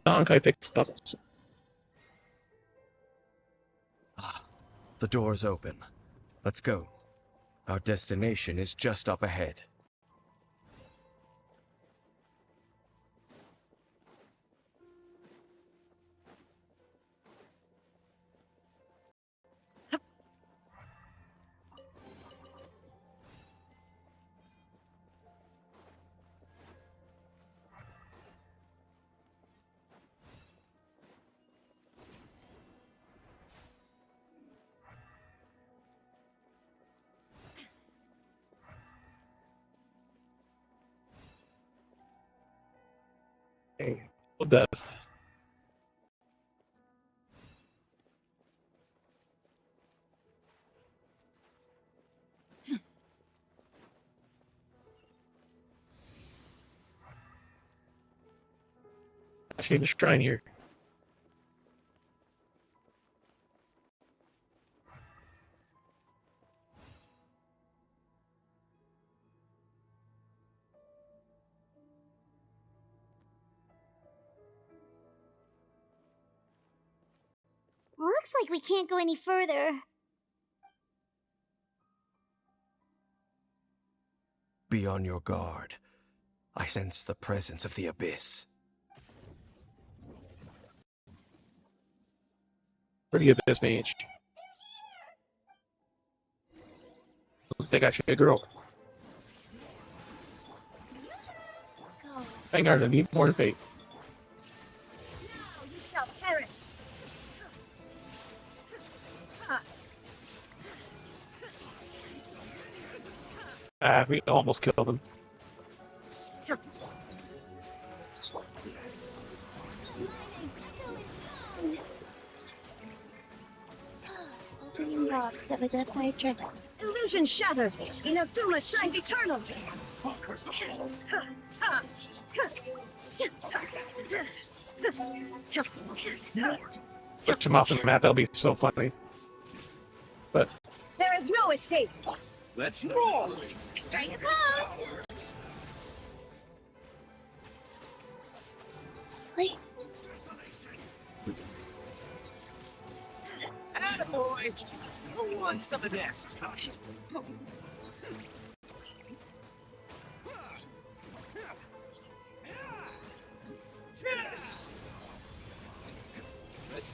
The Honkai fixes puzzles. Ah, the door's open. Let's go. Our destination is just up ahead. Okay, what does? Actually, the shrine here. Looks like we can't go any further. Be on your guard. I sense the presence of the abyss. Pretty abyss mage. Looks like actually a girl. Go. Hang on, I need more fate. Now you shall perish! Ah, we almost killed him. Those wooden rocks of a dead matrix. Illusion shattered! Inazuma shines eternal! Push him off the map, that'll be so funny. But There is no escape! Let's roll! Strike a pose! Wait. Attaboy! Who wants some of this? Let's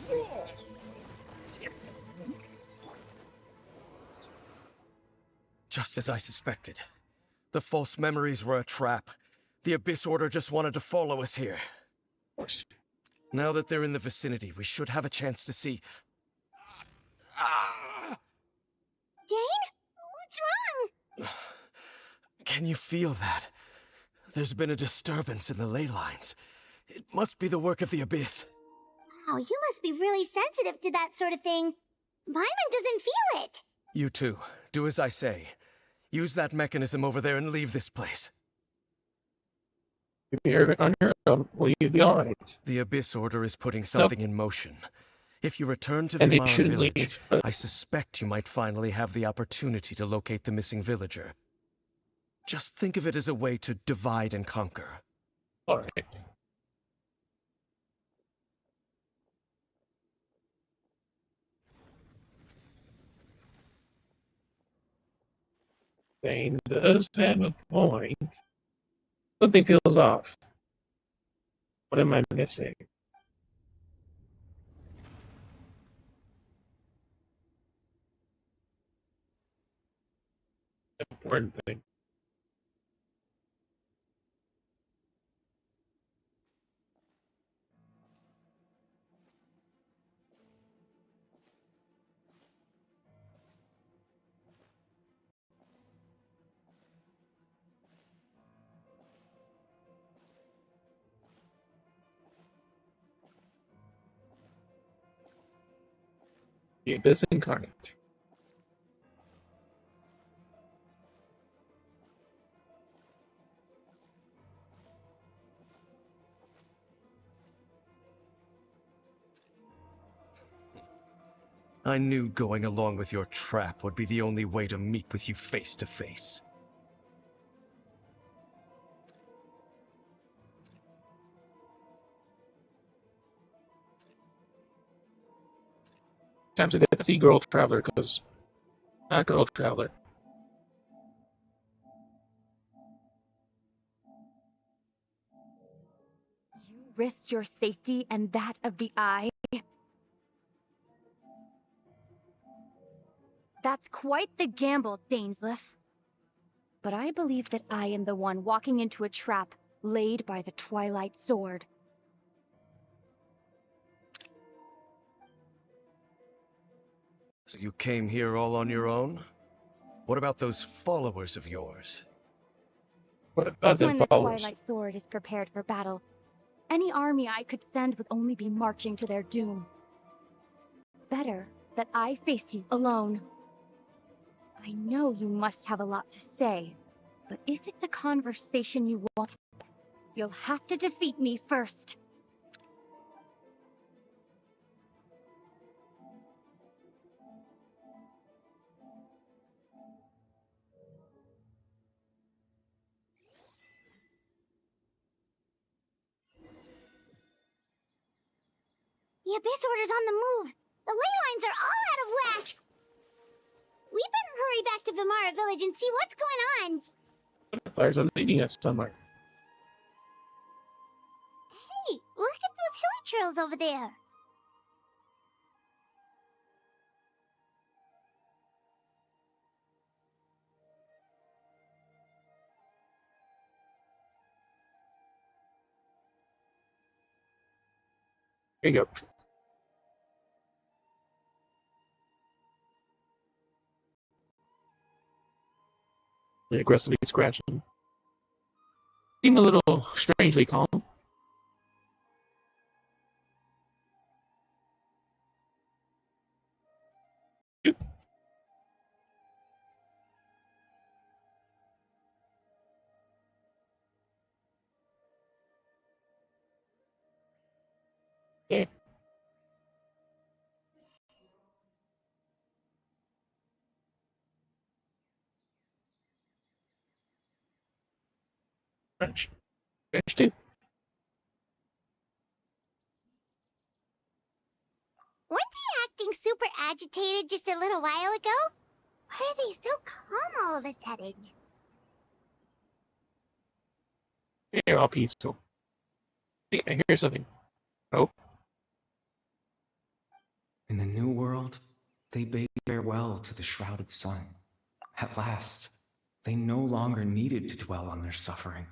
roll! Just as I suspected. The false memories were a trap. The Abyss Order just wanted to follow us here. Now that they're in the vicinity, we should have a chance to see... Dane? What's wrong? Can you feel that? There's been a disturbance in the ley lines. It must be the work of the Abyss. Wow, you must be really sensitive to that sort of thing. Paimon doesn't feel it. You too. Do as I say. Use that mechanism over there and leave this place. If you're on your own, will you be alright? The Abyss Order is putting something in motion. If you return to And they Vimara shouldn't Village, leave, but- I suspect you might finally have the opportunity to locate the missing villager. Just think of it as a way to divide and conquer. Alright. Thane does have a point. Something feels off. What am I missing? Important thing. The Abyss Incarnate. I knew going along with your trap would be the only way to meet with you face to face. Time to get to see Girl Traveler, because not Girl Traveler. You risked your safety and that of the Eye? That's quite the gamble, Dainsleif. But I believe that I am the one walking into a trap laid by the Twilight Sword. So you came here all on your own? What about those followers of yours? What about When the the followers? Twilight Sword is prepared for battle, any army I could send would only be marching to their doom. Better that I face you alone. I know you must have a lot to say, but if it's a conversation you want, you'll have to defeat me first. The Abyss Order's on the move. The ley lines are all out of whack. We better hurry back to Vimara Village and see what's going on. Butterflies are leading us somewhere. Hey, look at those hilly trails over there. Here you go. They're aggressively scratching. Seem a little strangely calm. Yeah. French. French too. Weren't they acting super agitated just a little while ago? Why are they so calm all of a sudden? They're all peaceful. Hey, I hear something. Oh. In the new world, they bade farewell to the shrouded sun. At last, they no longer needed to dwell on their suffering,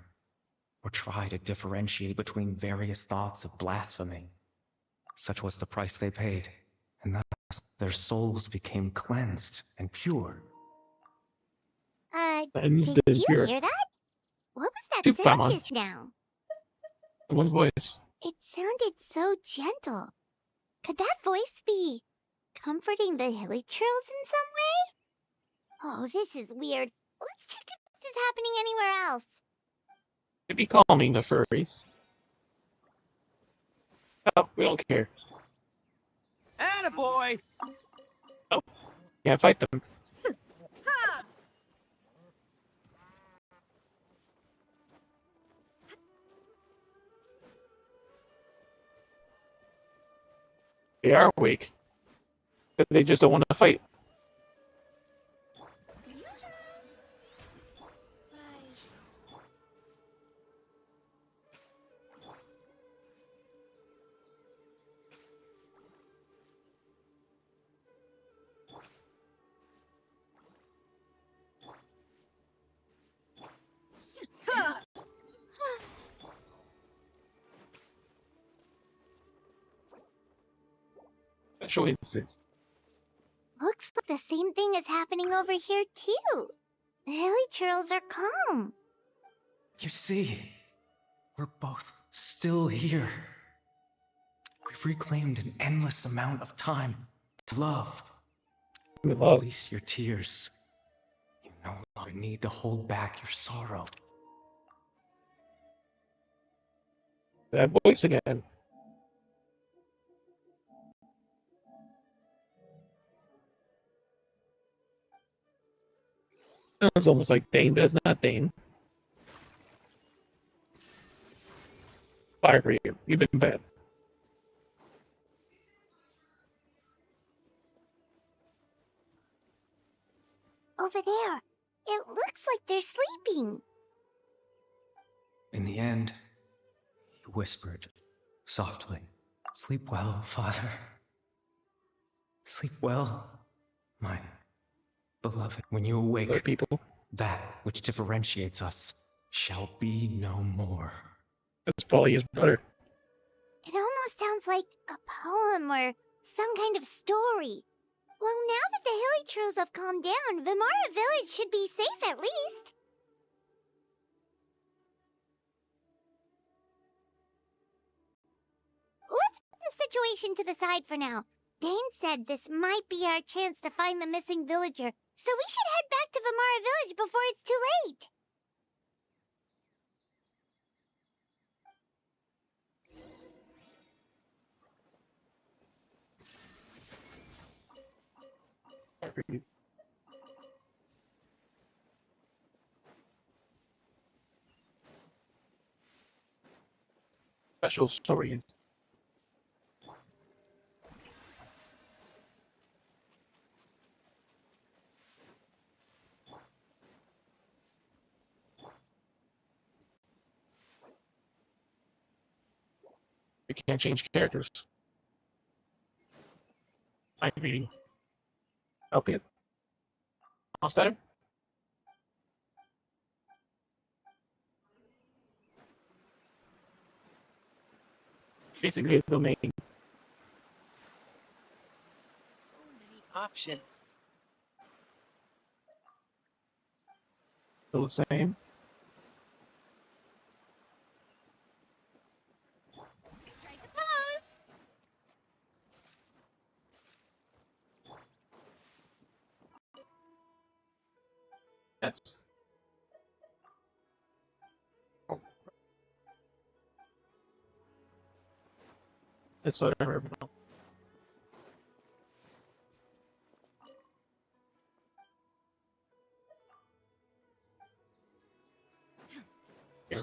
or try to differentiate between various thoughts of blasphemy. Such was the price they paid, and thus their souls became cleansed and pure. Cleansed Did and you pure. hear that? What was that Too sound fun. just now? Someone's voice. It sounded so gentle. Could that voice be comforting the hilly churls in some way? Oh, this is weird. Let's check if this is happening anywhere else. It'd be calming the furries. Oh, we don't care. Attaboy! Oh, can't fight them. They are weak. But they just don't want to fight. Nice. Special instance. Looks like the same thing is happening over here, too. The hilly churls are calm. You see, we're both still here. We've reclaimed an endless amount of time to love. Release your tears. You no longer need to hold back your sorrow. That voice again. It's almost like Dane, but it's not Dane. Fire for you. You've been bad. Over there. It looks like they're sleeping. In the end, he whispered softly, "Sleep well, Father. Sleep well, my beloved. When you awake, people, that which differentiates us shall be no more." That's probably his brother. It almost sounds like a poem or some kind of story. Well, now that the hilly churls have calmed down, Vimara Village should be safe at least. Let's put the situation to the side for now. Dane said this might be our chance to find the missing villager, so we should head back to Vimara Village before it's too late. Special story. We can't change characters. I'm reading. Help it. Almost better? Basically, the domain. So many options. Still the same. Strike a pose. Yes. Oh. That's what I remember. Yeah.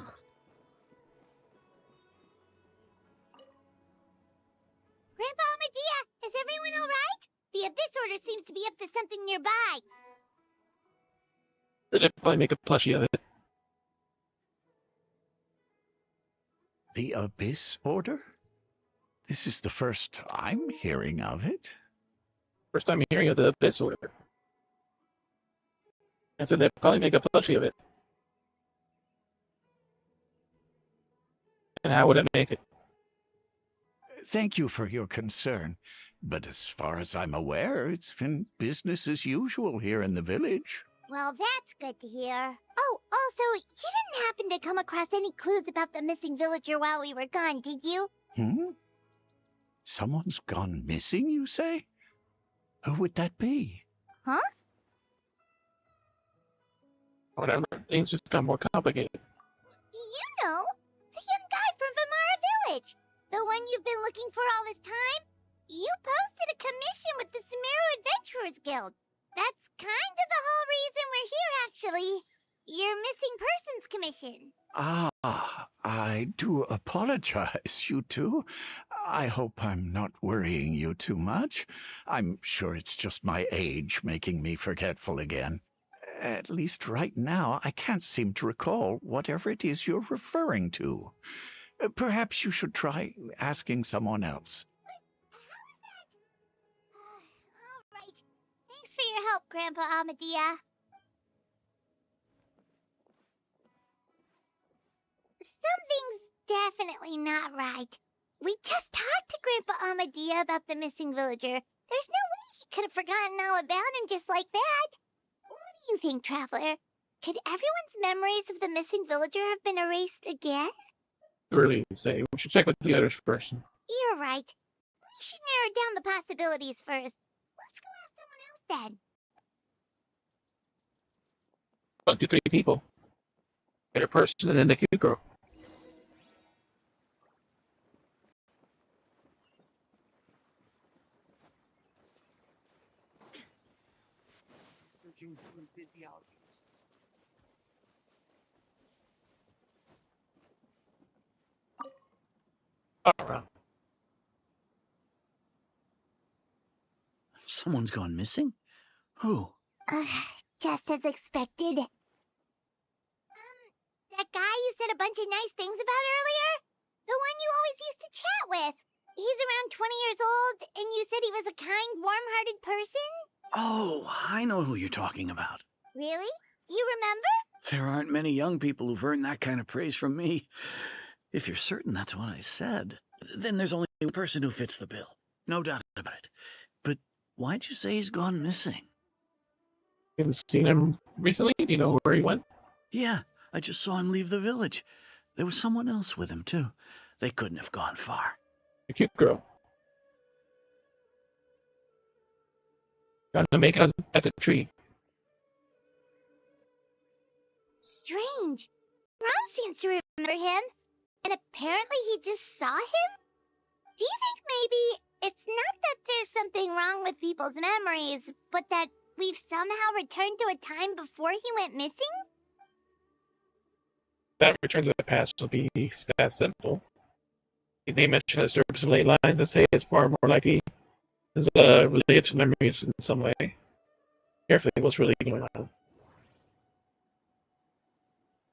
Grandpa Medea, is everyone all right? The Abyss Order seems to be up to something nearby. They'd probably make a plushie of it. The Abyss Order? This is the first I'm hearing of it. First time hearing of the Abyss Order. I said they'd probably make a plushie of it. And how would it make it? Thank you for your concern, but as far as I'm aware, it's been business as usual here in the village. Well, that's good to hear. Oh, also, you didn't happen to come across any clues about the missing villager while we were gone, did you? Someone's gone missing, you say? Who would that be? Huh? Whatever. Things just got more complicated. You know, the young guy from Vamara Village. The one you've been looking for all this time. You posted a commission with the Sumeru Adventurers Guild. That's kind of the whole reason we're here, actually. Your missing persons commission. Ah, I do apologize, you two. I hope I'm not worrying you too much. I'm sure it's just my age making me forgetful again. At least right now, I can't seem to recall whatever it is you're referring to. Perhaps you should try asking someone else. All right. Thanks for your help, Grandpa Amadea. Something's definitely not right. We just talked to Grandpa Amadea about the missing villager. There's no way he could have forgotten all about him just like that. What do you think, Traveler? Could everyone's memories of the missing villager have been erased again? Really say we should check with the others first. You're right. We should narrow down the possibilities first. Let's go ask someone else then. Up to 3 people. Get a person and then the cute girl. Searching human physiologies. Alright. Someone's gone missing? Who? Just as expected. That guy you said a bunch of nice things about earlier? The one you always used to chat with. He's around 20 years old, and you said he was a kind, warm-hearted person? Oh, I know who you're talking about. Really? You remember? There aren't many young people who've earned that kind of praise from me. If you're certain that's what I said, then there's only one person who fits the bill. No doubt about it. But why'd you say he's gone missing? You haven't seen him recently? Do you know where he went? Yeah, I just saw him leave the village. There was someone else with him, too. They couldn't have gone far. A cute girl. Gotta make out at the tree. Strange. Rom seems to remember him, and apparently he just saw him? Do you think maybe it's not that there's something wrong with people's memories, but that we've somehow returned to a time before he went missing? That return to the past will be that simple. They mention a disturbance of ley lines and say it's far more likely this is related to memories in some way. Carefully, what's really going on?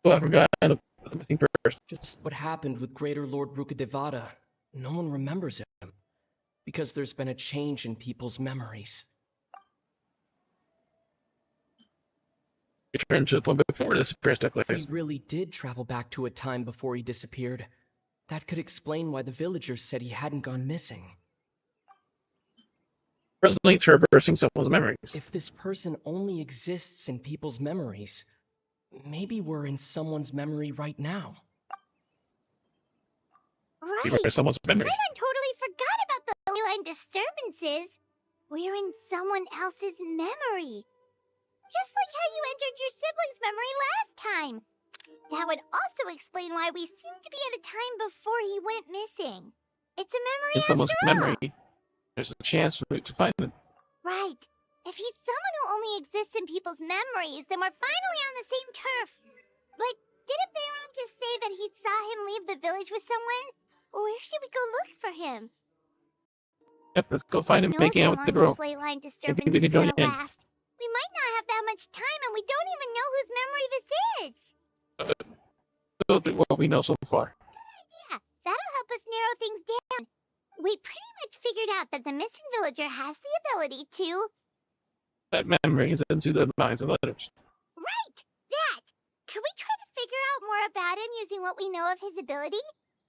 Oh, I forgot the missing person. Just what happened with Greater Lord Rukadevada. No one remembers him. Because there's been a change in people's memories. Return to the point before this appearance took place. If he really did travel back to a time before he disappeared, that could explain why the villagers said he hadn't gone missing. Presently traversing someone's memories. If this person only exists in people's memories, maybe we're in someone's memory right now. Right. We're in someone's memory. I totally forgot about the ley line disturbances. We're in someone else's memory. Just like how you entered your sibling's memory last time. That would also explain why we seem to be at a time before he went missing. It's a memory In someone's after all. memory. There's a chance for me to find it. Right. If he's someone who only exists in people's memories, then we're finally on the same turf. But didn't Baron just say that he saw him leave the village with someone? Where should we go look for him? Yep, let's go find him making out with the girl. Ley line Maybe disturbance we can is join gonna in. last. We might not have that much time, and we don't even know whose memory this is. Go through what we know so far. Yeah, that'll help us narrow things down. We pretty much figured out that the missing villager has the ability to... That memory is into the minds of others. Right! That! Could we try to figure out more about him using what we know of his ability?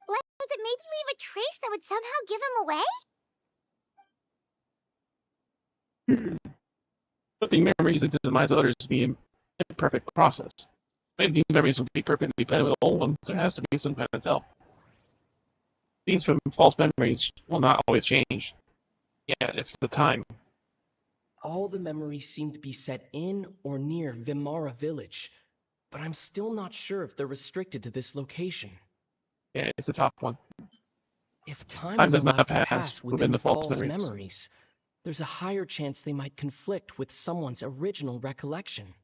Like, does it maybe leave a trace that would somehow give him away? Putting memories into the minds of others being imperfect process. If new memories would be perfectly blended with old ones, there has to be some kind of tell. Things from false memories will not always change. Yeah, it's the time. All the memories seem to be set in or near Vimara village, but I'm still not sure if they're restricted to this location. Yeah, it's the top one. If time Time is does allowed not to pass pass within the the false memories. memories, there's a higher chance they might conflict with someone's original recollection.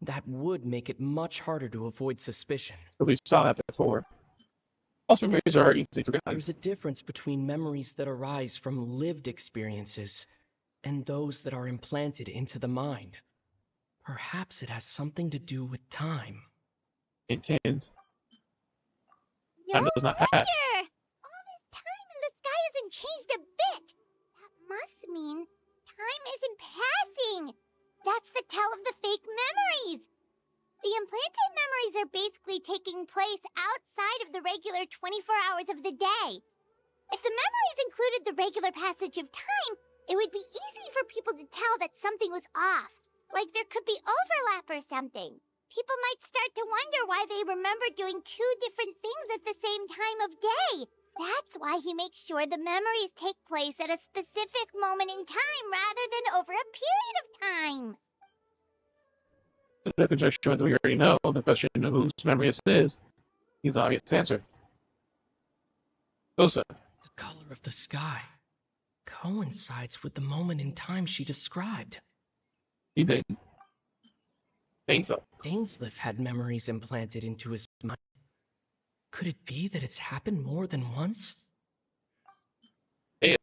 That would make it much harder to avoid suspicion. But we saw that before. False memories are easily forgotten. There's a difference between memories that arise from lived experiences and those that are implanted into the mind. Perhaps it has something to do with time. Intent. No Time does not pass. wonder! All this time in the sky hasn't changed a bit. That must mean time isn't passing. That's the tell of the fake memories. The implanted memories are basically taking place outside of the regular 24 hours of the day. If the memories included the regular passage of time, it would be easy for people to tell that something was off. Like there could be overlap or something. People might start to wonder why they remember doing two different things at the same time of day. That's why he makes sure the memories take place at a specific moment in time rather than over a period of time. The conjecture that we already know, the question of whose memory this is the obvious answer. Osa. The color of the sky coincides with the moment in time she described. He did. Dainsleif had memories implanted into his mind. Could it be that it's happened more than once? Yeah.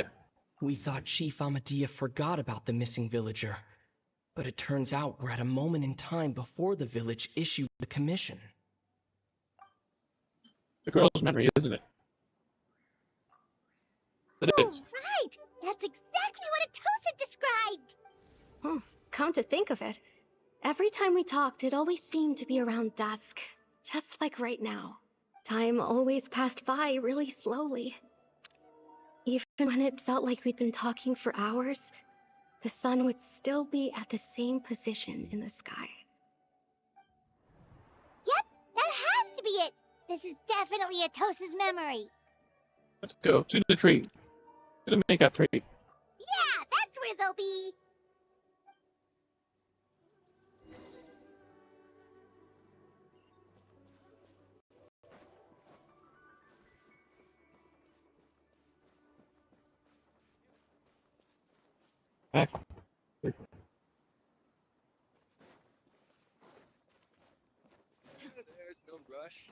We thought Chief Amadea forgot about the missing villager, but it turns out we're at a moment in time before the village issued the commission. The girl's memory, isn't it? It is. Right! That's exactly what Atosa described! Come to think of it, every time we talked, it always seemed to be around dusk, just like right now. Time always passed by really slowly. Even when it felt like we'd been talking for hours, the sun would still be at the same position in the sky. Yep, that has to be it! This is definitely Atosa's memory. Let's go to the tree. To the makeup tree. Yeah, that's where they'll be. There's no rush.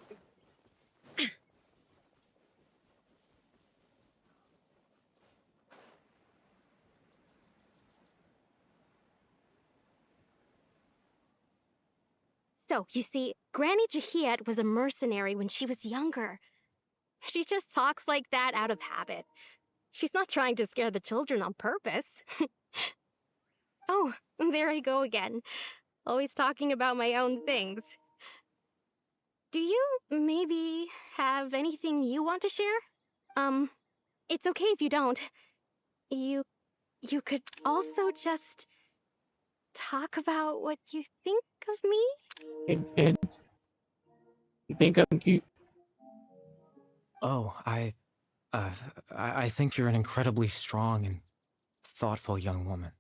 So, you see, Granny Jahiet was a mercenary when she was younger. She just talks like that out of habit. She's not trying to scare the children on purpose. Oh, there I go again. Always talking about my own things. Do you maybe have anything you want to share? It's okay if you don't. You could also just talk about what you think of me? Hint. You think I'm cute? Oh, I think you're an incredibly strong and thoughtful young woman.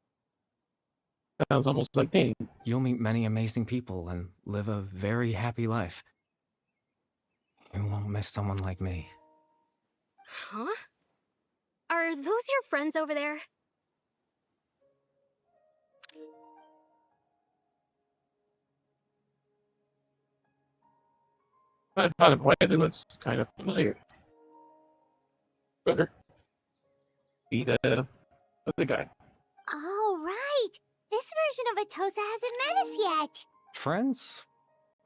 Sounds almost like pain. You'll meet many amazing people and live a very happy life. You won't miss someone like me. Huh? Are those your friends over there? I thought of why it looks kind of familiar. Brother. Be the guy. Oh, right! This version of Atosa hasn't met us yet! Friends?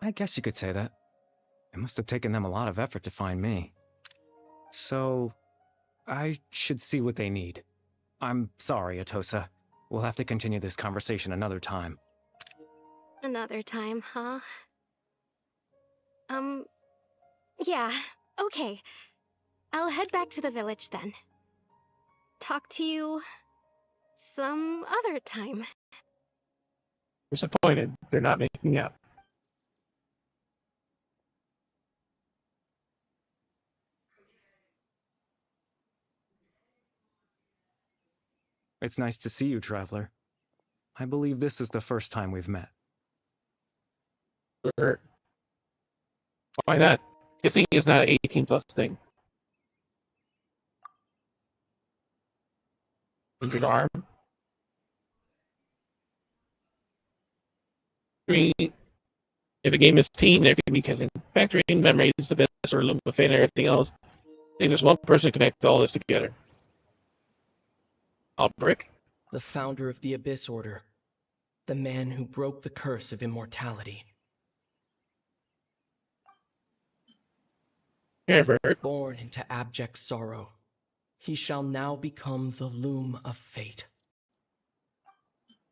I guess you could say that. It must have taken them a lot of effort to find me. So, I should see what they need. I'm sorry, Atosa. We'll have to continue this conversation another time. Another time, huh? Yeah, okay. I'll head back to the village then. Talk to you some other time. Disappointed they're not making out. It's nice to see you, Traveler. I believe this is the first time we've met. Or why not? Kissing is not an 18+ thing. Injured arm. I mean, if a game is team, there can be kissing. Factoring memories, abyss, or Lumafane, and everything else. I think there's one person to connect all this together. Albrick? The founder of the Abyss Order. The man who broke the curse of immortality. Herbert. Born into abject sorrow, he shall now become the loom of fate.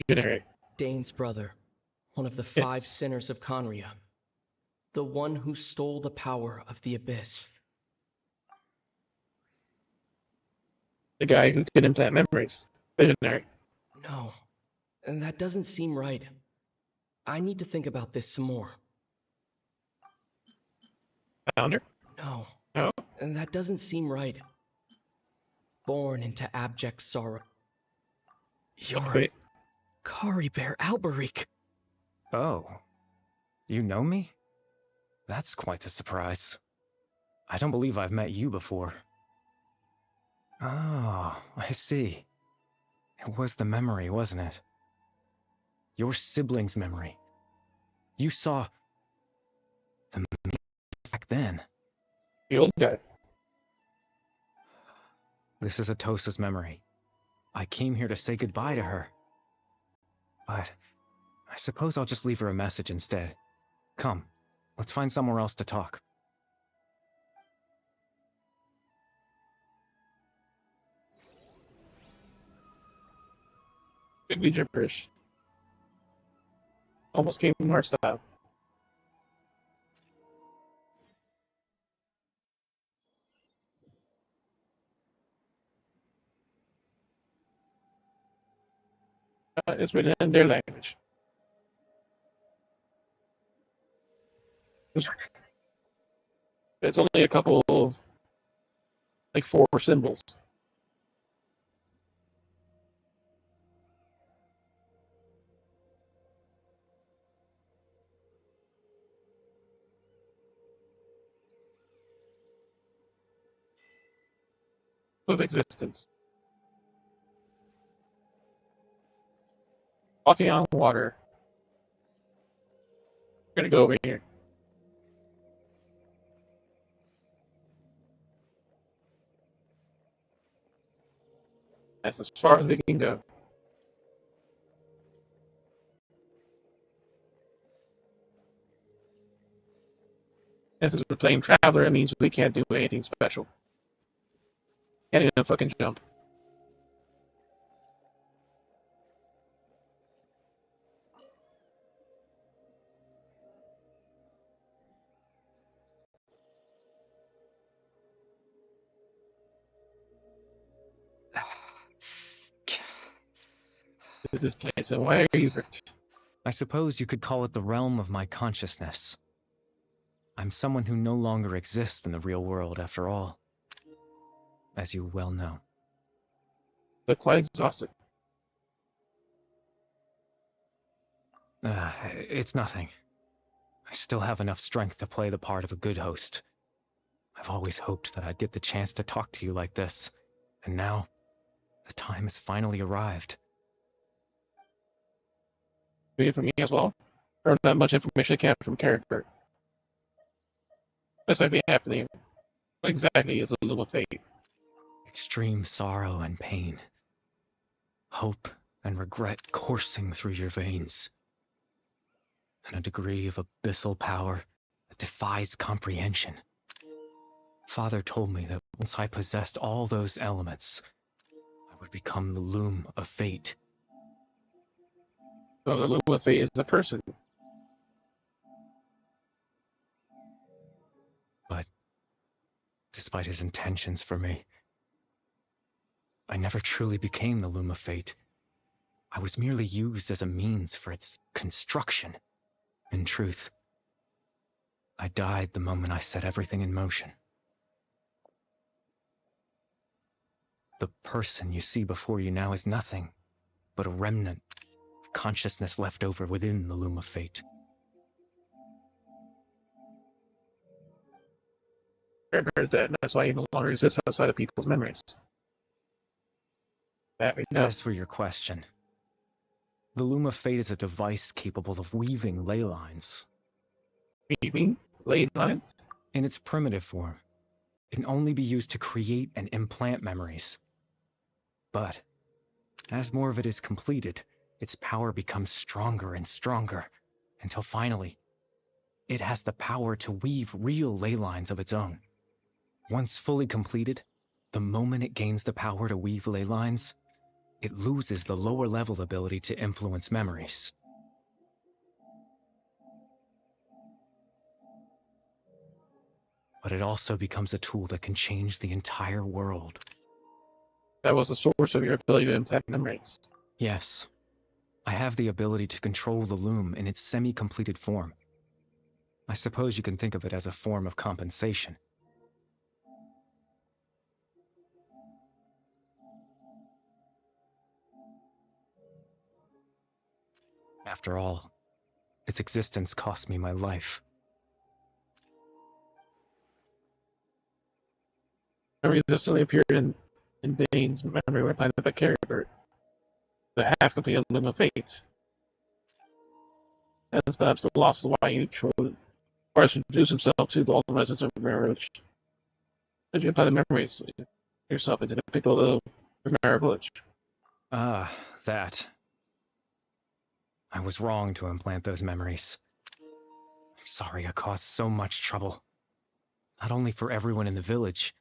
Generic. Dane's brother, one of the 5 sinners of Conria. The one who stole the power of the Abyss. The guy who could implant memories. Visionary. No, that doesn't seem right. I need to think about this some more. Founder? No. No? That doesn't seem right. Born into abject sorrow. You're Kari Bear Alberic. Oh. You know me? That's quite the surprise. I don't believe I've met you before. Oh, I see. It was the memory, wasn't it? Your sibling's memory. You saw the me back then. The old guy. This is Atosa's memory. I came here to say goodbye to her. But I suppose I'll just leave her a message instead. Come, let's find somewhere else to talk. Could be gibberish. Almost Kingdom Hearts style. It's written in their language. It's only a couple of, like 4 symbols. Of existence. Walking on water. We're gonna go over here. That's as far as we can go. And since we're playing Traveler, it means we can't do anything special. Can't even fucking jump. This is this place, and why are you hurt? I suppose you could call it the realm of my consciousness. I'm someone who no longer exists in the real world, after all. As you well know. But quite exhausted. It's nothing. I still have enough strength to play the part of a good host. I've always hoped that I'd get the chance to talk to you like this, and now, the time has finally arrived. Read it from me as well? Or not much information came from character. What's be happening? What exactly is the Loom of Fate? Extreme sorrow and pain. Hope and regret coursing through your veins. And a degree of abyssal power that defies comprehension. Father told me that once I possessed all those elements, I would become the Loom of Fate. So the Loom of Fate is a person. But, despite his intentions for me, I never truly became the Loom of Fate. I was merely used as a means for its construction. In truth, I died the moment I set everything in motion. The person you see before you now is nothing but a remnant of consciousness left over within the loom of fate. Fair is dead. That's why he no longer exists outside of people's memories. That we know. As for your question, the loom of fate is a device capable of weaving ley lines. Weaving ley lines? In its primitive form, it can only be used to create and implant memories. But as more of it is completed, its power becomes stronger and stronger, until finally, it has the power to weave real ley lines of its own. Once fully completed, the moment it gains the power to weave ley lines, it loses the lower level ability to influence memories. But it also becomes a tool that can change the entire world. That was the source of your ability to implant memories. Yes. I have the ability to control the loom in its semi-completed form. I suppose you can think of it as a form of compensation. After all, its existence cost me my life. Memories that suddenly appeared in Dane's memory when planted by Caribert, the half-completed Loom of Fate. That's perhaps the loss of why he chose to introduce himself to all the residents of Remera Village. Did you apply the memories yourself into the people of Remera Village? Ah, that. I was wrong to implant those memories. I'm sorry I caused so much trouble. Not only for everyone in the village,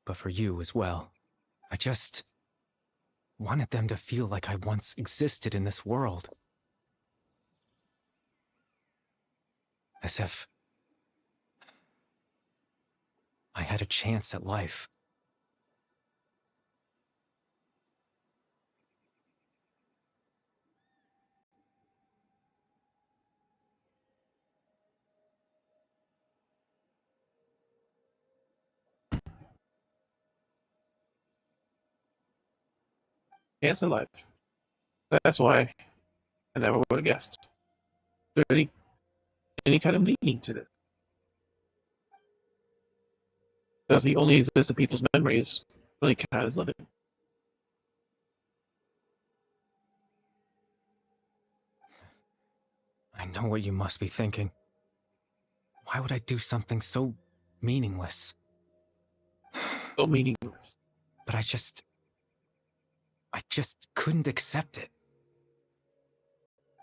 but for you as well. I just wanted them to feel like I once existed in this world. As if I had a chance at life. Chance in life. That's why I never would have guessed. Is there any kind of meaning to this? Does he only exist in people's memories when he count as living? I know what you must be thinking. Why would I do something so meaningless? So meaningless. But I just couldn't accept it.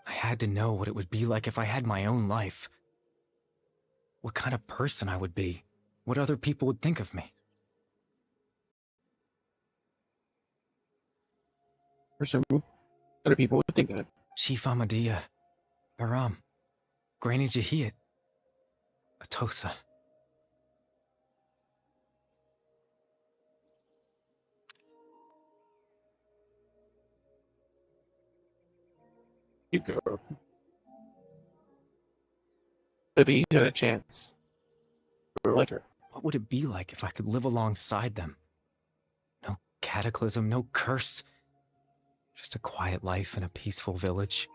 I had to know what it would be like if I had my own life. What kind of person I would be. What other people would think of me. Or so other people would think of it. Chief Amadia, Baram, Granny Jahiyat, Atosa. You go. If he had a chance. Or like her. What would it be like if I could live alongside them? No cataclysm, no curse. Just a quiet life in a peaceful village.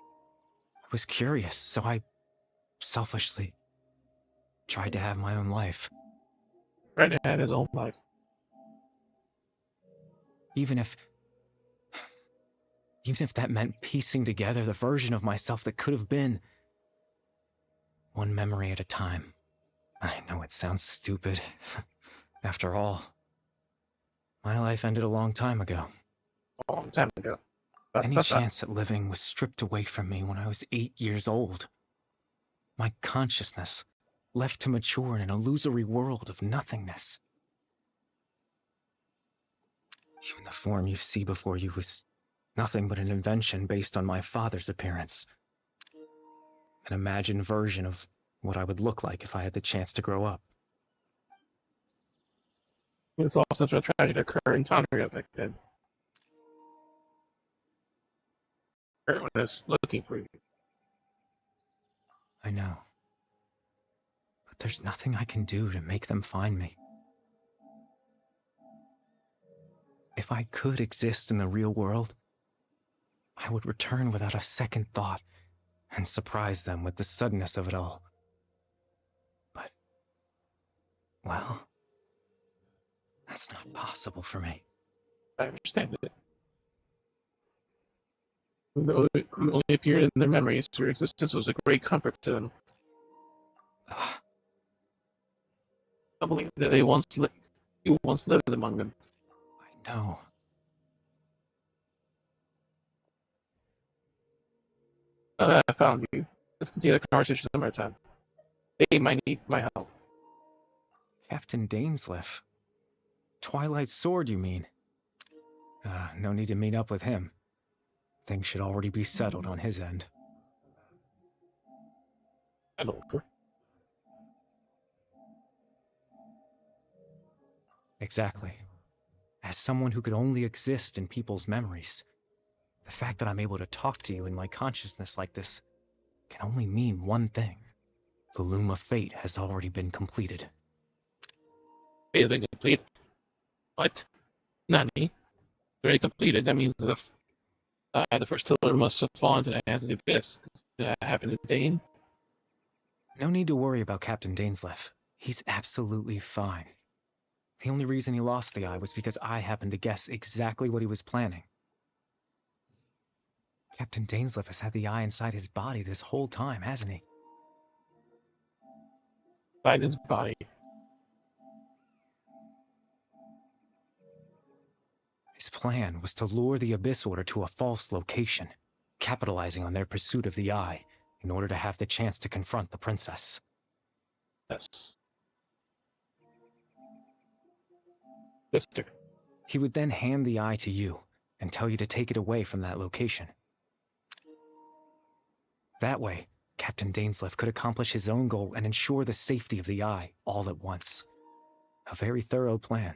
I was curious, so I selfishly tried to have my own life. Tried to have his own life. Even if that meant piecing together the version of myself that could have been. One memory at a time. I know it sounds stupid. After all, my life ended a long time ago. A long time ago. Any chance at living was stripped away from me when I was 8 years old. My consciousness left to mature in an illusory world of nothingness. Even the form you see before you was nothing but an invention based on my father's appearance. An imagined version of what I would look like if I had the chance to grow up. We saw such a tragic occur encounter back then. Everyone is looking for you. I know. But there's nothing I can do to make them find me. If I could exist in the real world, I would return without a second thought and surprise them with the suddenness of it all. But, well, that's not possible for me. I understand it. Though you only appeared in their memories, your existence was a great comfort to them. I believe that you once lived among them. I know. Now that I found you, let's continue the conversation some other time. They might need my help. Captain Dainsleif. Twilight Sword, you mean? No need to meet up with him. Things should already be settled on his end. And over. Exactly. As someone who could only exist in people's memories, the fact that I'm able to talk to you in my consciousness like this can only mean one thing. The Loom of Fate has already been completed. Fate has been completed? What? Nani? Already completed. That means the first tiller must have fallen into the hands of the Abyss. Does that happen to Dane? No need to worry about Captain Dainsleif. He's absolutely fine. The only reason he lost the eye was because I happened to guess exactly what he was planning. Captain Dainsleif has had the eye inside his body this whole time, hasn't he? Inside his body. His plan was to lure the Abyss Order to a false location, capitalizing on their pursuit of the eye in order to have the chance to confront the princess. Yes. Sister. He would then hand the eye to you and tell you to take it away from that location. That way, Captain Dainsleif could accomplish his own goal and ensure the safety of the eye all at once. A very thorough plan.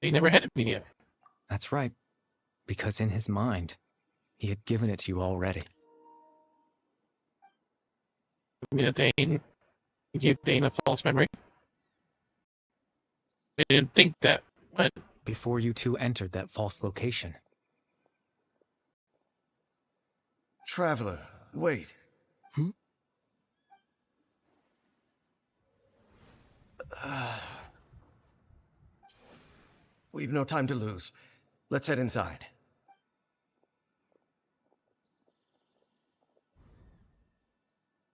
He never had me yet. That's right, because in his mind, he had given it to you already. I mean, Dane gave Dane a false memory. I didn't think that, but... Before you two entered that false location. Traveler, wait. We've no time to lose. Let's head inside.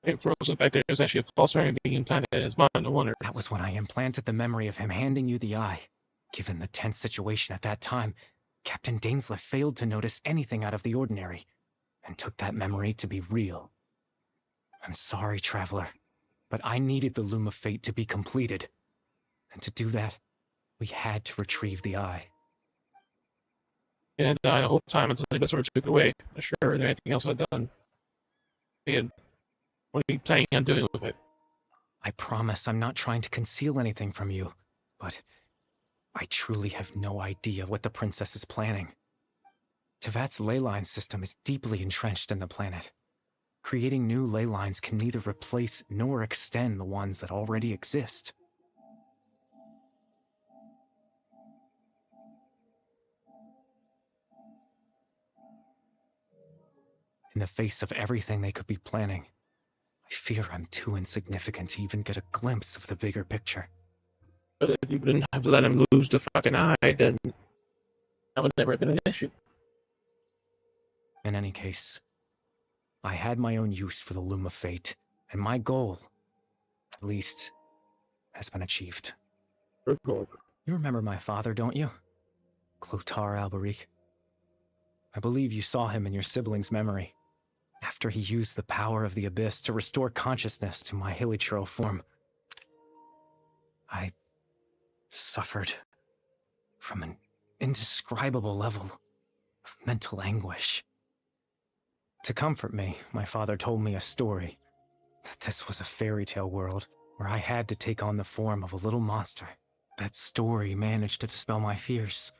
It frozen back there. There's actually a false memory being implanted in his mind. No wonder. That was when I implanted the memory of him handing you the eye. Given the tense situation at that time, Captain Dainsleif failed to notice anything out of the ordinary, and took that memory to be real. I'm sorry, Traveler, but I needed the Loom of Fate to be completed. And to do that, we had to retrieve the eye. And the whole time until the sword took it away. Not sure there anything else I'd done. And what are you planning on doing with it? I promise I'm not trying to conceal anything from you, but I truly have no idea what the princess is planning. Tevat's ley line system is deeply entrenched in the planet. Creating new ley lines can neither replace nor extend the ones that already exist. In the face of everything they could be planning, I fear I'm too insignificant to even get a glimpse of the bigger picture. But if you didn't have to let him lose the fucking eye, then that would never have been an issue. In any case, I had my own use for the Loom of Fate, and my goal, at least, has been achieved. Good goal. You remember my father, don't you? Clotar Alberic. I believe you saw him in your sibling's memory. After he used the power of the Abyss to restore consciousness to my Hilichurl form, I suffered from an indescribable level of mental anguish. To comfort me, my father told me a story, that this was a fairy tale world where I had to take on the form of a little monster. That story managed to dispel my fears,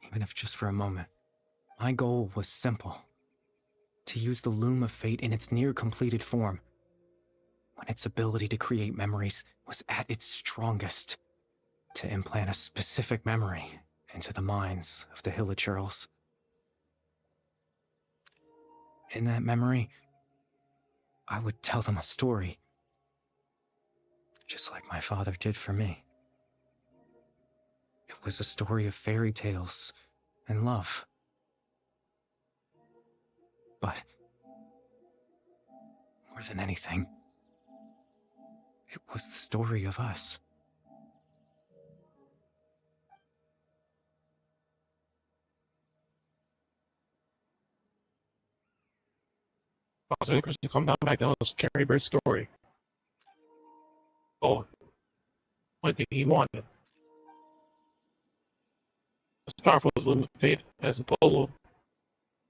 even if just for a moment. My goal was simple. To use the Loom of Fate in its near-completed form, when its ability to create memories was at its strongest, to implant a specific memory into the minds of the Hilichurls. In that memory, I would tell them a story, just like my father did for me. It was a story of fairy tales and love. But more than anything, it was the story of us. Also, to come down back to the Carrie Bird story. Oh, one thing he wanted. As powerful as Loom of Fate as the polo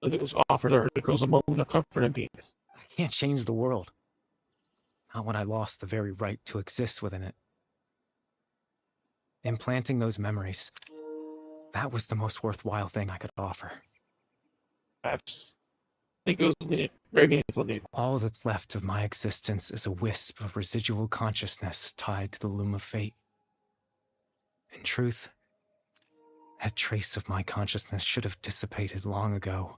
that it was offered her, the girls a moment of comfort and peace. I can't change the world. Not when I lost the very right to exist within it. Implanting those memories, that was the most worthwhile thing I could offer. Perhaps. I think it was very meaningful indeed. All that's left of my existence is a wisp of residual consciousness tied to the Loom of Fate. In truth, that trace of my consciousness should have dissipated long ago.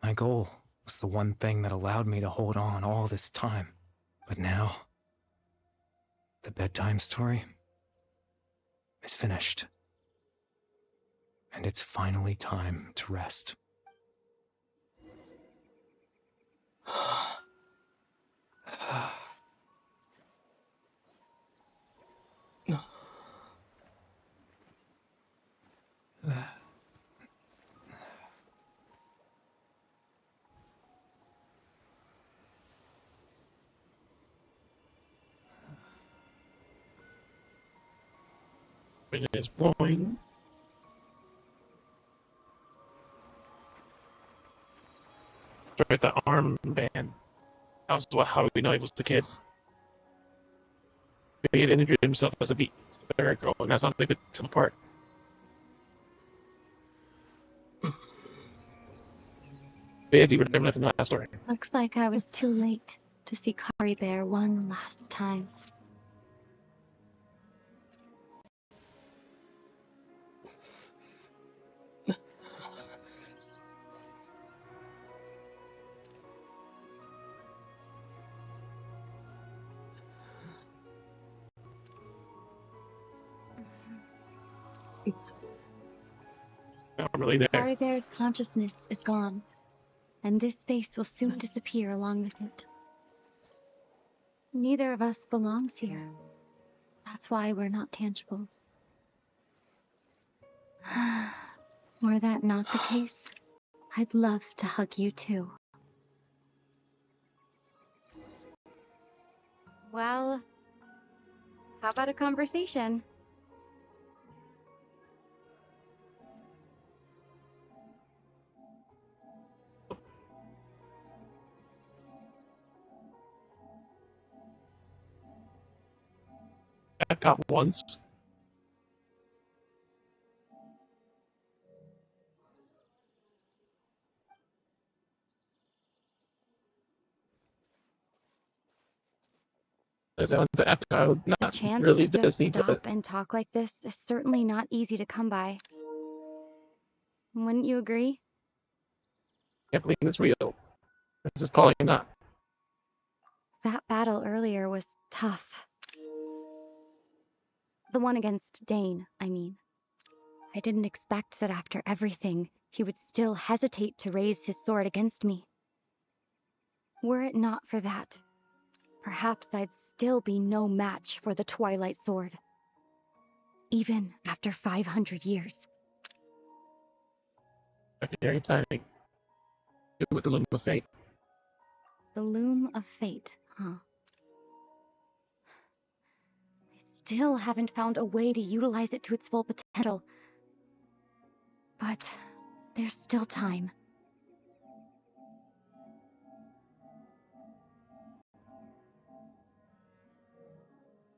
My goal was the one thing that allowed me to hold on all this time. But now, the bedtime story is finished. And it's finally time to rest. It is blowing. Right, the armband. That was how we know he was the kid. He had injured himself as a bear girl, and that's how they picked him apart. Bad, you remember from the last story. Looks like I was too late to see Kari Bear one last time. Not really there. Kari Bear's consciousness is gone, and this space will soon disappear along with it. Neither of us belongs here. That's why we're not tangible. Were that not the case, I'd love to hug you too. Well, how about a conversation? I got once. I was not A chance really to just Disney, stop but and talk like this is certainly not easy to come by. Wouldn't you agree? I can't believe it's real. This is probably not. That battle earlier was tough. The one against Dane, I mean. I didn't expect that after everything, he would still hesitate to raise his sword against me. Were it not for that, perhaps I'd still be no match for the Twilight Sword. Even after 500 years. Very timing. With the Loom of Fate. The Loom of Fate, huh? I still haven't found a way to utilize it to its full potential. But there's still time.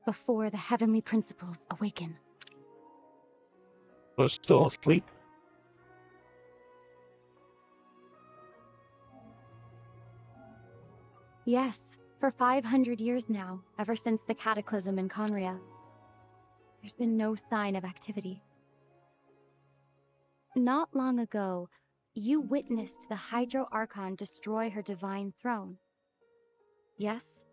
Before the heavenly principles awaken. Was still asleep. Yes, for 500 years now, ever since the cataclysm in Conria. There's been no sign of activity. Not long ago, you witnessed the Hydro Archon destroy her divine throne. Yes?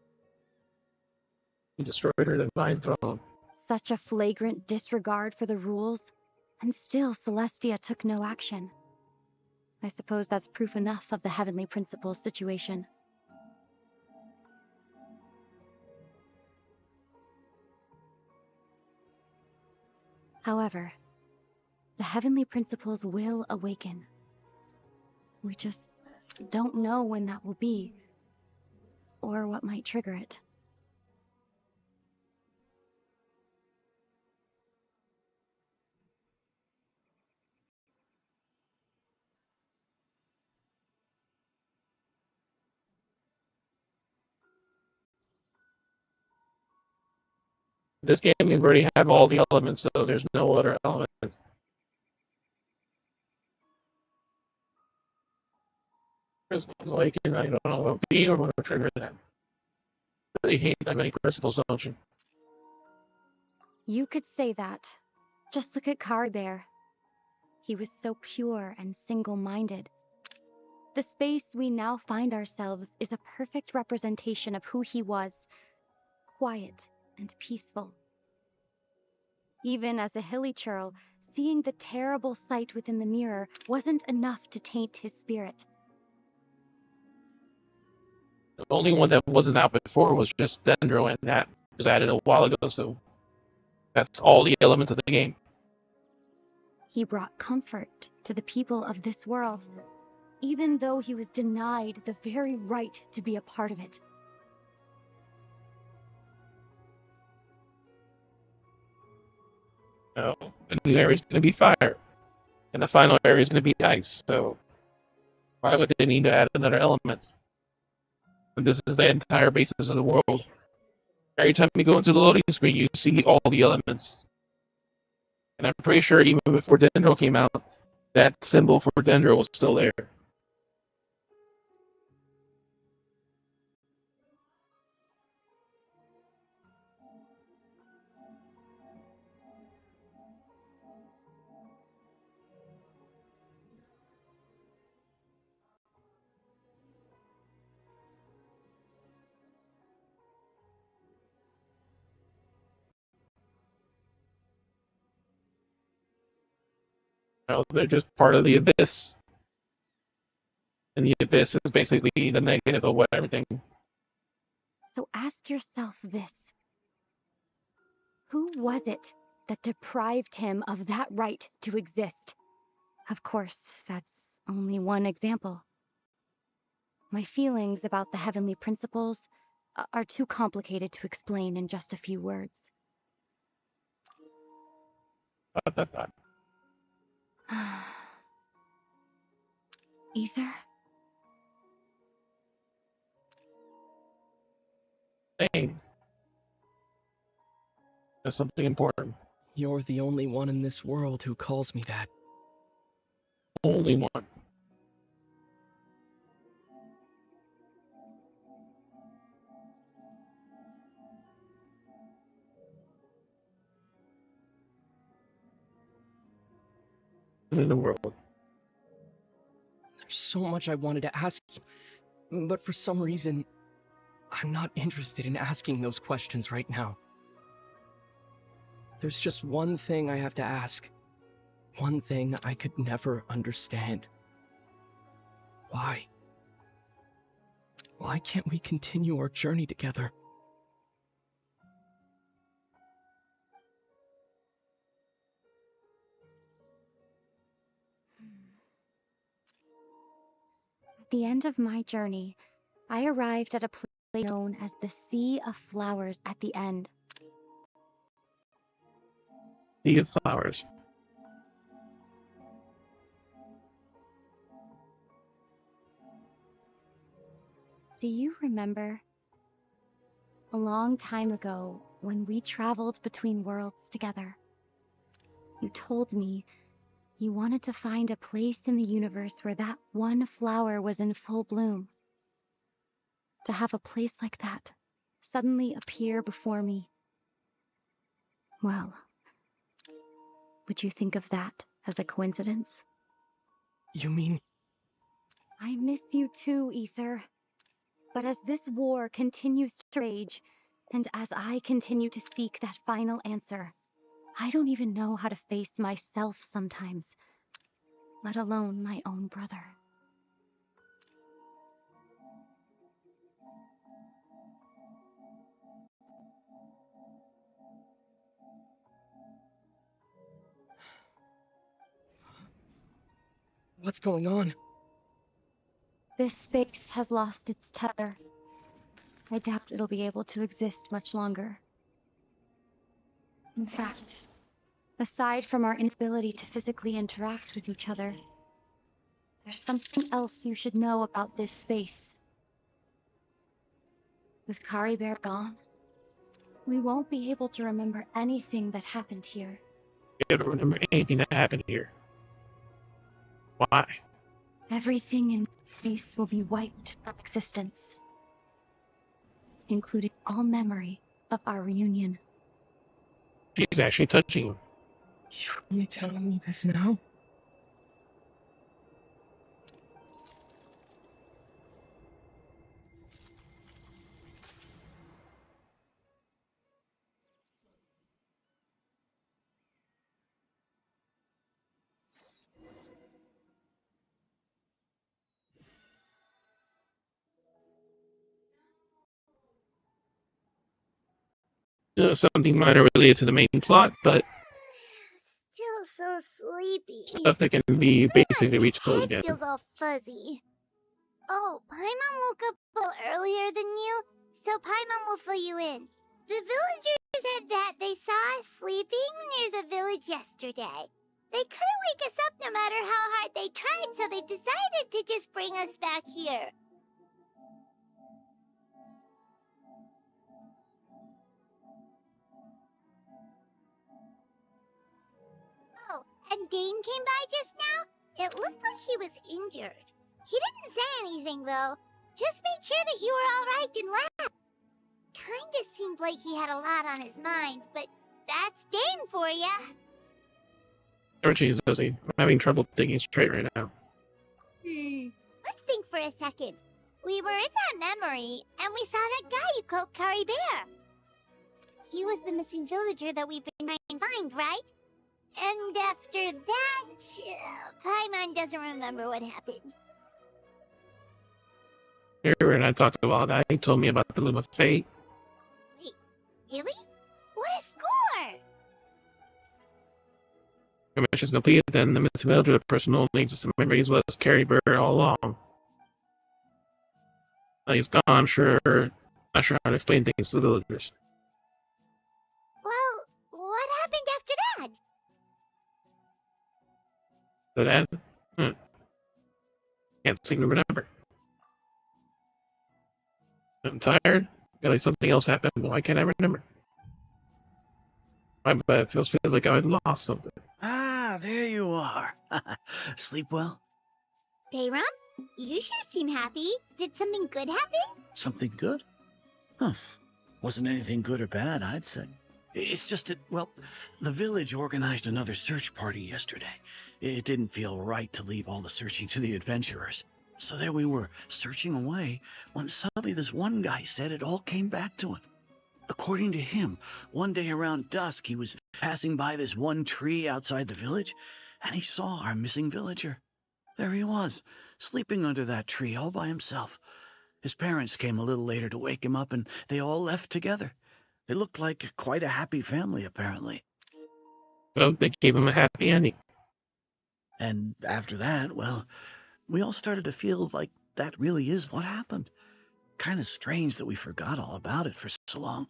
He destroyed her divine throne. Such a flagrant disregard for the rules, and still Celestia took no action. I suppose that's proof enough of the Heavenly Principles situation. However, the Heavenly Principles will awaken. We just don't know when that will be, or what might trigger it. This game we already have all the elements, so there's no other elements. There's like, I don't know what will be or what will trigger that. Really hate that many crystals, don't you? You could say that. Just look at Caribear. He was so pure and single-minded. The space we now find ourselves is a perfect representation of who he was. Quiet and peaceful. Even as a hilly churl, seeing the terrible sight within the mirror wasn't enough to taint his spirit. The only one that wasn't out before was just Dendro, and that was added a while ago, so that's all the elements of the game. He brought comfort to the people of this world, even though he was denied the very right to be a part of it. No, the new area is going to be fire, and the final area is going to be ice, so why would they need to add another element? And this is the entire basis of the world. Every time you go into the loading screen, you see all the elements. And I'm pretty sure even before Dendro came out, that symbol for Dendro was still there. You know, they're just part of the abyss. And the abyss is basically the negative of what everything. So ask yourself this. Who was it that deprived him of that right to exist? Of course, that's only one example. My feelings about the Heavenly Principles are too complicated to explain in just a few words. Ether? Thing. That's something important. You're the only one in this world who calls me that. Only one. In the world. There's so much I wanted to ask you, but for some reason, I'm not interested in asking those questions right now. There's just one thing I have to ask. One thing I could never understand. Why? Why can't we continue our journey together? At the end of my journey, I arrived at a place known as the Sea of Flowers at the end. Sea of Flowers. Do you remember? A long time ago, when we traveled between worlds together, you told me you wanted to find a place in the universe where that one flower was in full bloom. To have a place like that suddenly appear before me. Well, would you think of that as a coincidence? You mean... I miss you too, Ether. But as this war continues to rage, and as I continue to seek that final answer, I don't even know how to face myself sometimes, let alone my own brother. What's going on? This space has lost its tether. I doubt it'll be able to exist much longer. In fact, aside from our inability to physically interact with each other, there's something else you should know about this space. With Kari Bear gone, we won't be able to remember anything that happened here. You don't remember anything that happened here. Why? Everything in space will be wiped from existence, including all memory of our reunion. She's actually touching you. You're really telling me this now? Something minor related to the main plot, but Still so sleepy. stuff that can be basically retold Head again. feels all fuzzy. Oh, Paimon woke up a little earlier than you, so Paimon will fill you in. The villagers said that they saw us sleeping near the village yesterday. They couldn't wake us up no matter how hard they tried, so they decided to just bring us back here. Oh, and Dane came by just now? It looked like he was injured. He didn't say anything, though. Just made sure that you were all right and left. Kinda seemed like he had a lot on his mind, but that's Dane for ya. Never changes, does he? I'm having trouble thinking straight right now. Let's think for a second. We were in that memory, and we saw that guy you called Kari Bear. He was the missing villager that we've been trying to find, right? And after that, Paimon doesn't remember what happened. Here, and I talked about that. He told me about the Loom of Fate. Wait, really? What a score! Your mission's completed, then the missing villager, the person who needs some memories, was Carrie Burr all along. Now he's gone, I'm sure. Not sure how to explain things to the villagers. Well, what happened after that? So that? Can't seem to remember. I'm tired. Feel like something else happened, but why can't I remember? My butt feels like I lost something. Ah, there you are. Sleep well? Bayram, you sure seem happy. Did something good happen? Something good? Huh. Wasn't anything good or bad, I'd say. It's just that, well, the village organized another search party yesterday. It didn't feel right to leave all the searching to the adventurers. So there we were, searching away, when suddenly this one guy said it all came back to him. According to him, one day around dusk he was passing by this one tree outside the village, and he saw our missing villager. There he was, sleeping under that tree all by himself. His parents came a little later to wake him up, and they all left together. They looked like quite a happy family, apparently. Well, they gave him a happy ending. And after that, well, we all started to feel like that really is what happened. Kind of strange that we forgot all about it for so long.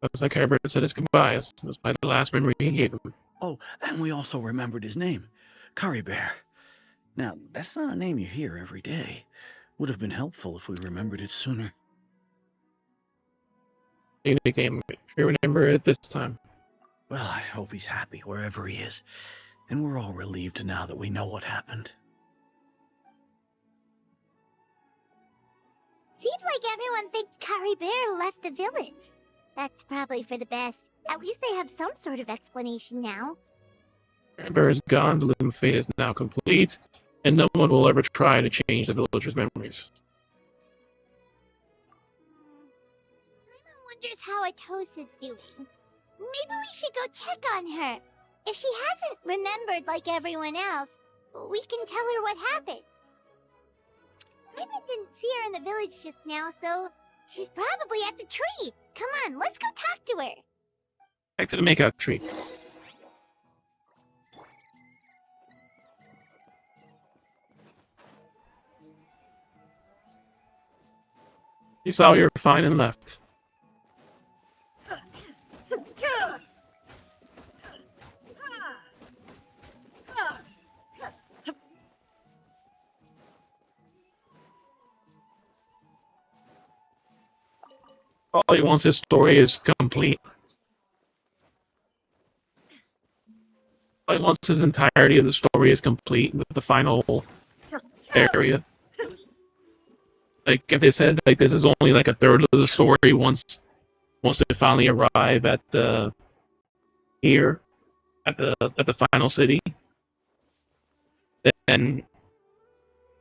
It was like Herbert said his goodbyes. It was by the last memory he gave him. Oh, and we also remembered his name, Kari Bear. Now, that's not a name you hear every day. Would have been helpful if we remembered it sooner. He became, if you remember it this time. Well, I hope he's happy wherever he is. And we're all relieved now that we know what happened. Seems like everyone thinks Kari Bear left the village. That's probably for the best. At least they have some sort of explanation now. Bear is gone, the living fate is now complete, and no one will ever try to change the villagers' memories. Paimon wonders how Atosa's doing. Maybe we should go check on her. If she hasn't remembered like everyone else, we can tell her what happened. Paimon didn't see her in the village just now, so she's probably at the tree. Come on, let's go talk to her. Back to the makeout tree. You saw you were fine and left. All he wants his story is complete. All he wants his entirety of the story is complete with the final area. Like if they said like this is only like a third of the story once they finally arrive at the final city, then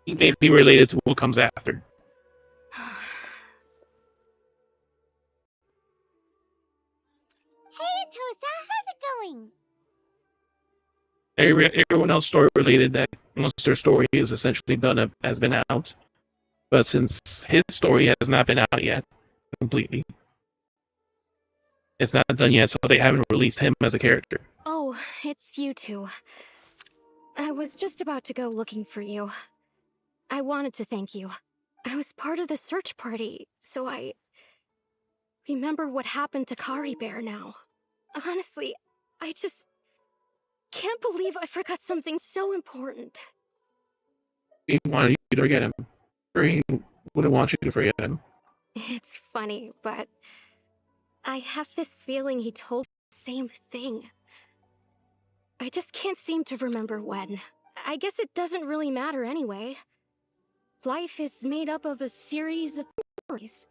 he may be related to what comes after. Hey, Atosa, how's it going? Everyone else story related that once their story is essentially done has been out. But since his story has not been out yet, completely, it's not done yet, so they haven't released him as a character. Oh, it's you two. I was just about to go looking for you. I wanted to thank you. I was part of the search party, so I remember what happened to Kari Bear now. Honestly, I just can't believe I forgot something so important. He wanted you to forget him. Or he wouldn't want you to forget him. It's funny, but I have this feeling he told the same thing. I just can't seem to remember when. I guess it doesn't really matter anyway. Life is made up of a series of memories.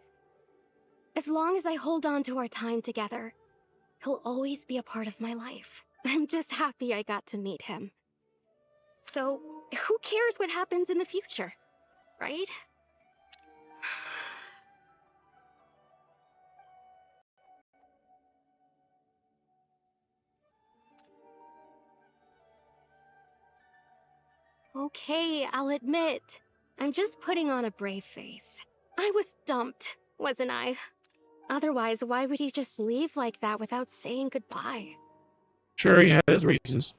As long as I hold on to our time together, he'll always be a part of my life. I'm just happy I got to meet him. So, who cares what happens in the future, right? Okay, I'll admit. I'm just putting on a brave face. I was dumped, wasn't I? Otherwise, why would he just leave like that without saying goodbye? Sure, he had his reasons.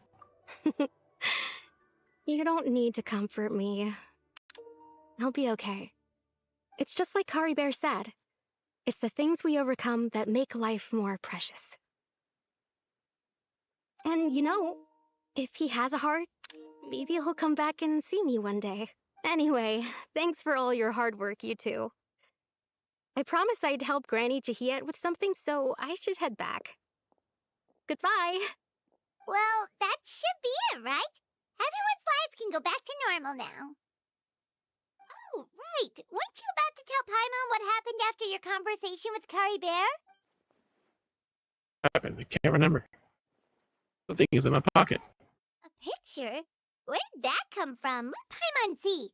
You don't need to comfort me. I'll be okay. It's just like Kari Bear said. It's the things we overcome that make life more precious. And you know, if he has a heart, maybe he'll come back and see me one day. Anyway, thanks for all your hard work, you two. I promised I'd help Granny Jahiet with something, so I should head back. Goodbye! Well, that should be it, right? Everyone's lives can go back to normal now. Oh, right. Weren't you about to tell Paimon what happened after your conversation with Kari Bear? I can't remember. The thing is in my pocket. A picture? Where'd that come from? Let Paimon see.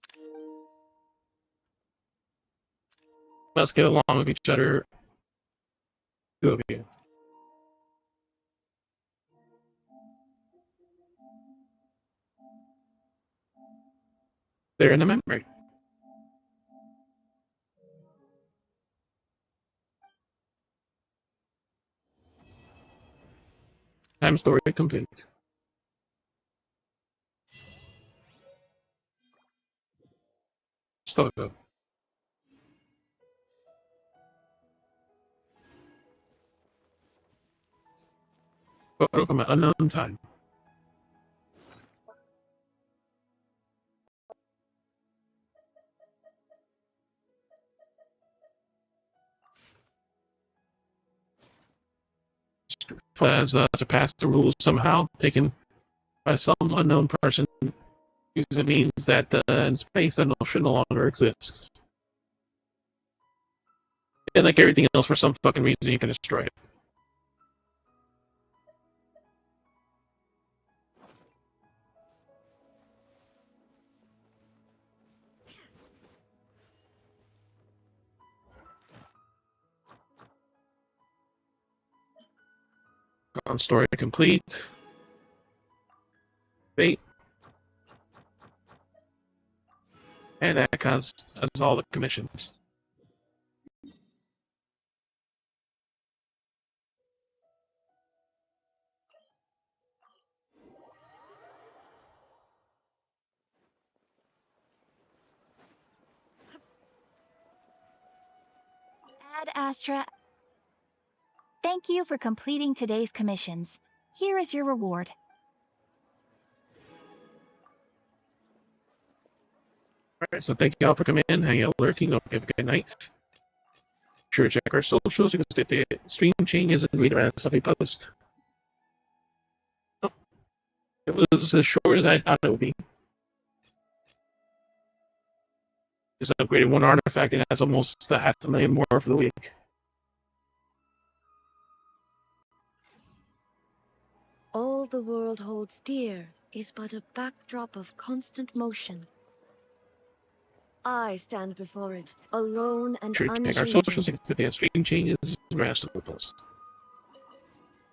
Let's get along with each other. Two of you. They're in the memory. Time story complete. Photo. Photo from an unknown time. Has surpassed the rules somehow, taken by some unknown person. It means that in space that should no longer exist. And like everything else, for some fucking reason, you can destroy it. On story complete. Fate. And that counts as all the commissions. Ad Astra, thank you for completing today's commissions. Here is your reward. Alright, so thank you all for coming in, hanging out, lurking. Hope you have a good night. Be sure to check our socials. You can see the stream changes and read around stuff we post. Oh, it was as short as I thought it would be. Just upgraded one artifact and has almost 500,000 more for the week. All the world holds dear is but a backdrop of constant motion. I stand before it, alone and Sure to check our unchanging. socials. You can see the stream changes and around stuff we post.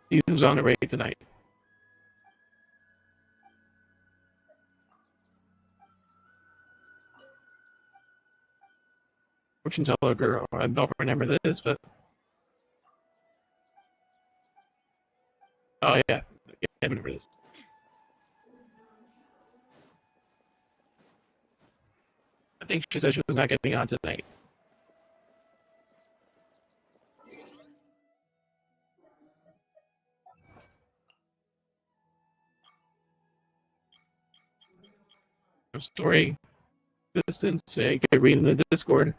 See who's on the raid tonight. Fortune teller girl. I don't remember this, but oh yeah, I remember this. I think she said she was not getting on tonight. Story distance. Yeah, you can read in the Discord.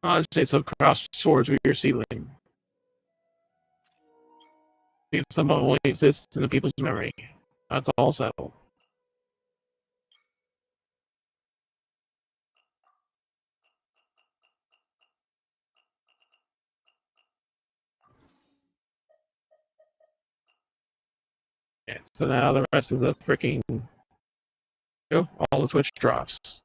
I'll say some cross swords with your ceiling. Because some of only exists in the people's memory. That's all settled. Yeah, so now the rest of the freaking all the Twitch drops.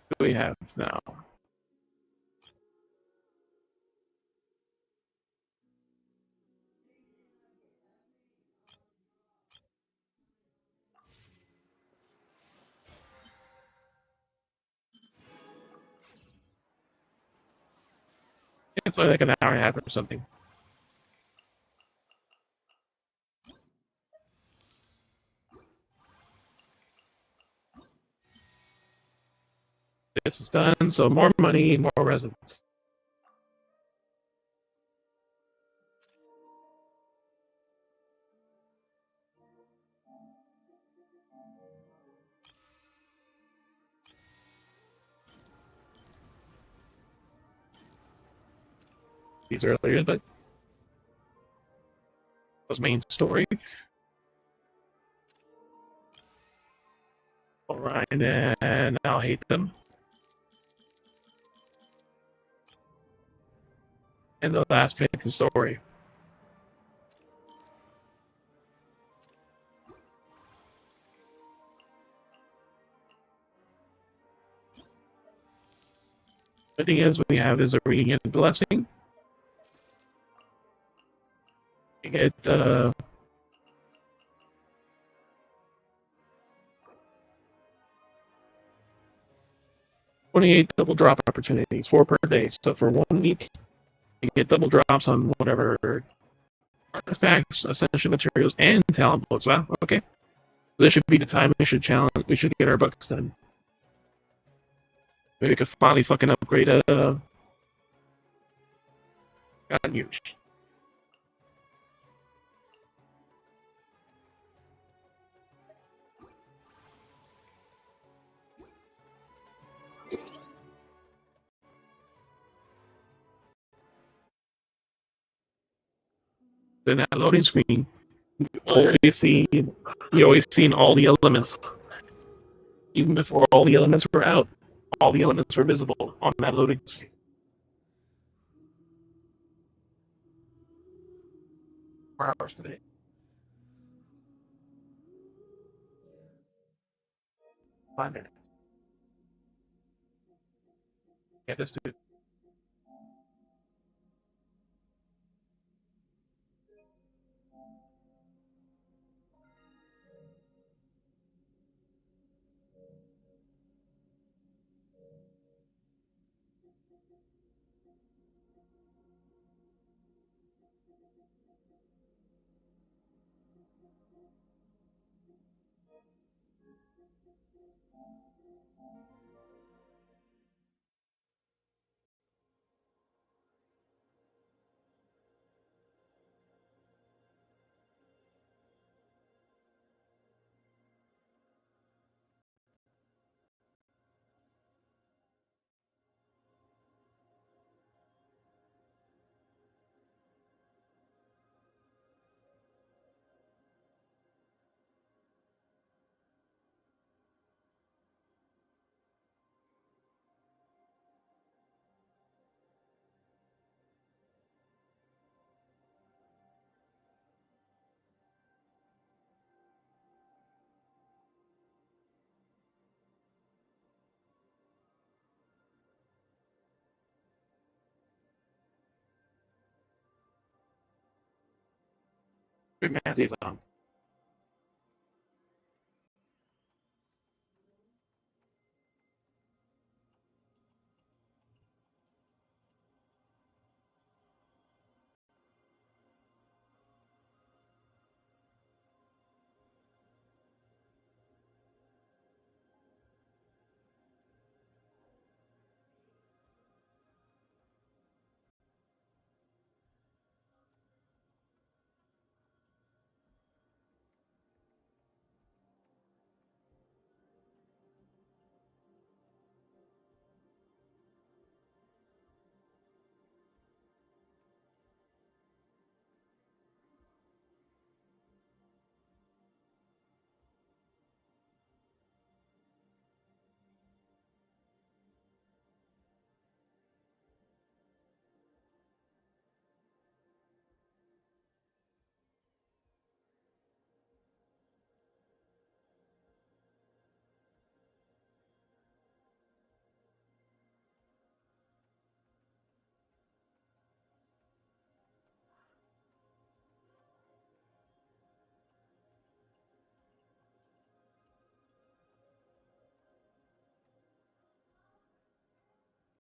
What do we have now? It's like an hour and a half or something. This is done, so more money, more residents. These earlier, but was main story. Alright, and I'll hate them. And the last pick the story. The thing is, we have is a reunion blessing. You get 28 double drop opportunities, 4 per day. So for 1 week, you get double drops on whatever artifacts, essential materials, and talent books. Wow, okay. This should be the time we should challenge. We should get our books done. Maybe we could finally fucking upgrade God news. in that loading screen, you always seen all the elements. Even before all the elements were out, all the elements were visible on that loading screen. 4 hours today. Five minutes. Yeah, this too. Big man, on.